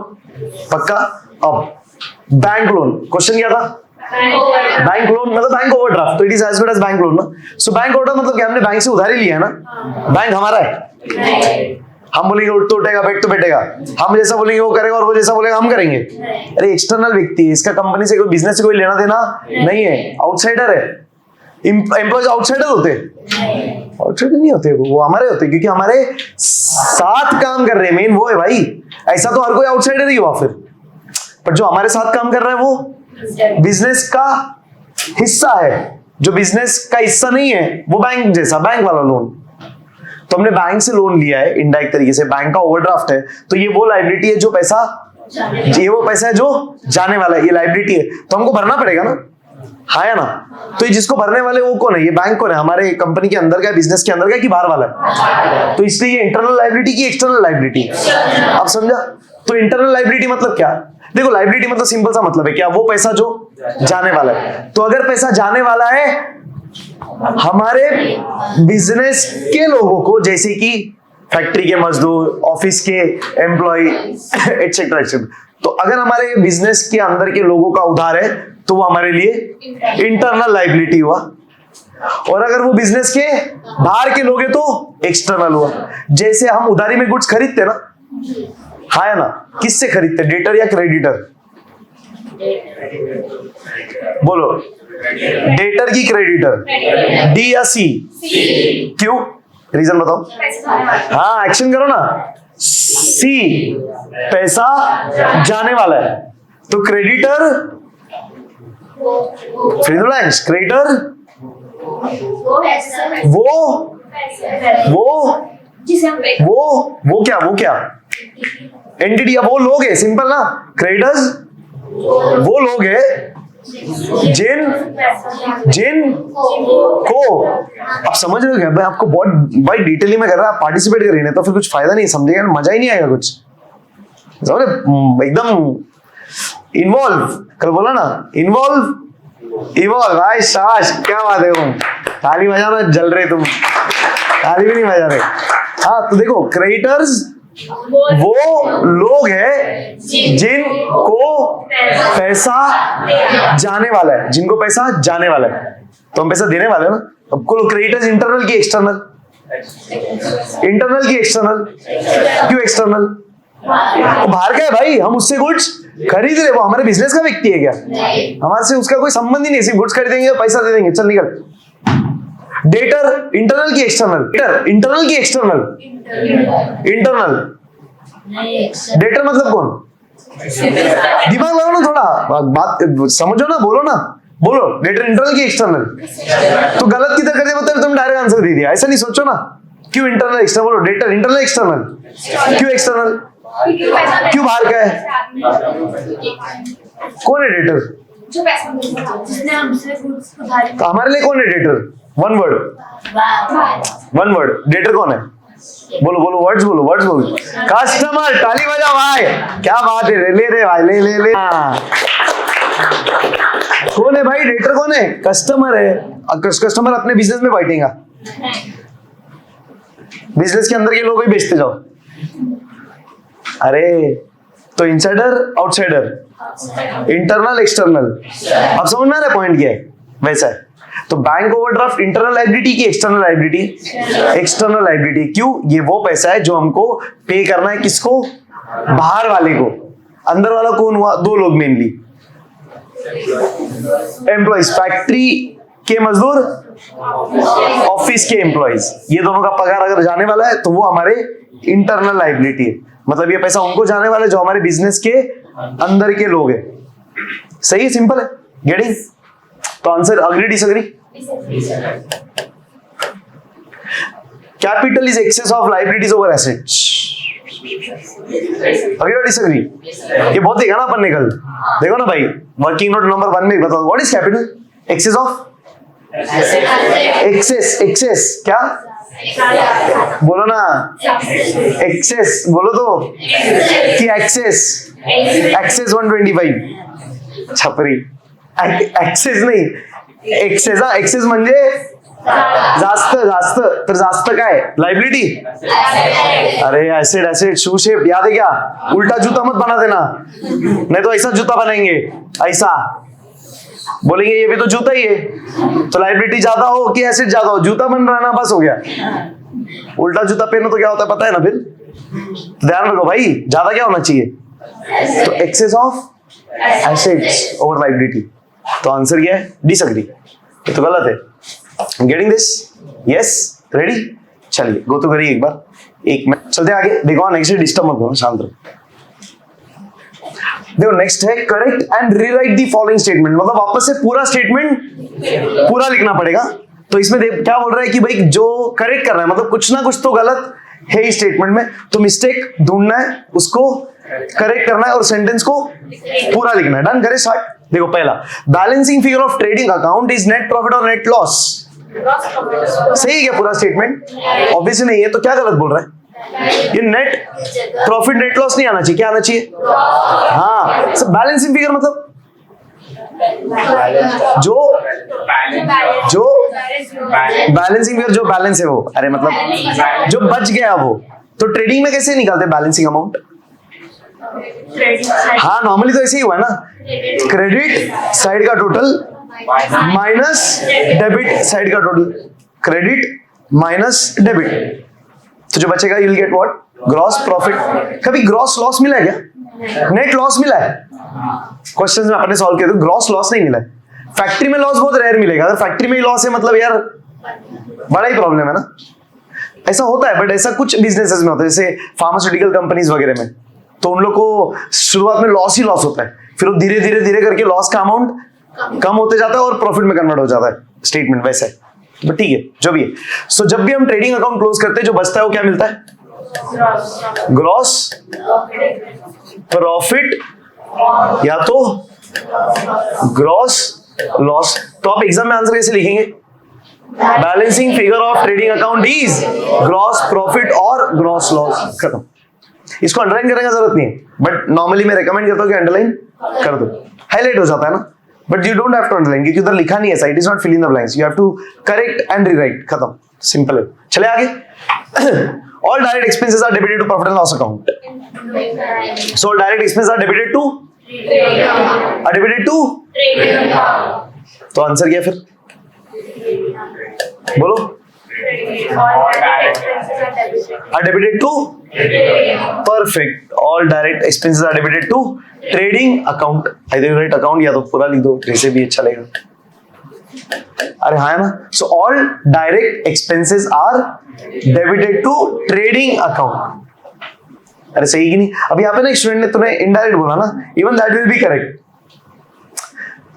पक्का। अब बैंक लोन, क्वेश्चन क्या था? बैंक लोन मतलब बैंक ओवरड्राफ्ट, तो it is as good as bank loan ना। सो बैंक ओवरड्राफ्ट मतलब क्या, हमने बैंक से उधारी लिया है ना, बैंक हमारा है। हम बोलेंगे उठ तो उठेगा, बैठ तो बैठेगा, हम जैसा बोलेंगे वो करेगा, और वो जैसा बोलेगा हम करेंगे। अरे एक्सटर्नल व्यक्ति है, इसका कंपनी से कोई बिजनेस से कोई लेना देना नहीं है, आउटसाइडर है। एम्प्लॉयज आउटसाइडर होते? आउटसाइडर नहीं होते, वो हमारे होते, क्योंकि हमारे साथ काम कर रहे हैं, मेन वो है भाई। ऐसा तो हर कोई आउटसाइडर ही हुआ फिर, पर जो हमारे साथ काम कर रहा है वो बिजनेस का हिस्सा है, जो बिजनेस का हिस्सा नहीं है वो बैंक जैसा, बैंक वाला लोन। तो हमने बैंक से लोन लिया है इनडायरेक्ट तरीके से, बैंक का ओवरड्राफ्ट है, तो ये वो लायबिलिटी है जो पैसा, ये वो पैसा है जो जाने वाला है, ये लायबिलिटी है, तो हमको भरना पड़ेगा ना, हाँ या ना। तो ये जिसको भरने वाले वो कौन है? ये बैंक कौन है? हमारे कंपनी के अंदर का, बिजनेस के अंदर का, कि बाहर वाला है? तो इसलिए ये इंटरनल लायबिलिटी की एक्सटर्नल लायबिलिटी, अब समझा? तो इंटरनल लायबिलिटी मतलब क्या? देखो लायबिलिटी मतलब सिंपल सा मतलब है क्या, वो पैसा जो जाने वाला है। तो अगर पैसा जाने वाला है हमारे बिजनेस के लोगों को, जैसे कि फैक्ट्री के मजदूर, ऑफिस के एम्प्लॉय, एटसेट्रा एटसेट्रा, तो अगर हमारे बिजनेस के अंदर के लोगों का उधार है तो वो हमारे लिए इंटरनल लाइबिलिटी हुआ। और अगर वो बिजनेस के बाहर के लोग हैं तो एक्सटर्नल हुआ। जैसे हम उधारी में गुड्स खरीदते ना, हाँ है ना, किससे खरीदते, डेटर या क्रेडिटर? बोलो, डेटर की क्रेडिटर, डी या सी? क्यों, रीजन बताओ। हाँ, एक्शन करो ना। सी, पैसा जाने वाला है, तो क्रेडिटर फिर ब्लैंक्स, क्रेडिटर वो क्या एंटिटी या वो लोग है, सिंपल ना। क्रेडिटर्स वो लोग है जिन को, आप समझ रहे हो क्या? मैं आपको बहुत भाई डिटेलिंग में कर रहा, आप पार्टिसिपेट कर रहे हैं तो फिर कुछ फायदा नहीं, समझेगा मजा ही नहीं आएगा कुछ, समझ एकदम इन्वॉल्व। कल बोला ना, इवॉल्व भाई, शाबाश, क्या बात है। तुम ताली बजाना, जल रहे तुम, ताली भी नहीं बजा रहे। हाँ, तो देखो, क्रेडिटर्स वो लोग हैं जिनको पैसा जाने वाला है, जिनको पैसा जाने वाला है, तो हम पैसा देने वाले हैं ना। अब को क्रेडिटर्स इंटरनल की एक्सटर्नल? इंटरनल की एक्सटर्नल। क्यों एक्सटर्नल? बाहर का है भाई, हम उससे गुड्स खरीद रहे, वो हमारे बिजनेस का व्यक्ति है क्या? हमारे से उसका कोई संबंध ही नहीं, सिर्फ गुड्स खरीदेंगे, पैसा दे देंगे, चल निकल। डेटर इंटरनल की एक्सटर्नल? डेटर इंटरनल की एक्सटर्नल? इंटरनल। डेटर मतलब कौन? दिमाग लगाओ ना थोड़ा, बात समझो ना, बोलो ना, बोलो। डेटर इंटरनल की एक्सटर्नल? तो गलत किधर कर दिया, मतलब तुम डायरेक्ट आंसर दे दिया, ऐसा नहीं सोचो ना। क्यों इंटरनल एक्सटर्नल? बोलो, डेटर इंटरनल एक्सटर्नल? क्यों एक्सटर्नल? क्यों बाहर का है? कौन है डेटर? जो पैसा जिसने हमसे गुड्स उधारी, तो हमारे लिए कौन है डेटर? वन वर्ड, डेटर कौन है? बोलो वर्ड्स बोलो, कस्टमर। ताली बजाओ भाई, क्या बात है, ले भाई, ले। कौन है भाई डेटर? कौन है? कस्टमर है। कस्टमर अपने बिजनेस में बैठेगा, बिजनेस के अंदर के लोग ही बेचते जाओ। अरे तो इनसाइडर आउटसाइडर, इंटरनल एक्सटर्नल, अब समझ में आ रहा है पॉइंट क्या है? वैसा है। तो बैंक ओवरड्राफ्ट इंटरनल लाइबिलिटी की एक्सटर्नल लाइबिलिटी? External liability. क्यों? ये वो पैसा है जो हमको पे करना है, किसको? बाहर वाले को। अंदर वाला कौन हुआ? दो लोग मेनली, एम्प्लॉइज, फैक्ट्री के मजदूर, ऑफिस के एम्प्लॉइज, ये दोनों का पगार अगर जाने वाला है तो वो हमारे इंटरनल लाइबिलिटी है। मतलब ये पैसा उनको जाने वाला है जो हमारे बिजनेस के अंदर के लोग हैं। सही, सिंपल है, गेटिंग? तो answer agree disagree? Capital is excess of liabilities over assets. Agree और डिसएग्री? ये बहुत देखा ना अपन ने कल, देखो ना भाई, वर्किंग नोट नंबर 1 में बताओ, what is capital? Excess of, excess क्या? बोलो ना, एक्सेस बोलो तो, कि एक्सेस 125 छपरी, एक्सेस नाही, एक्सेस. हा, एक्सेस म्हणजे जास्त. तर जास्त काय? लाइबिलिटी. अरे एसिड शू शेप याद है क्या? उल्टा जूता मत बना देना, नहीं तो ऐसा जूता बनाएंगे, ऐसा बोलेंगे ये भी तो जूता ही है। तो लाइबिलिटी ज्यादा हो कि एसिड ज्यादा हो, जूता बन रहा ना, बस हो गया। उल्टा जूता पहनो तो क्या होता है पता है ना? फिर ध्यान रखो भाई, ज्यादा क्या होना चाहिए? तो excess of assets over liability. तो आंसर क्या है? डिसएग्री। ये तो गलत है। Getting this? Yes, ready? चलिए गो तो करिए एक बार, एक मिनट चलते आगे। देखो नेक्स्ट डिस्टर्ब मत करो, शांत रहो। देखो नेक्स्ट है correct and rewrite the following statement. मतलब वापस से पूरा स्टेटमेंट पूरा लिखना पड़ेगा। तो इसमें देख क्या बोल रहा है कि भाई जो करेक्ट करना है, मतलब कुछ ना कुछ तो गलत है इस स्टेटमेंट में, तो मिस्टेक ढूंढना है, उसको करेक्ट करना है और सेंटेंस को पूरा लिखना है। डन, करे स्टार्ट। देखो पहला, balancing figure of trading account is net profit और नेट लॉस। सही है क्या पूरा स्टेटमेंट? ऑब्वियसली नहीं है, तो क्या गलत बोल रहा है? ये नेट प्रॉफिट नेट लॉस नहीं आना चाहिए, क्या आना चाहिए? हाँ, बैलेंसिंग फिगर मतलब जो बैलेंसिंग फिगर जो बैलेंस है वो, अरे मतलब जो बच गया वो। तो ट्रेडिंग में कैसे निकालते हैं बैलेंसिंग अमाउंट? क्रेडिट साइड हाँ नॉर्मली तो ऐसे ही हुआ है ना, क्रेडिट साइड का टोटल माइनस डेबिट साइड का टोटल, क्रेडिट माइनस डेबिट, तो जो बचेगा you will get what, gross profit. कभी ग्रॉस लॉस मिला है क्या? नेट लॉस मिला है? क्वेश्चंस में अपने सॉल्व किया तो ग्रॉस लॉस नहीं मिला है। फैक्ट्री में लॉस बहुत रेयर मिलेगा, अगर फैक्ट्री में ही लॉस है मतलब यार बड़ा ही प्रॉब्लम है ना। ऐसा होता है बट ऐसा कुछ बिजनेसेस में होता है, जैसे फार्मास्यूटिकल कंपनीज वगैरह में, तो उन लोग को शुरुआत में लॉस ही लॉस होता है, फिर वो धीरे धीरे धीरे करके लॉस का अमाउंट कम होते जाता है और प्रॉफिट में कन्वर्ट हो जाता है स्टेटमेंट वैसे। बट ठीक है जो भी है, सो जब भी हम ट्रेडिंग अकाउंट क्लोज करते हैं जो बचता है वो क्या मिलता है? ग्रॉस प्रॉफिट या तो ग्रॉस लॉस। तो आप एग्जाम में आंसर कैसे लिखेंगे? Balancing figure of trading account is gross profit और ग्रॉस लॉस, खत्म। इसको अंडरलाइन करने का जरूरत नहीं है, बट नॉर्मली मैं रेकमेंड करता हूँ कि अंडरलाइन कर दो, हाईलाइट हो जाता है ना, but you don't have to underline क्योंकि उधर लिखा नहीं है, site is not fill in the blanks, you have to correct and rewrite, खत्म, सिंपल है। चले आगे। All direct expenses are debited to profit and loss account, so all direct expenses are debited to तो answer क्या फिर बोलो? are debited to perfect, all direct expenses are debited to trading account, either you write account या तो पूरा लिख दो, ऐसे भी अच्छा लगेगा। अरे हाँ है ना, so all direct expenses are debited to trading account। अरे सही कि नहीं? अब यहाँ पे ना स्टूडेंट ने तुम्हें इनडायरेक्ट बोला ना, even that will be correct.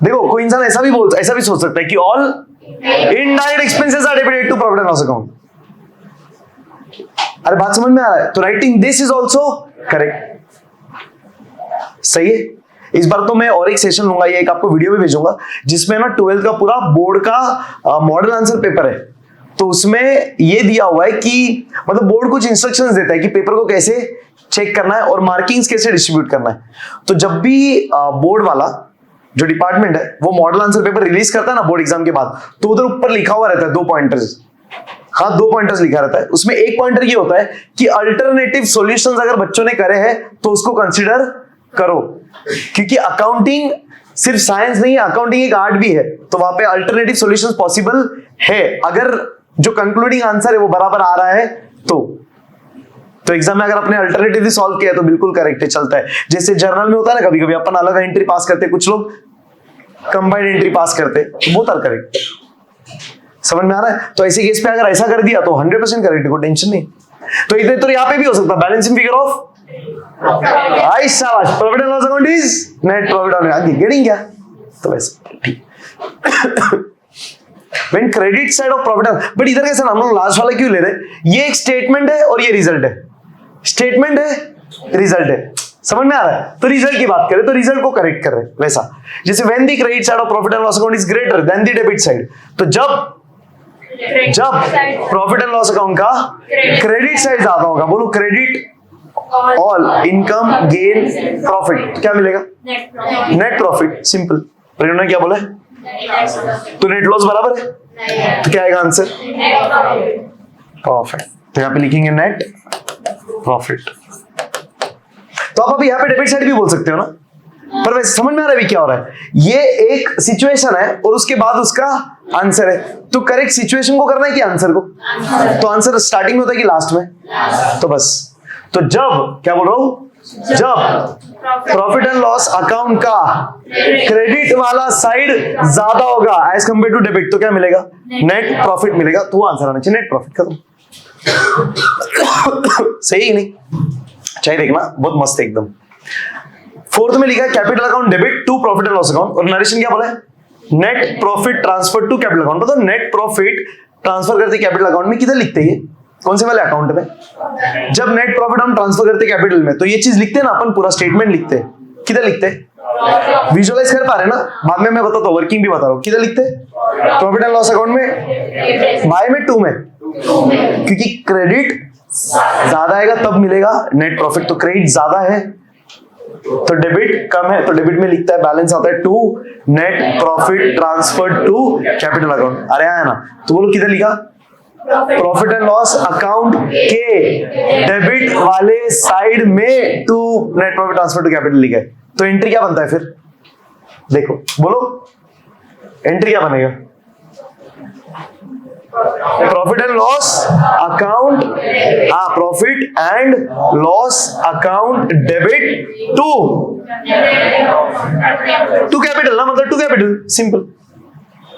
देखो कोई इंसान ऐसा भी सोच सकता है कि all indirect expenses are debited to profit and loss account. अरे बात समझ में आ रहा है? तो writing this is also correct, सही है। इस बार तो मैं और एक सेशन लूंगा, ये एक आपको वीडियो भी भेजूंगा जिसमें ना 12th का पूरा बोर्ड का मॉडल आंसर पेपर है। तो उसमें ये दिया हुआ है कि मतलब बोर्ड कुछ इंस्ट्रक्शंस देता है कि पेपर को कैसे चेक करना है और मार्किंग्स कैसे डिस्ट्रीब्यूट करना है। तो जब भी बोर्ड वाला जो डिपार्टमेंट है वो मॉडल आंसर पेपर रिलीज करता है ना बोर्ड एग्जाम के बाद, तो उधर ऊपर लिखा हुआ रहता है 2 पॉइंटर्स, हाँ 2 पॉइंटर्स लिखा रहता है। उसमें एक पॉइंटर ये होता है कि अल्टरनेटिव सॉल्यूशंस अगर बच्चों ने करे हैं तो उसको कंसीडर करो, क्योंकि अकाउंटिंग सिर्फ साइंस नहीं है, अकाउंटिंग एक आर्ट भी है, तो वहां पे अल्टरनेटिव सॉल्यूशंस पॉसिबल है अगर जो कंक्लूडिंग आंसर है वो बराबर आ रहा है तो एग्जाम में अगर अपने अल्टरनेटिव सॉल्व किया तो बिल्कुल करेक्ट है, चलता है। जैसे जर्नल में होता है ना, कभी कभी अपन अलग एंट्री पास करते, कुछ लोग कंबाइंड एंट्री पास करते, बोथ आर करेक्ट। समझ में आ रहा है? तो ऐसे केस पे अगर ऐसा कर दिया तो 100% करेक्ट, कोई टेंशन नहीं। तो इधर तो यहाँ पे भी हो सकता है बैलेंसिंग फिगर ऑफ आई शाबाश profit and loss account is net profit on आगे गेटिंग क्या, तो वैसे ठीक। When credit side of profit, but इधर कैसे ना हम लोग लास्ट वाला क्यों ले रहे? ये एक स्टेटमेंट है और ये रिजल्ट है, स्टेटमेंट है रिजल्ट है, समझ में आ रहा है? तो रिजल्ट की बात करें तो रिजल्ट को करेक्ट कर रहे हैं वैसा, जैसे when the credit side of profit and loss account is greater than the debit side, तो जब प्रॉफिट एंड लॉस अकाउंट का क्रेडिट साइड ज्यादा होगा, बोलो credit all income gain profit, क्या मिलेगा? Net profit, simple. पर इन्होंने क्या बोला है? तो नेट लॉस बराबर है, तो क्या आएगा आंसर? परफेक्ट। तो यहाँ पे लिखेंगे नेट प्रॉफिट। तो आप अभी यहाँ पे डेबिट साइड भी बोल सकते हो ना, पर वैसे समझ में आ रहा है क्या हो रहा है? ये एक सिचुएशन है और उसके बाद उसका आंसर है, तो करेक्ट सिचुएशन को करना है कि आंसर को? तो आंसर स्टार्टिंग में होता है कि लास्ट में? तो बस, तो जब क्या बोल रहा हूं, जब प्रॉफिट एंड लॉस अकाउंट का क्रेडिट वाला साइड ज्यादा होगा एज कंपेयर टू डेबिट, तो क्या मिलेगा? नेट प्रॉफिट मिलेगा। तो आंसर आना चाहिए नेट प्रॉफिट, खत्म। सही ही नहीं? चाहिए देखना, बहुत मस्त एकदम। 4th में लिखा है capital account debit to profit and loss account, और नरेशन क्या बोला है? Net profit transfer to capital account. तो नेट प्रॉफिट ट्रांसफर करते कैपिटल अकाउंट में, किधर लिखते हैं? कौन से वाले अकाउंट में? जब नेट प्रॉफिट हम ट्रांसफर करते कैपिटल में, तो ये चीज लिखते हैं ना अपन, पूरा स्टेटमेंट लिखते हैं, किधर लिखते हैं? विजुअलाइज कर पा रहे हैं ना? बाद में मैं बताता हूँ, वर्किंग भी बता रहा हूँ। किधर लिखते हैं? प्रॉफिट एंड लॉस अकाउंट में, बाय में, टू में, क्योंकि क्रेडिट ज्यादा आएगा तब मिलेगा नेट प्रॉफिट। तो क्रेडिट ज्यादा है तो डेबिट कम है, तो डेबिट में लिखता है, बैलेंस आता है to net profit transfer to capital account. अरे आया ना? तो बोलो किधर लिखा? प्रॉफिट एंड लॉस अकाउंट के डेबिट वाले साइड में to net profit transfer to capital लिखा है, तो एंट्री क्या बनता है फिर? देखो बोलो एंट्री क्या बनेगा? प्रॉफिट एंड लॉस अकाउंट, हाँ profit and loss account debit to capital ना, मतलब टू कैपिटल, सिंपल,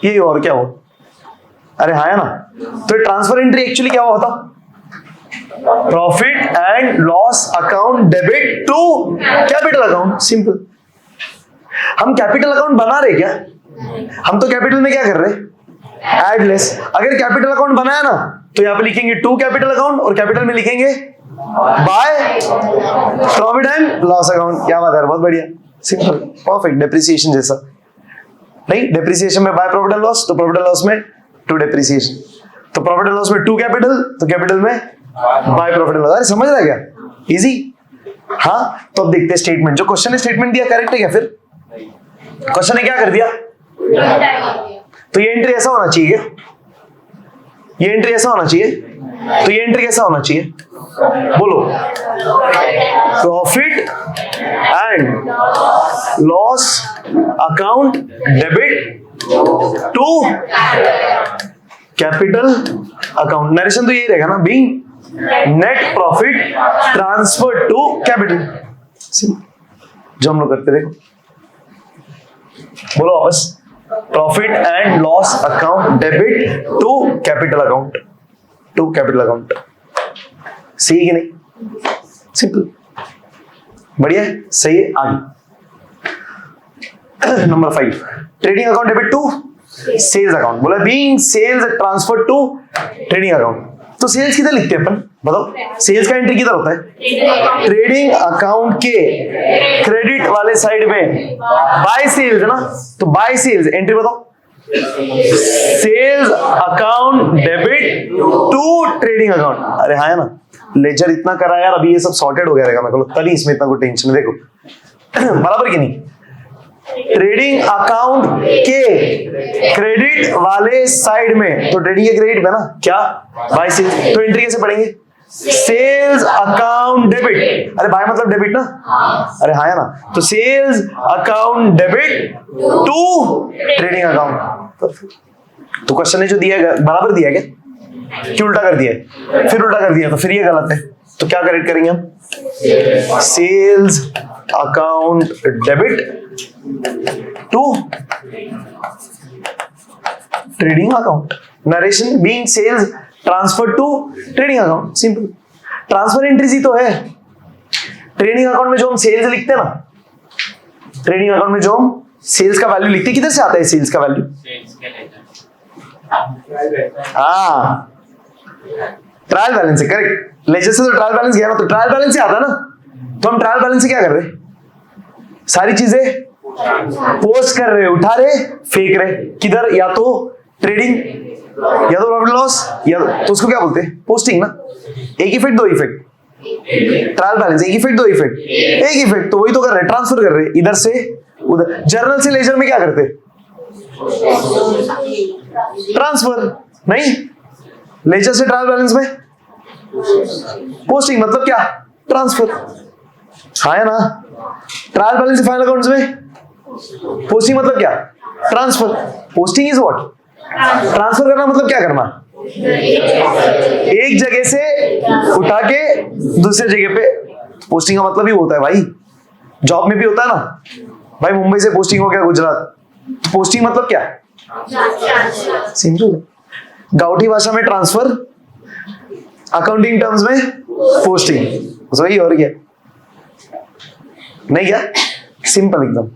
ये और क्या हो? अरे हाँ है ना, तो ट्रांसफर एंट्री एक्चुअली क्या हुआ था? Profit and loss account debit to capital account, simple. हम कैपिटल अकाउंट बना रहे क्या? हम तो कैपिटल में क्या कर रहे? Add less. अगर कैपिटल अकाउंट बनाया ना तो यहां पे लिखेंगे टू कैपिटल अकाउंट और कैपिटल में लिखेंगे by profit and loss account. क्या बात है, बहुत बढ़िया, सिंपल, परफेक्ट, डेप्रिसिएशन जैसा नहीं, डेप्रिसिएशन में बाय प्रॉफिट एंड लॉस, तो प्रॉफिट एंड लॉस में टू डेप्रिसिएशन, तो प्रॉफिट एंड लॉस में टू कैपिटल, तो कैपिटल में बाय प्रॉफिट एंड लॉस। अरे समझ रहा है क्या? इजी। हाँ तो अब देखते हैं स्टेटमेंट, जो क्वेश्चन ने स्टेटमेंट दिया करेक्ट है क्या? फिर क्वेश्चन ने क्या कर दिया? तो ये एंट्री ऐसा होना चाहिए क्या? ये एंट्री ऐसा होना चाहिए, तो ये एंट्री कैसा होना चाहिए? बोलो, profit and loss account debit to capital account. Narration तो यही रहेगा ना, being net profit transfer to capital, जो हम लोग करते, देखो बोलो वापस, profit and loss account debit to capital account, to capital account, सही है कि नहीं? सिंपल, बढ़िया है, सही है। आगे number 5, trading account debit to sales account. बोला being sales transfer to trading account, तो सेल्स किधर लिखते हैं अपन? बताओ, सेल्स का एंट्री किधर होता है? ट्रेडिंग अकाउंट के क्रेडिट वाले साइड में बाय सेल्स है ना, तो बाय सेल्स एंट्री बताओ, sales account debit to trading account. अरे हाँ है ना, लेजर इतना करा यार, अभी ये सब सॉर्टेड हो गया रहेगा, मेरे को लगता नहीं इसमें इतना कोई टेंशन है। देखो बराबर कि नहीं, ट्रेडिंग अकाउंट के क्रेडिट वाले साइड में, तो ट्रेडिंग के क्रेडिट में ना क्या, बाय सेल्स, तो एंट्री कैसे पढ़ेंगे? सेल्स अकाउंट डेबिट, अरे बाय मतलब डेबिट ना, अरे हाँ है ना, तो sales account debit to trading account. तो क्वेश्चन ने जो दिया है बराबर दिया है क्या? क्यों उल्टा कर दिया है? फिर उल्टा कर दिया तो फिर ये गलत है, तो क्या करेक्ट करेंगे हम? Sales account debit to trading account. Narration being sales transfer to trading account, simple. Transfer entries ही तो है। ट्रेडिंग अकाउंट में जो हम सेल्स लिखते हैं ना, ट्रेडिंग अकाउंट में जो हम सेल्स का वैल्यू लिखते हैं, किधर से आता है सेल्स का वैल्यू? हाँ, ट्रायल बैलेंस से, करेक्ट। लेजर से तो ट्रायल बैलेंस गया ना, तो ट्रायल बैलेंस से आता है ना, तो हम ट्रायल बैलेंस से क्या कर रहे? सारी चीजें पोस्ट कर रहे, उठा रहे, फेंक रहे, किधर? या तो ट्रेडिंग, या तो प्रॉफिट लॉस, या तो उसको क्या बोलते हैं? पोस्टिंग ना। एक इफेक्ट दो इफेक्ट, ट्रायल बैलेंस एक इफेक्ट दो इफेक्ट, एक इफेक्ट, तो वही तो कर रहे, ट्रांसफर कर रहे इधर से उधर। जर्नल से लेजर में क्या करते? ट्रांसफर नहीं, लेजर से ट्रायल बैलेंस में पोस्टिंग, मतलब क्या? ट्रांसफर, हाँ है ना। ट्रायल बैलेंस से फाइनल अकाउंट्स में पोस्टिंग मतलब क्या? Transfer. Posting is what? Transfer करना, मतलब क्या करना? एक जगह से उठा के दूसरे जगह पे। पोस्टिंग का मतलब ही होता है भाई, जॉब में भी होता है ना भाई, मुंबई से पोस्टिंग हो गया गुजरात, पोस्टिंग मतलब क्या? सिंपल। गाउठी भाषा में ट्रांसफर, अकाउंटिंग टर्म्स में पोस्टिंग, वही और क्या? नहीं क्या? सिंपल एकदम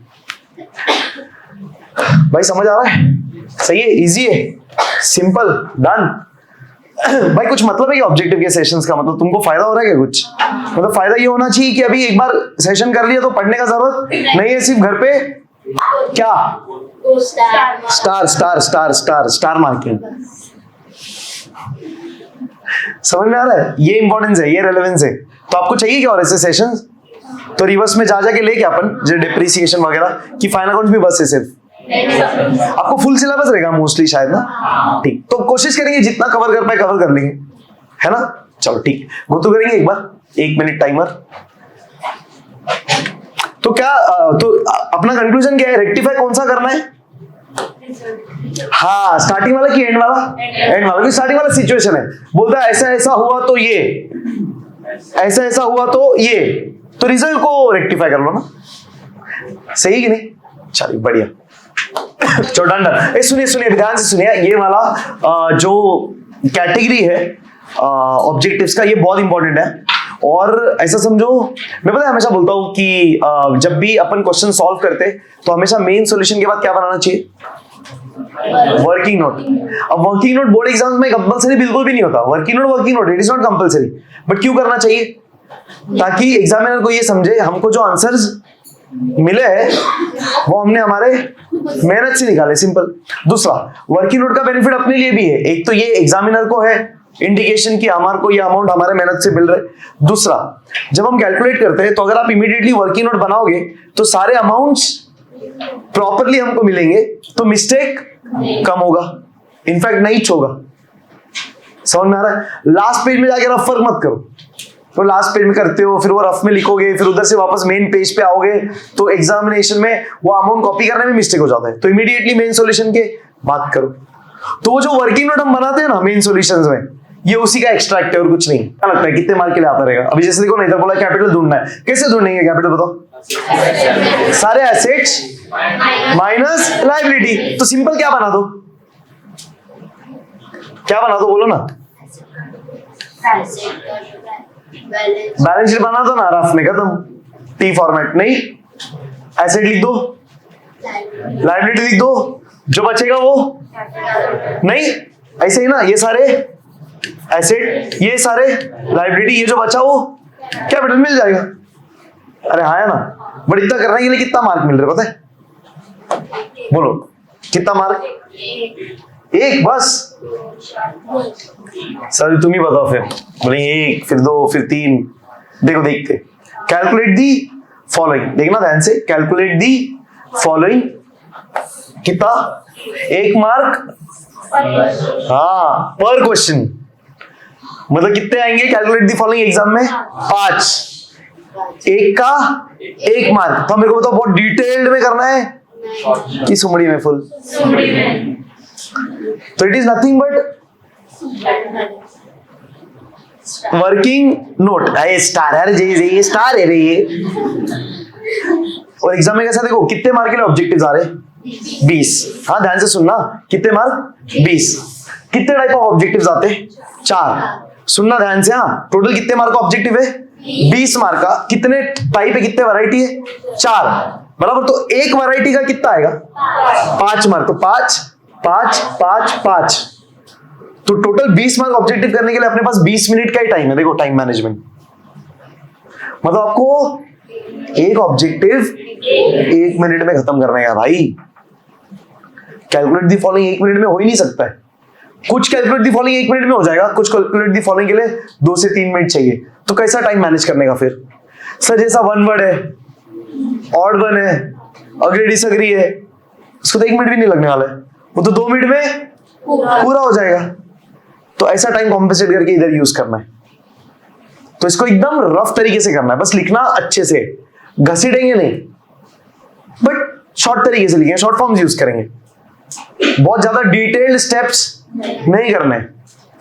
भाई, समझ आ रहा है? सही है, इजी है, सिंपल, डन। भाई कुछ मतलब है कि ऑब्जेक्टिव के सेशंस का, मतलब तुमको फायदा हो रहा है क्या कुछ? मतलब फायदा ये होना चाहिए कि अभी एक बार सेशन कर लिया तो पढ़ने का जरूरत नहीं है, सिर्फ घर पे क्या star star star star star marking. समझ में आ रहा है? ये इंपॉर्टेंस है, ये रेलेवेंस है। तो आपको चाहिए क्या और ऐसे सेशंस? तो रिवर्स में जा जाके लेके अपन जो डिप्रिसिएशन वगैरह की फाइनल अकाउंट्स भी बस है सिर्फ, आपको फुल सिलेबस रहेगा मोस्टली शायद ना, ठीक। तो कोशिश करेंगे जितना कवर कर पाए कवर कर लेंगे, है ना। चलो ठीक, गो तो करेंगे एक बार, 1 मिनट टाइमर। तो क्या तो अपना कंक्लूजन क्या है, रेक्टिफाई कौन सा करना है? हाँ, स्टार्टिंग वाला कि एंड वाला? एंड वाला, क्योंकि स्टार्टिंग वाला सिचुएशन है, बोलता है ऐसा ऐसा हुआ तो ये, ऐसा ऐसा हुआ तो ये, तो रिजल्ट को रेक्टिफाई कर लो ना, सही कि नहीं? चलिए बढ़िया। चलो डन। सुनिए सुनिए ध्यान से सुनिए, ये वाला जो कैटेगरी है ऑब्जेक्टिव्स का, ये बहुत इंपॉर्टेंट है। और ऐसा समझो, मैं पता है हमेशा बोलता हूँ कि जब भी अपन क्वेश्चन सॉल्व करते तो हमेशा मेन सॉल्यूशन के बाद क्या बनाना चाहिए? Working note. अब वर्किंग नोट बोर्ड एग्जाम्स में कंपलसरी बिल्कुल भी नहीं होता, working note it is not compulsory, but क्यों करना चाहिए? ताकि एग्जामिनर को ये समझे हमको जो आंसर्स मिले हैं वो हमने हमारे मेहनत से निकाले, सिंपल। दूसरा, वर्किंग नोट का बेनिफिट अपने लिए भी है, एक तो ये एग्जामिनर को है इंडिकेशन कि हमारे को ये अमाउंट हमारे मेहनत से मिल रहा है। दूसरा, जब हम कैलकुलेट करते हैं तो अगर आप इमीडिएटली वर्किंग नोट बनाओगे तो सारे अमाउंट्स प्रॉपरली हमको मिलेंगे, तो मिस्टेक कम होगा, इनफैक्ट नहीं होगा। समझ में आ रहा है? लास्ट पेज में जाके रफ वर्क मत करो, तो लास्ट पेज में करते हो, फिर वो रफ में लिखोगे, फिर उधर से वापस मेन पेज पे आओगे, तो एग्जामिनेशन में वो अमाउंट कॉपी करने में मिस्टेक हो जाता है। तो इमीडिएटली मेन सॉल्यूशन के बात करो। तो वो जो वर्किंग नोट हम बनाते हैं ना मेन सॉल्यूशंस में, ये उसी का एक्सट्रैक्ट है और कुछ नहीं। क्या लगता है कितने मार्क के लिए आता रहेगा? अभी जैसे देखो, नहीं तो बोला कैपिटल ढूंढना है, कैसे ढूंढेंगे कैपिटल बताओ? सारे एसेट्स माइनस लायबिलिटी। तो सिंपल क्या बना दो, क्या बना दो बोलो ना? बैलेंस शीट बना दो ना, रफ में खत्म, टी फॉर्मेट। नहीं, एसेट लिख दो, लायबिलिटी लिख दो, जो बचेगा वो नहीं, ऐसे ही ना, ये सारे एसेट, ये सारे लायबिलिटी, ये जो बचा वो कैपिटल मिल जाएगा। अरे हाँ है ना, बट इतना करने के लिए कितना मार्क मिल रहा है पता है? बोलो कितना मार्क? एक बस। सर तुम ही बताओ फिर। बोले 1, फिर 2, फिर 3। देखो देखते, कैलकुलेट दी फॉलोइंग, देखना ध्यान से, कैलकुलेट दी फॉलोइंग, कितना? 1 मार्क, हाँ, पर क्वेश्चन। मतलब कितने आएंगे कैलकुलेट दी फॉलोइंग एग्जाम में? 5। 1 का 1 मार्क। तो मेरे को बताओ बहुत डिटेल्ड में करना है कि सुमड़ी में फुल? तो it is nothing but working note. Star है ये, स्टार है रे ये। और एग्जाम में कैसा, देखो कितने मार्क के लिए ऑब्जेक्टिव्स आ रहे हैं? 20। हाँ ध्यान से सुनना, कितने मार्क? 20। कितने टाइप ऑफ ऑब्जेक्टिव्स आते हैं? 4। सुनना ध्यान से, हाँ, टोटल कितने मार्क का ऑब्जेक्टिव है? 20 मार्क का। कितने टाइप है, कितने वैरायटी है? 4 बराबर। तो एक वैरायटी का कितना आएगा? 5 मार्क। तो 5 5 5 5, तो टोटल 20 मार्क ऑब्जेक्टिव करने के लिए अपने पास 20 मिनट का ही टाइम है। देखो टाइम मैनेजमेंट, मतलब आपको एक ऑब्जेक्टिव 1 मिनट में खत्म करना है भाई। कैलकुलेट दी फॉलोइंग 1 मिनट में हो ही नहीं सकता है। कुछ कैलकुलेट दी फॉलोइंग 1 मिनट में हो जाएगा, कुछ कैलकुलेट दी फॉलोइंग के लिए 2 से 3 मिनट चाहिए। तो कैसा टाइम मैनेज करने का फिर? सर जैसा वन वर्ड है, ऑड वन है, अग्री डिसएग्री है, उसको तो 1 मिनट भी नहीं लगने वाला है, वो तो 2 मिनट में पूरा हो जाएगा। तो ऐसा टाइम कॉम्पेंसेट करके इधर यूज करना है। तो इसको एकदम रफ तरीके से करना है, बस लिखना अच्छे से, घसीटेंगे नहीं, बट शॉर्ट तरीके से लिखेंगे, शॉर्ट फॉर्म्स यूज करेंगे, बहुत ज्यादा डिटेल्ड स्टेप्स नहीं करने,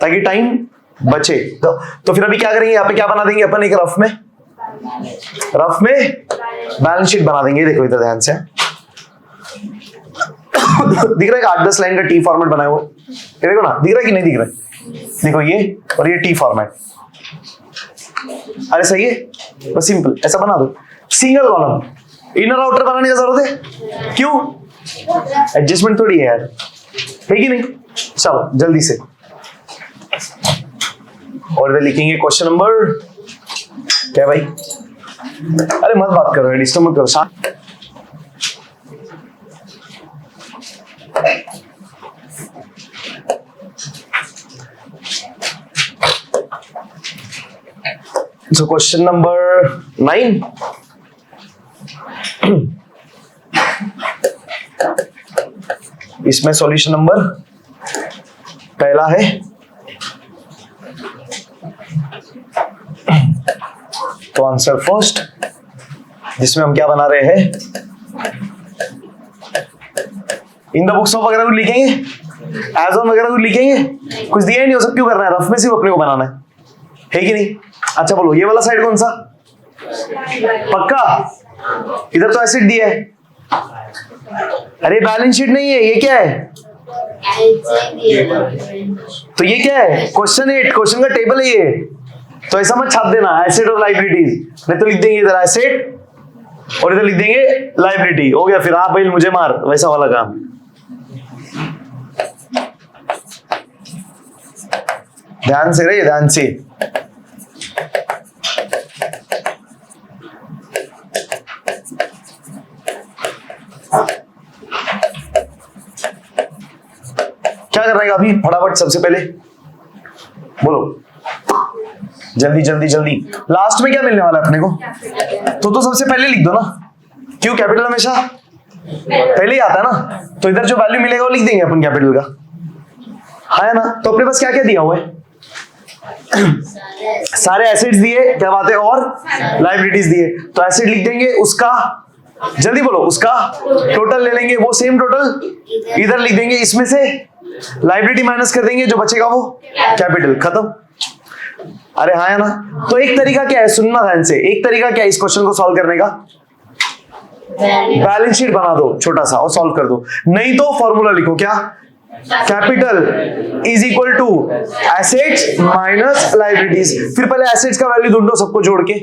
ताकि टाइम बचे। तो फिर अभी क्या करेंगे, यहाँ पे क्या बना देंगे अपन? एक रफ में बैलेंस शीट बना देंगे। देखो इधर ध्यान से, दिख रहा है 8-10 लाइन का टी फॉर्मेट बनाया हुआ, ये देखो ना, दिख रहा है कि नहीं दिख रहा है? देखो ये और ये टी फॉर्मेट। अरे सही है, बस सिंपल ऐसा बना दो, सिंगल कॉलम, इनर आउटर बनाने की जरूरत है? क्यों? एडजस्टमेंट थोड़ी है यार, है कि नहीं? चलो जल्दी से, और इधर लिखेंगे क्वेश्चन नंबर क्या भाई? अरे मत बात करो, डिस्टर्ब मत करो, शांत। So question number 9. इसमें सॉल्यूशन नंबर पहला है, तो आंसर फर्स्ट, जिसमें हम क्या बना रहे हैं, इन द बुक्स ऑफ वगैरह कुछ लिखेंगे, एज ऑन वगैरह कुछ लिखेंगे, कुछ दिया ही नहीं हो, सब क्यों करना है, रफ में सिर्फ अपने को बनाना है कि नहीं। अच्छा बोलो ये वाला साइड कौन सा, पक्का, इधर तो एसिड दिया है, अरे बैलेंस शीट नहीं है, ये क्या है, तो ये क्या है, क्वेश्चन 8, क्वेश्चन का टेबल है ये, तो ऐसा मत छाप देना एसिड और लाइबिलिटीज, नहीं तो लिख देंगे इधर एसिड और इधर लिख देंगे लाइबिलिटी, हो गया फिर आप भाई मुझे मार, वैसा वाला काम। ध्यान से रहे, ध्यान से, क्या कर रहेगा अभी, फटाफट सबसे पहले बोलो, जल्दी जल्दी जल्दी, लास्ट में क्या मिलने वाला है अपने को, तो सबसे पहले लिख दो ना, क्यों, कैपिटल हमेशा पहले ही आता है ना, तो इधर जो वैल्यू मिलेगा वो लिख देंगे अपन कैपिटल का, है ना। तो अपने पास क्या क्या दिया हुआ है, सारे एसिड्स दिए, क्या बात है, और लाइबिलिटीज दिए, तो एसिड लिख देंगे, उसका जल्दी बोलो, उसका टोटल ले लेंगे, वो सेम टोटल इधर लिख देंगे, इसमें से लाइबिलिटी माइनस कर देंगे, जो बचेगा वो कैपिटल, खत्म। अरे हाँ है ना। तो एक तरीका क्या है, सुनना ध्यान से, एक तरीका क्या है इस क्वेश्चन को सॉल्व करने का, बैलेंस शीट बना दो छोटा सा और सॉल्व कर दो, नहीं तो फॉर्मूला लिखो, क्या, capital is equal to assets minus liabilities, फिर पहले एसेट्स का वैल्यू ढूंढो सबको जोड़ के,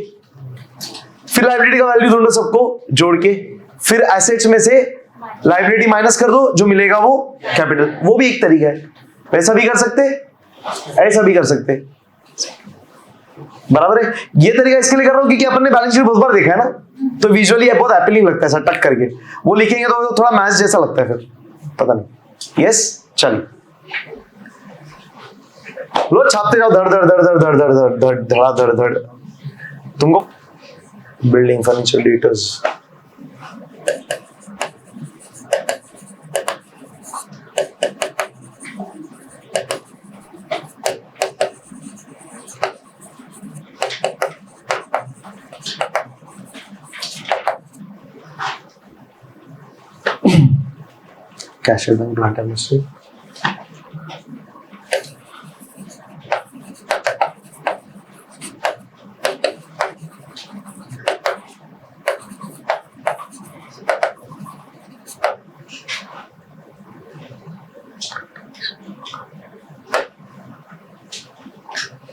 फिर लाइबिलिटी का वैल्यू ढूंढो सबको जोड़ के, फिर एसेट्स में से लाइबिलिटी माइनस कर दो, जो मिलेगा वो कैपिटल, वो भी एक तरीका है, वैसा भी कर सकते, ऐसा भी कर सकते, बराबर है। ये तरीका इसके लिए कर रहा हूं क्योंकि अपन ने बैलेंस शीट बहुत बार देखा है ना, तो विजुअली बहुत अपीलिंग लगता है, ऐसा टक करके वो लिखेंगे तो थोड़ा मैच जैसा लगता है, फिर पता नहीं। यस चलिए लो, छापते जाओ, धड़ धड़ धड़ धड़ धड़ धड़ धड़ धड़ धड़ा धड़ धड़, तुमको building furniture details, कैशर bank plant chemistry,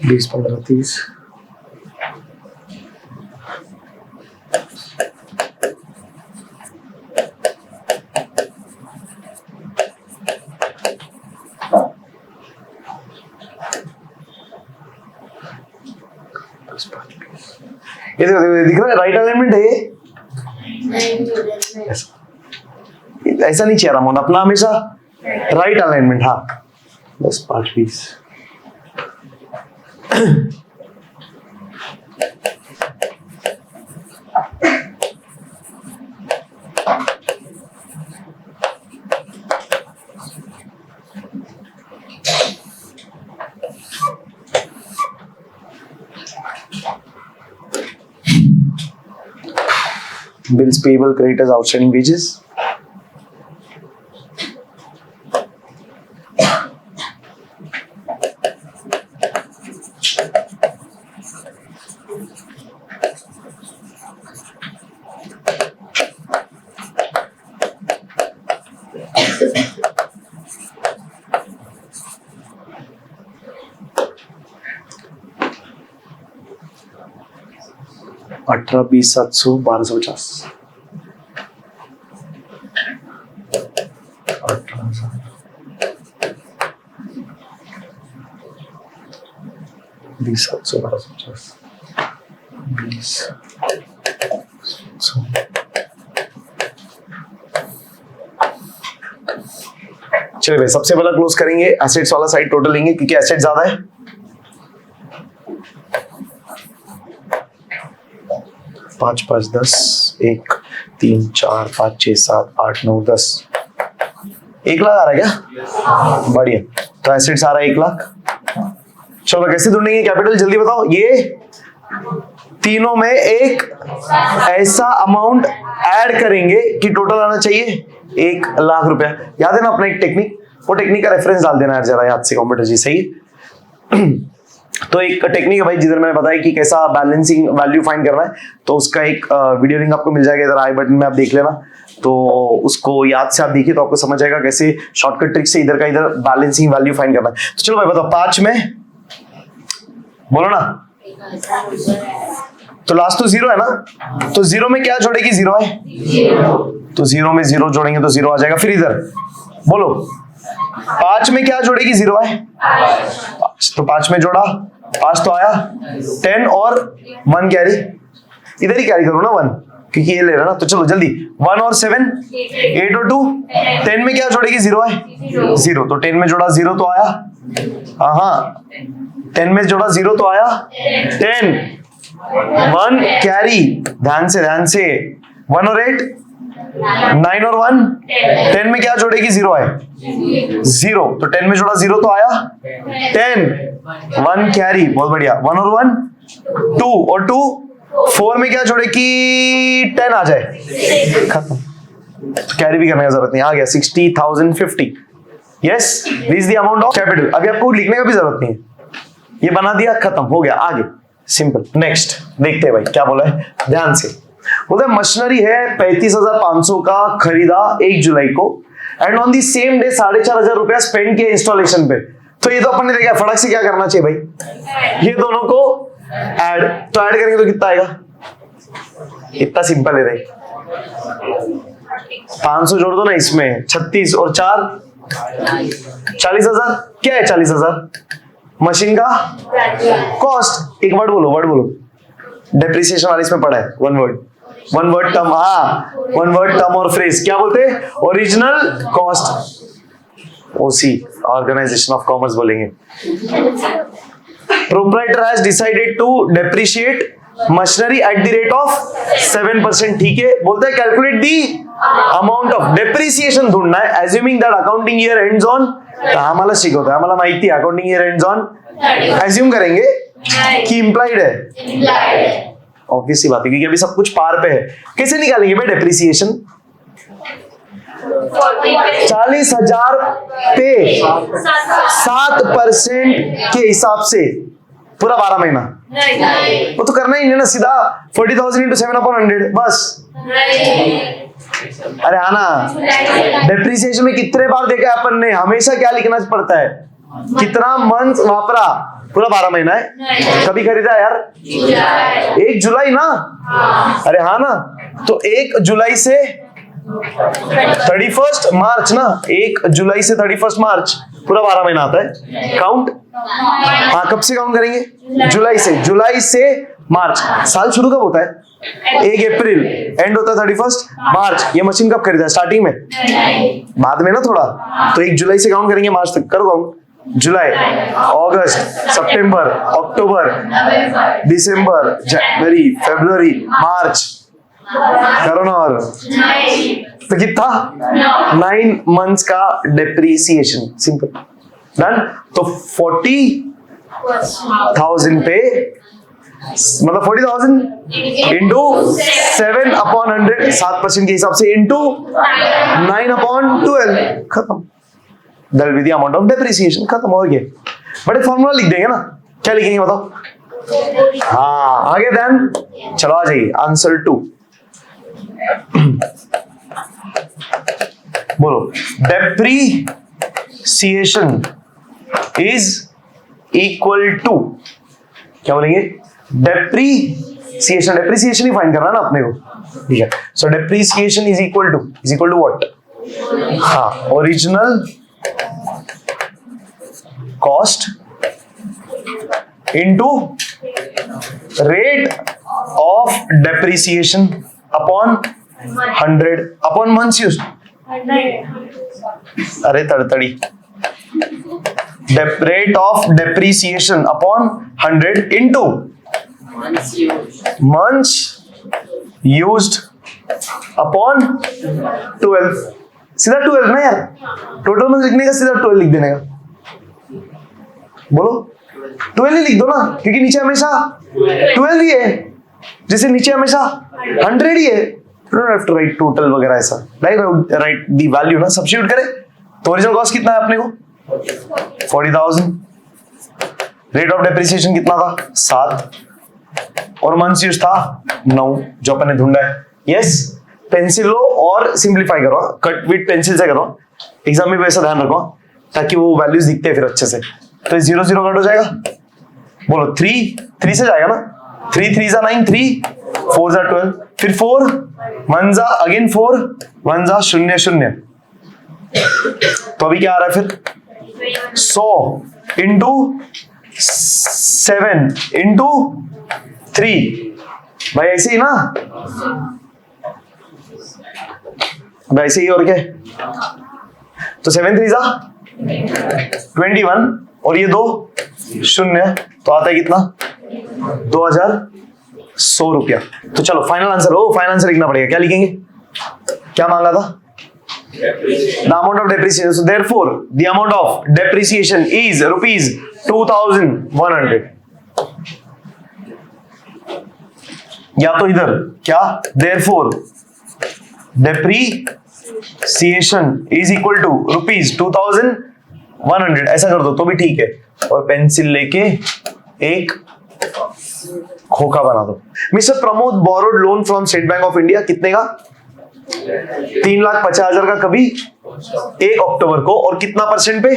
बीस 15 30, ये दिख रहा है, राइट अलाइनमेंट है ये, ऐसा नहीं चाहिए रामोन, अपना हमेशा राइट अलाइनमेंट, हाँ बस 5 20। Bills payable, creditors, outstanding wages. अठारह 20 700 1250, बीस 700 1250, 20 चलिए भाई, सबसे पहला क्लोज करेंगे, एसेट्स वाला साइड टोटल लेंगे क्योंकि एसेट ज्यादा है, 5 5 10, 1 3 4 5 6 7 8 9 10, 1 लाख आ रहा है क्या? बढ़िया। तो एसेट्स आ रहा है 1 लाख। चलो कैसे ढूंढेंगे कैपिटल, जल्दी बताओ। ये तीनों में एक ऐसा अमाउंट ऐड करेंगे कि टोटल आना चाहिए 1 लाख रुपया। याद है ना अपना एक टेक्निक, वो टेक्निक का रेफरेंस डाल देना यार जरा याद से कंप्यूटर जी, सही है? तो एक टेक्निक है भाई जिधर मैंने बताया कि कैसा बैलेंसिंग वैल्यू फाइंड करना है, तो उसका एक वीडियो लिंक आपको मिल जाएगा इधर आई बटन में, आप देख लेना। तो उसको याद से आप देखिए तो आपको समझ आएगा कैसे शॉर्टकट ट्रिक से इधर का इधर बैलेंसिंग वैल्यू फाइंड करना है। तो चलो भाई बताओ 5 में बोलो ना, तो लास्ट तो 0 है ना, तो 0 में क्या जोड़ेगी? 0 है, तो 0 में 0 जोड़ेंगे तो 0 आ जाएगा। फिर इधर बोलो 5 में क्या जोड़ेगी? 0 है, 5, तो 5 में जोड़ा 5 तो आया 10 और 1 कैरी, इधर ही कैरी करो ना 1 क्योंकि ये ले रहा ना। तो चलो जल्दी 1 और 7 8 और 2 10 में क्या जोड़ेगी? 0 है, 0, तो 10 में जोड़ा 0 तो आया, हाँ 10 में जोड़ा 0 तो आया 10, 1 कैरी, ध्यान से 1 और 8 9 और 1 10 में क्या जोड़ेगी? 0 है, 0, तो 10 में जोड़ा 0 तो आया 10, 1 कैरी, बहुत बढ़िया। 1 और 1 2 और 2 4 में क्या जोड़ेगी? 10 आ जाए, खत्म, कैरी भी करने की जरूरत नहीं, आ गया 60,050। Yes, this the amount of capital. अभी आपको लिखने का भी जरूरत नहीं है, ये बना दिया, खत्म हो गया, आगे सिंपल। नेक्स्ट देखते हैं भाई क्या बोला है, ध्यान से। बोलते मशीनरी है 35,500 का, खरीदा 1 जुलाई को, and on the same day 4,500 रुपया स्पेंड किया इंस्टॉलेशन पे। तो ये तो अपन ने देखा, फटक से क्या करना चाहिए भाई, ये दोनों को ऐड, तो ऐड करेंगे तो कितना आएगा? इतना सिंपल है भाई, 500 जोड़ दो ना इसमें, 36 और 4 40,000। क्या है 40,000? मशीन का कॉस्ट। एक वर्ड बोलो, डेप्रिसिएशन वाले इसमें पड़ा है, वन वर्ड टर्म, हाँ वन वर्ड टर्म और फ्रेज, क्या बोलते हैं? Original cost, OC organisation of commerce बोलेंगे। Proprietor has decided to depreciate machinery at the rate of 7%, ठीक है। बोलते हैं calculate the amount of depreciation ढूंढना है, assuming that accounting year ends on, आम्हाला शिकवतो, आम्हाला माहिती है accounting year ends on, assume करेंगे कि इंप्लाइड है, ऑब्वियस सी बात है क्योंकि अभी सब कुछ पार पे है। कैसे निकालेंगे भाई डेप्रिसिएशन? 40,000 पे 7% के हिसाब से पूरा 12 महीना, वो तो करना ही नहीं ना, सीधा 40,000 into 7/100 बस। अरे हाँ ना, डेप्रिसिएशन में कितने बार देखा है अपन ने, हमेशा क्या लिखना पड़ता है? कितना मंथ वापरा, पूरा 12 महीना है। कभी खरीदा यार? 1 जुलाई ना, अरे हाँ ना, तो 1 जुलाई से 31 मार्च ना, 1 जुलाई से 31 मार्च पूरा 12 महीना आता है काउंट। हाँ कब से काउंट करेंगे? जुलाई से मार्च। साल शुरू कब होता है? 1 अप्रैल, एंड होता है 31 मार्च। ये मशीन कब खरीदा? स्टार्टिंग में, बाद में ना थोड़ा, तो 1 जुलाई से काउंट करेंगे मार्च तक। करो काउंट, जुलाई, अगस्त, सितंबर, अक्टूबर, दिसंबर, जनवरी, फरवरी, मार्च, करो ना, और तो कितना? 9 मंथ्स का डेप्रिसिएशन, सिंपल डन। तो 40,000 पे मतलब 40,000 इंटू 7/100, 7% के हिसाब से, इंटू 9/12, खत्म। That will be the amount of depreciation, खत्म हो गया। बट एक फॉर्मूला लिख देंगे ना, क्या लिखेंगे बताओ? हाँ आगे देन, चलो आ जाइए आंसर 2। बोलो डेप्रिसिएशन इज इक्वल टू, क्या बोलेंगे? डेप्रिसिएशन ही फाइंड करना है ना अपने को, ठीक है। So depreciation is equal to what? हाँ, original cost into rate of depreciation upon 100 upon months use. अरे तड़तड़ी, rate of depreciation upon 100 into months used upon 12, सीधा 12 ना यार, टोटल में लिखने का सीधा 12 लिख देने का, बोलो 12 ही लिख दो ना, क्योंकि नीचे हमेशा 12 ही है, जैसे नीचे हमेशा 100 ही है, don't have to write total वगैरह ऐसा, राइट दी वैल्यू ना, सब्स्टिट्यूट करें तो ओरिजिनल कॉस्ट कितना है अपने को 40,000, रेट ऑफ डेप्रिसिएशन कितना था 7, और मंथ्स यूज था 9 जो अपन ने ढूंढा है। यस, पेंसिल लो और सिंप्लीफाई करो, कट विद पेंसिल से करो, एग्जाम में भी ऐसा ध्यान रखो ताकि वो वैल्यूज दिखते हैं फिर अच्छे से। तो 0 0 कट हो जाएगा, बोलो 3 से जाएगा ना, 3 3 जा 9, 3 4 जा 12, फिर 4 1 जा अगेन 4 1 जा 0 0, तो अभी क्या आ रहा है फिर 100 इंटू 7 इंटू 3, भाई ऐसे ही ना, वैसे ही, और क्या, तो 7 3 जा 21 और ये 2 0, तो आता है कितना 2100 रुपया। तो चलो फाइनल आंसर, फाइनल आंसर लिखना पड़ेगा, क्या लिखेंगे, क्या मांगा था, the amount of depreciation, so therefore the amount of depreciation is rupees 2100, या तो इधर क्या, therefore depreciation is equal to rupees 2100 ऐसा कर दो तो भी ठीक है, और पेंसिल लेके एक खोखा बना दो। Mister Pramod borrowed loan from state bank of India, कितने का 3,50,000 का, कभी 1 अक्टूबर को, और कितना परसेंट पे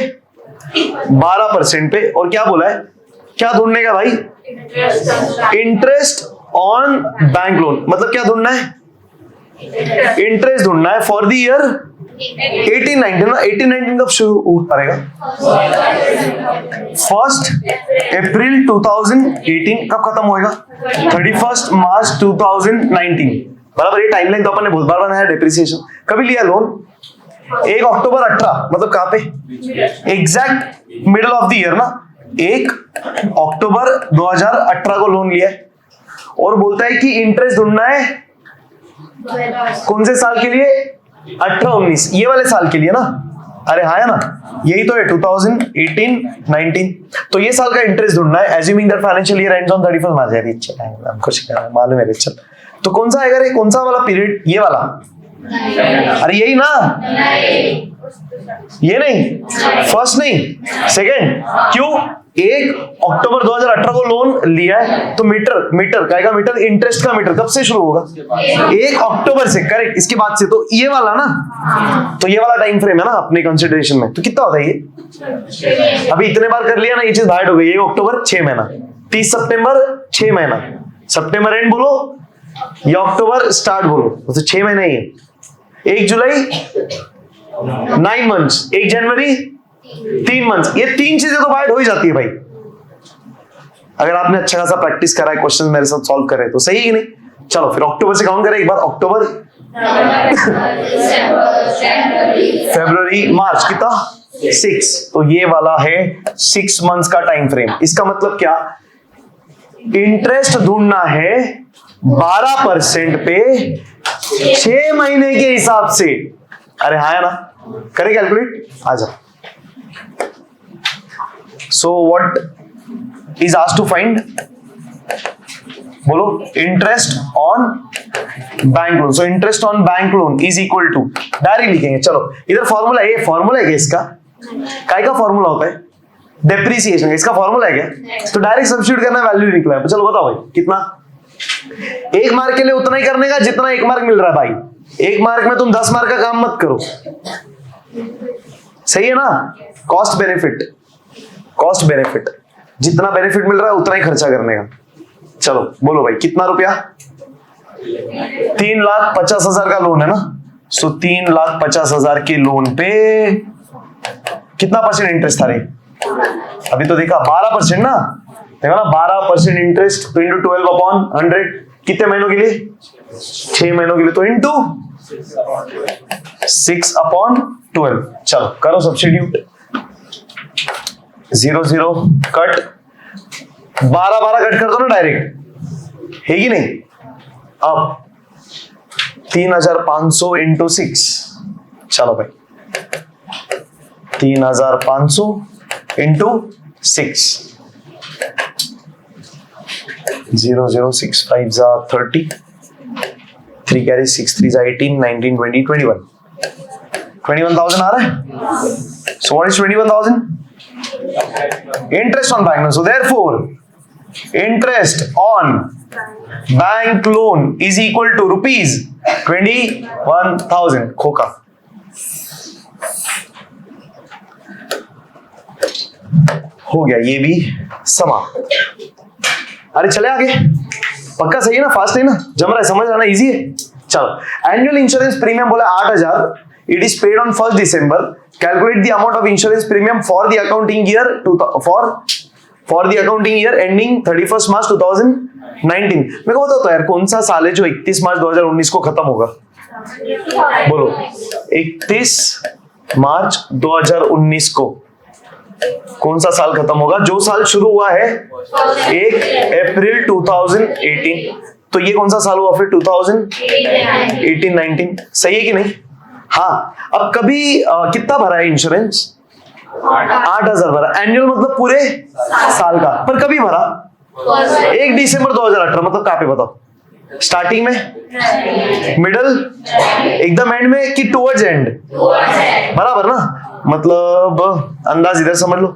12% पे, और क्या बोला है, क्या ढूंढने का भाई, इंटरेस्ट ऑन बैंक लोन, मतलब क्या ढूंढना है, इंटरेस्ट ढूंढना है फॉर द ईयर 18-19 ना, 18-19 कब शुरू करेगा, 1 अप्रैल 2018, कब खत्म होएगा 31 मार्च 2019, बराबर। ये टाइमलाइन तो अपन ने बहुत बार बनाया, डेप्रिसिएशन कभी लिया लोन 1 अक्टूबर 18, मतलब कहां पे, exact middle of the year ना, 1 अक्टूबर 2018 को लोन लिया है, और बोलता है कि इंटरेस्ट ढूंढना है कौन से साल के लिए, 18-19, ये वाले साल के लिए ना, अरे हाँ है ना, यही तो है 2018-19, तो ये साल का इंटरेस्ट ढूंढना है, assuming that financial year ends on 31 मार्च, यार अच्छा खुश मालूम है, चल तो कौन सा आएगा रे, कौन सा वाला पीरियड, ये वाला, अरे यही ना, ये नहीं, फर्स्ट नहीं, सेकंड, क्यों, 1 अक्टूबर 2018 को लोन लिया है, तो मीटर का मीटर, इंटरेस्ट का मीटर कब से शुरू होगा, 1 अक्टूबर से, करेक्ट, इसके बाद से, तो ये वाला ना, तो ये वाला टाइम फ्रेम है ना अपने कंसिडरेशन में, तो कितना होता है ये, अभी इतने बार कर लिया ना, ये चीज हाइड हो गई, 1 अक्टूबर 6 महीना, 30 सितंबर 6 महीना, सितंबर एंड बोलो या अक्टूबर स्टार्ट बोलो, तो 6 महीने ही है, 1 जुलाई 9 मंथ्स, 1 जनवरी 3 मंथ्स, ये 3 चीजें तो बाइट हो ही जाती है भाई, अगर आपने अच्छा खासा प्रैक्टिस करा है, क्वेश्चन मेरे साथ सॉल्व करे तो सही है कि नहीं। चलो फिर अक्टूबर से काउंट करें एक बार, अक्टूबर फरवरी मार्च, कितना 6, तो ये वाला है 6 मंथ्स का टाइम फ्रेम। इसका मतलब क्या, इंटरेस्ट ढूंढना है 12% पे 6 महीने के हिसाब से, अरे हाँ है ना, करें कैलकुलेट, आ जाओ। So what is asked to find, बोलो, interest on bank loan, so interest on bank loan is equal to, direct लिखेंगे, चलो इधर फॉर्मूला है, ये फॉर्मूला है क्या इसका, काय का फॉर्मूला होता है, डेप्रिसिएशन का, इसका फॉर्मूला है क्या, तो डायरेक्ट सब्स्टिट्यूट करना, वैल्यू निकला है, तो चलो बताओ भाई कितना, 1 मार्क के लिए उतना ही करने का जितना 1 मार्क मिल रहा है भाई, 1 मार्क में तुम 10 मार्क का काम मत करो, सही है ना, कॉस्ट बेनिफिट, जितना बेनिफिट मिल रहा है उतना ही खर्चा करने का। चलो बोलो भाई कितना रुपया, 3,50,000 का लोन है ना, सो 3,50,000 के लोन पे कितना परसेंट इंटरेस्ट था रे, अभी तो देखा 12% ना, देखा ना 12% इंटरेस्ट, तो इंटू 12/100, कितने महीनों के लिए, 6 महीनों के लिए, तो इंटू 6/12, चलो करो सब्स्टिट्यूट, 0 0 कट, 12 कट कर दो ना डायरेक्ट, है कि नहीं, अब 3,500 इंटू 6, चलो भाई 3500 इंटू 6 006 5 जा 30 3 कैरी 6 3 जा 18 19 20 21 21,000 आ रहा है. So what is 21,000? Interest on bank loan. So therefore, interest on bank loan is equal to rupees 21,000. खोका. हो गया ये भी समाप्त. अरे चले आगे. पक्का सही है ना, फास्ट है ना, जम रहा है, समझ आना इजी है. चलो, एनुअल इंश्योरेंस प्रीमियम बोला 8,000. It is paid on 1st December. Calculate the amount of insurance premium for the accounting year for the accounting year ending 31st March 2019. मेरे को बताओ तो यार, कौन सा साल है जो 31 मार्च 2019 को खत्म होगा? बोलो. 31 मार्च 2019 को कौन सा साल खत्म होगा? जो साल शुरू हुआ है 1 अप्रैल 2018. तो ये कौन सा साल हुआ फिर? 2018-19. सही है कि नहीं? हाँ. अब कभी कितना भरा है इंश्योरेंस? 8,000 भरा. एनुअल मतलब पूरे साल का. पर कभी भरा? 1 दिसंबर 2018. मतलब कहाँ पे बताओ? स्टार्टिंग में, मिडल, एकदम एंड में कि टुवर्ड्स एंड? बराबर ना. मतलब अंदाज इधर समझ लो.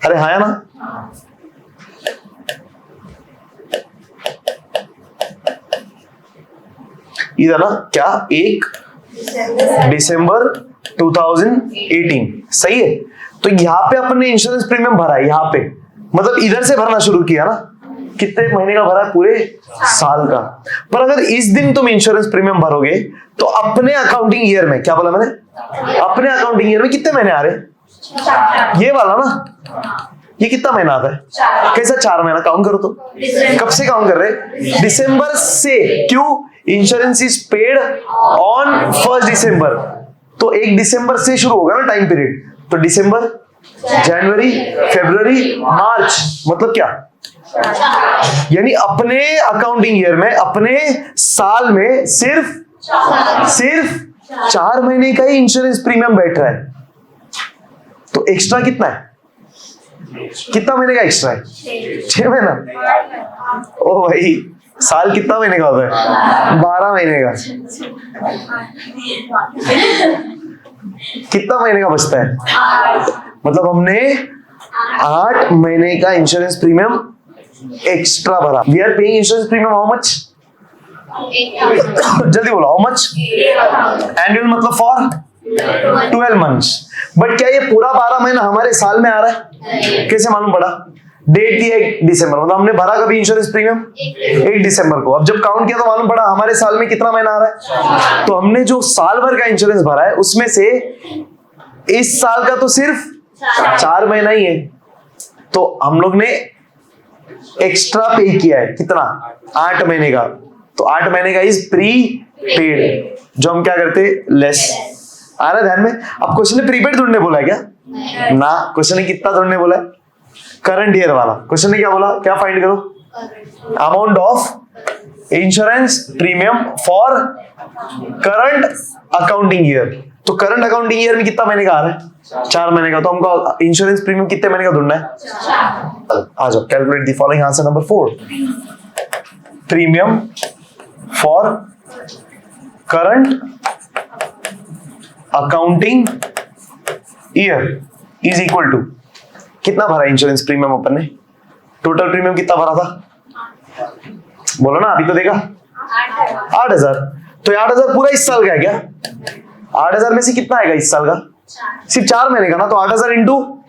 अरे हाँ या ना? इधर ना क्या 1 दिसंबर 2018. सही है. तो यहाँ पे अपने इंश्योरेंस प्रीमियम भरा है. यहाँ पे मतलब इधर से भरना शुरू किया ना. कितने महीने का भरा? पूरे साल का. पर अगर इस दिन तुम इंश्योरेंस प्रीमियम भरोगे तो अपने अकाउंटिंग ईयर में, क्या बोला मैंने? अपने अकाउंटिंग ईयर में कितने महीने आ रहे? ये वाला ना. ये कितना महीना आता है? कैसा? 4 महीना. काउंट करो तो. कब से काउंट कर रहे? दिसंबर से. क्यों? Insurance is paid on 1st दिसंबर. तो 1 दिसंबर से शुरू होगा ना टाइम पीरियड. तो दिसंबर, जनवरी, फरवरी, मार्च. मतलब क्या? यानी अपने अकाउंटिंग ईयर में, अपने साल में सिर्फ 4 महीने का ही इंश्योरेंस प्रीमियम बैठ रहा है. तो एक्स्ट्रा कितना है? कितना महीने का एक्स्ट्रा है? 6 महीना. ओ भाई, साल कितना महीने का होता है? 12 महीने का. कितना महीने का बचता है? मतलब हमने 8 महीने का इंश्योरेंस प्रीमियम एक्स्ट्रा भरा. We are paying insurance premium how much? जल्दी बोलो, हाउ मच? एनुअल मतलब फॉर 12 मंथ्स. बट क्या ये पूरा 12 महीना हमारे साल में आ रहा है? कैसे मालूम पड़ा? डेट दी है 1 दिसंबर. मतलब हमने भरा कभी इंश्योरेंस प्रीमियम? 1 दिसंबर को. अब जब काउंट किया तो मालूम पड़ा हमारे साल में कितना महीना आ रहा है. तो हमने जो साल भर का इंश्योरेंस भरा है उसमें से इस साल का तो सिर्फ 4 महीना ही है. तो हम लोग ने एक्स्ट्रा पे किया है. कितना? 8 महीने का. तो 8 महीने का इज प्री पेड, जो हम क्या करते? लेस. आ रहा है ध्यान में? अब क्वेश्चन ने प्रीपेड ढूंढने बोला है क्या? ना. क्वेश्चन ने कितना ढूंढने बोला है? करंट ईयर वाला. क्वेश्चन ने क्या बोला? क्या फाइंड करो? Amount of insurance premium for current accounting year. तो करंट अकाउंटिंग ईयर में कितना महीने का आ रहा है? 4 महीने का. तो हमको इंश्योरेंस प्रीमियम कितने महीने का ढूंढना है? आ जाओ, calculate the following. Answer number 4. Premium for current accounting year is equal to, कितना भरा इंश्योरेंस प्रीमियम अपन ने? टोटल प्रीमियम कितना भरा था? बोलो ना, अभी तो देखा. 8,000. तो 8,000 पूरा इस साल का है क्या? 8,000 में से कितना आएगा इस साल का? सिर्फ 4 महीने का ना. तो 8,000 इंटू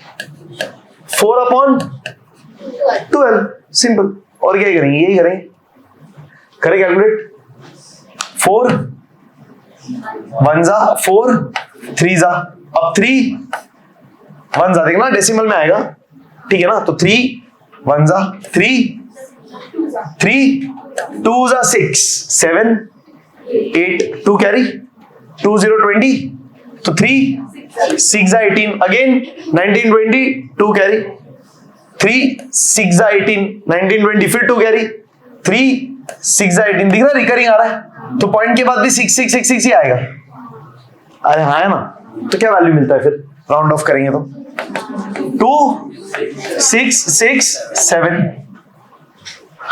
4/12. सिंपल. और क्या करेंगे? यही करेंगे. करें कैलकुलेट. 4 1 जा 4 3 जा. अब 3 1 जा, देखना डेसिमल में आएगा. ठीक है ना. तो 3 1 जा 3 3 2 जा 6 7 8 2 कैरी 2 0 20. तो 3 6 जा 18 अगेन 19 20 2 कैरी 3 6 जा 18 19 20 फिर 2 कैरी 3 6 जा 18. दिख रहा रिकरिंग आ रहा है. तो पॉइंट के बाद भी 6 6 6 6 ही आएगा. अरे हाँ है ना, तो क्या वैल्यू मिलता है फिर राउंड ऑफ करेंगे तो 2667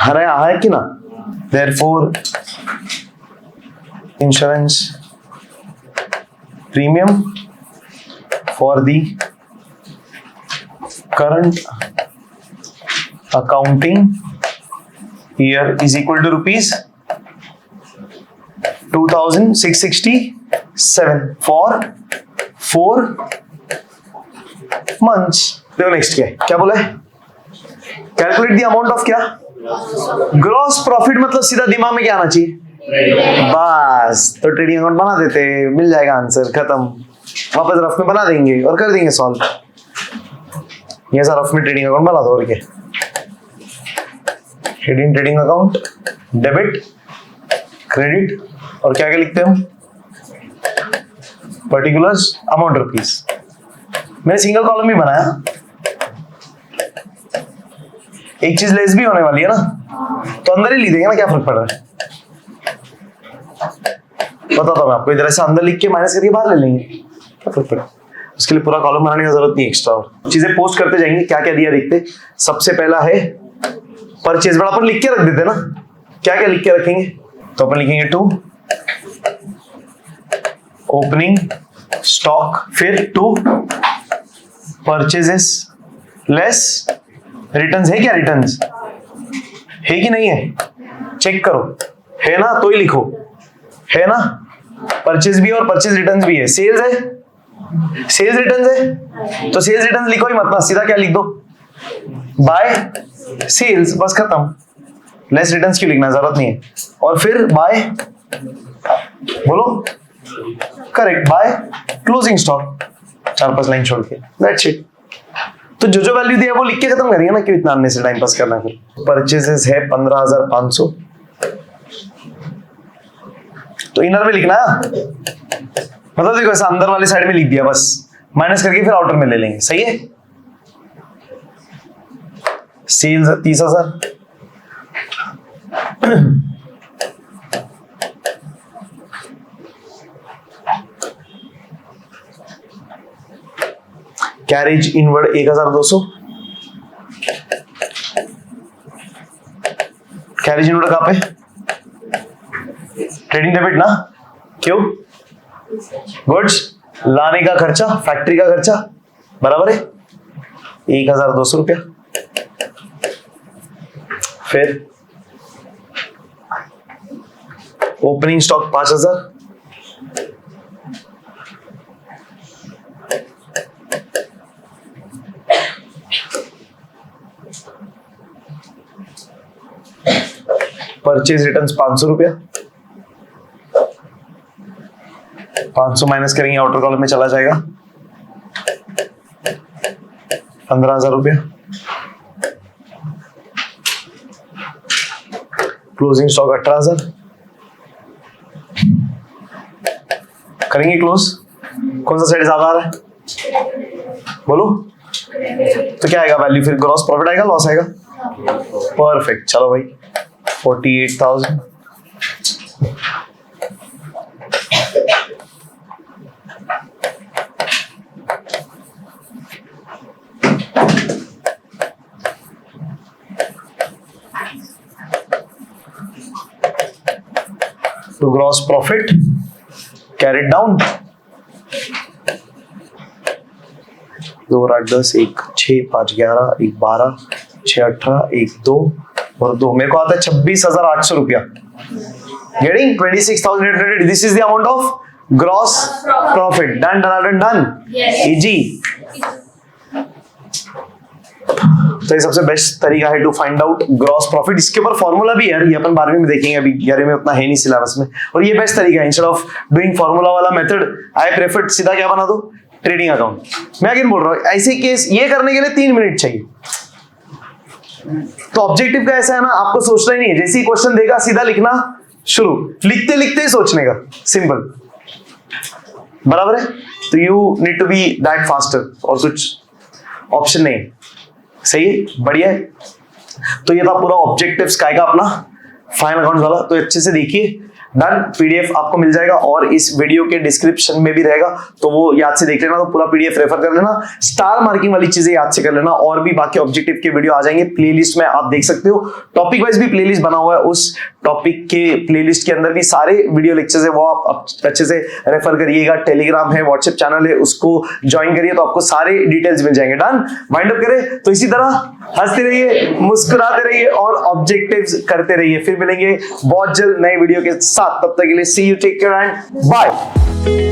अरे हाँ है कि ना। Therefore insurance premium for the current accounting year is equal to rupees 2667 for 4 months। देखो नेक्स्ट क्या है, क्या बोला है, कैलकुलेट द अमाउंट ऑफ क्या, ग्रॉस प्रॉफिट। मतलब सीधा दिमाग में क्या आना चाहिए, बस तो ट्रेडिंग अकाउंट बना देते, मिल जाएगा आंसर, खत्म। वापस रफ में बना देंगे और कर देंगे सॉल्व। ये सर रफ में ट्रेडिंग अकाउंट बना दो और क्या, heading trading account, debit credit और क्या क्या लिखते हैं हम, पर्टिकुलर्स अमाउंट रुपीस। मैंने सिंगल कॉलम ही बनाया, एक चीज लेस भी होने वाली है ना, तो अंदर ही लिख देंगे ना, क्या फर्क पड़ रहा है। बताता हूं मैं आपको, इधर से अंदर लिख के माइनस करके बाहर ले लेंगे, क्या फर्क पड़ा। उसके लिए पूरा कॉलम बनाने की जरूरत नहीं, एक्स्ट्रा और चीजें पोस्ट करते जाएंगे। क्या क्या दिया देखते। सबसे पहला है परचेज, बड़ा अपन लिख के रख देते ना, क्या क्या लिख के रखेंगे, तो अपन लिखेंगे 2 ओपनिंग स्टॉक, फिर 2 परचेजेस लेस रिटर्न्स। है क्या रिटर्न्स, है कि नहीं है, चेक करो, है ना तो ही लिखो, है ना। परचेज भी है और परचेज रिटर्न्स भी है। सेल्स है, सेल्स रिटर्न्स है, तो सेल्स रिटर्न्स लिखो ही मत ना, सीधा क्या लिख दो, बाय सेल्स, बस खत्म। लेस रिटर्न्स क्यों लिखना, जरूरत नहीं है। और फिर बाय, बोलो correct, by closing stock, 4-5 line छोड़ के, दैट्स इट। तो जो जो वैल्यू दिया वो लिख के खत्म करेंगे ना, क्यों इतना अन्य से टाइम पास करना। फिर परचेजेस है 15,500, तो इनर में लिखना है, मतलब देखो ऐसा अंदर वाली साइड में लिख दिया, बस माइनस करके फिर आउटर में ले लेंगे, सही है। Sales 30,000, carriage inward 1,200, carriage inward कहां पे, ट्रेडिंग डेबिट ना, क्यों, गुड्स लाने का खर्चा, फैक्ट्री का खर्चा, बराबर है 1,200 रुपया। फिर ओपनिंग स्टॉक 5,000, परचेज रिटर्न्स 500 रुपया, 500 माइनस करेंगे आउटर कॉलम में चला जाएगा 15,000 रुपया। क्लोजिंग स्टॉक 18,000, करेंगे क्लोज। कौन सा साइड ज्यादा आ रहा है, बोलो, तो क्या आएगा वैल्यू, फिर ग्रॉस प्रॉफिट आएगा, लॉस आएगा, परफेक्ट। चलो भाई 48,000, to gross profit carried down, 2 और 8 10, 1 6 5 11, 1 12, 6 18, 1 2 और 2, मेरे को आता है 26,800 रुपया। Getting 26,800, this is the amount of gross profit. Done, done, done. Yes. Easy. तो ये सबसे बेस्ट तरीका है to find out gross profit. इसके ऊपर फॉर्मूला भी है, ये अपन 12वीं में देखेंगे, अभी 11वीं में उतना है नहीं सिलेबस में। और ये बेस्ट तरीका है, इंस्टेड ऑफ डूइंग फॉर्मूला वाला मेथड आई प्रेफर सीधा क्या बना दो, ट्रेडिंग अकाउंट। मैं अगेन बोल रहा हूँ, ऐसे केस ये करने के लिए 3 मिनट चाहिए। तो ऑब्जेक्टिव का ऐसा है ना, आपको सोचना ही नहीं है, जैसे ही क्वेश्चन देगा सीधा लिखना शुरू, लिखते लिखते ही सोचने का, सिंपल, बराबर है। तो you need to be that faster, और कुछ ऑप्शन नहीं, सही है, बढ़िया है। तो ये था पूरा ऑब्जेक्टिव्स का अपना फाइनल अकाउंट वाला। तो अच्छे से देखिए, डन। पीडीएफ आपको मिल जाएगा और इस वीडियो के डिस्क्रिप्शन में भी रहेगा, तो वो याद से देख लेना, तो पूरा पीडीएफ रेफर कर लेना, स्टार मार्किंग वाली चीजें याद से कर लेना, और भी बाकी ऑब्जेक्टिव के वीडियो आ जाएंगे प्लेलिस्ट में, आप देख सकते हो। टॉपिक वाइज भी प्लेलिस्ट बना हुआ है, उस टॉपिक के प्लेलिस्ट के अंदर भी सारे वीडियो लेक्चर्स है, वो आप अच्छे से रेफर करिएगा। टेलीग्राम है, व्हाट्सएप चैनल है, उसको ज्वाइन करिए, तो आपको सारे डिटेल्स मिल जाएंगे। डन। वाइंड अप करें तो इसी तरह हंसते रहिए, मुस्कुराते रहिए और ऑब्जेक्टिव्स करते रहिए। फिर मिलेंगे बहुत जल्द नए वीडियो के साथ, तब तक के लिए see you, take care and bye.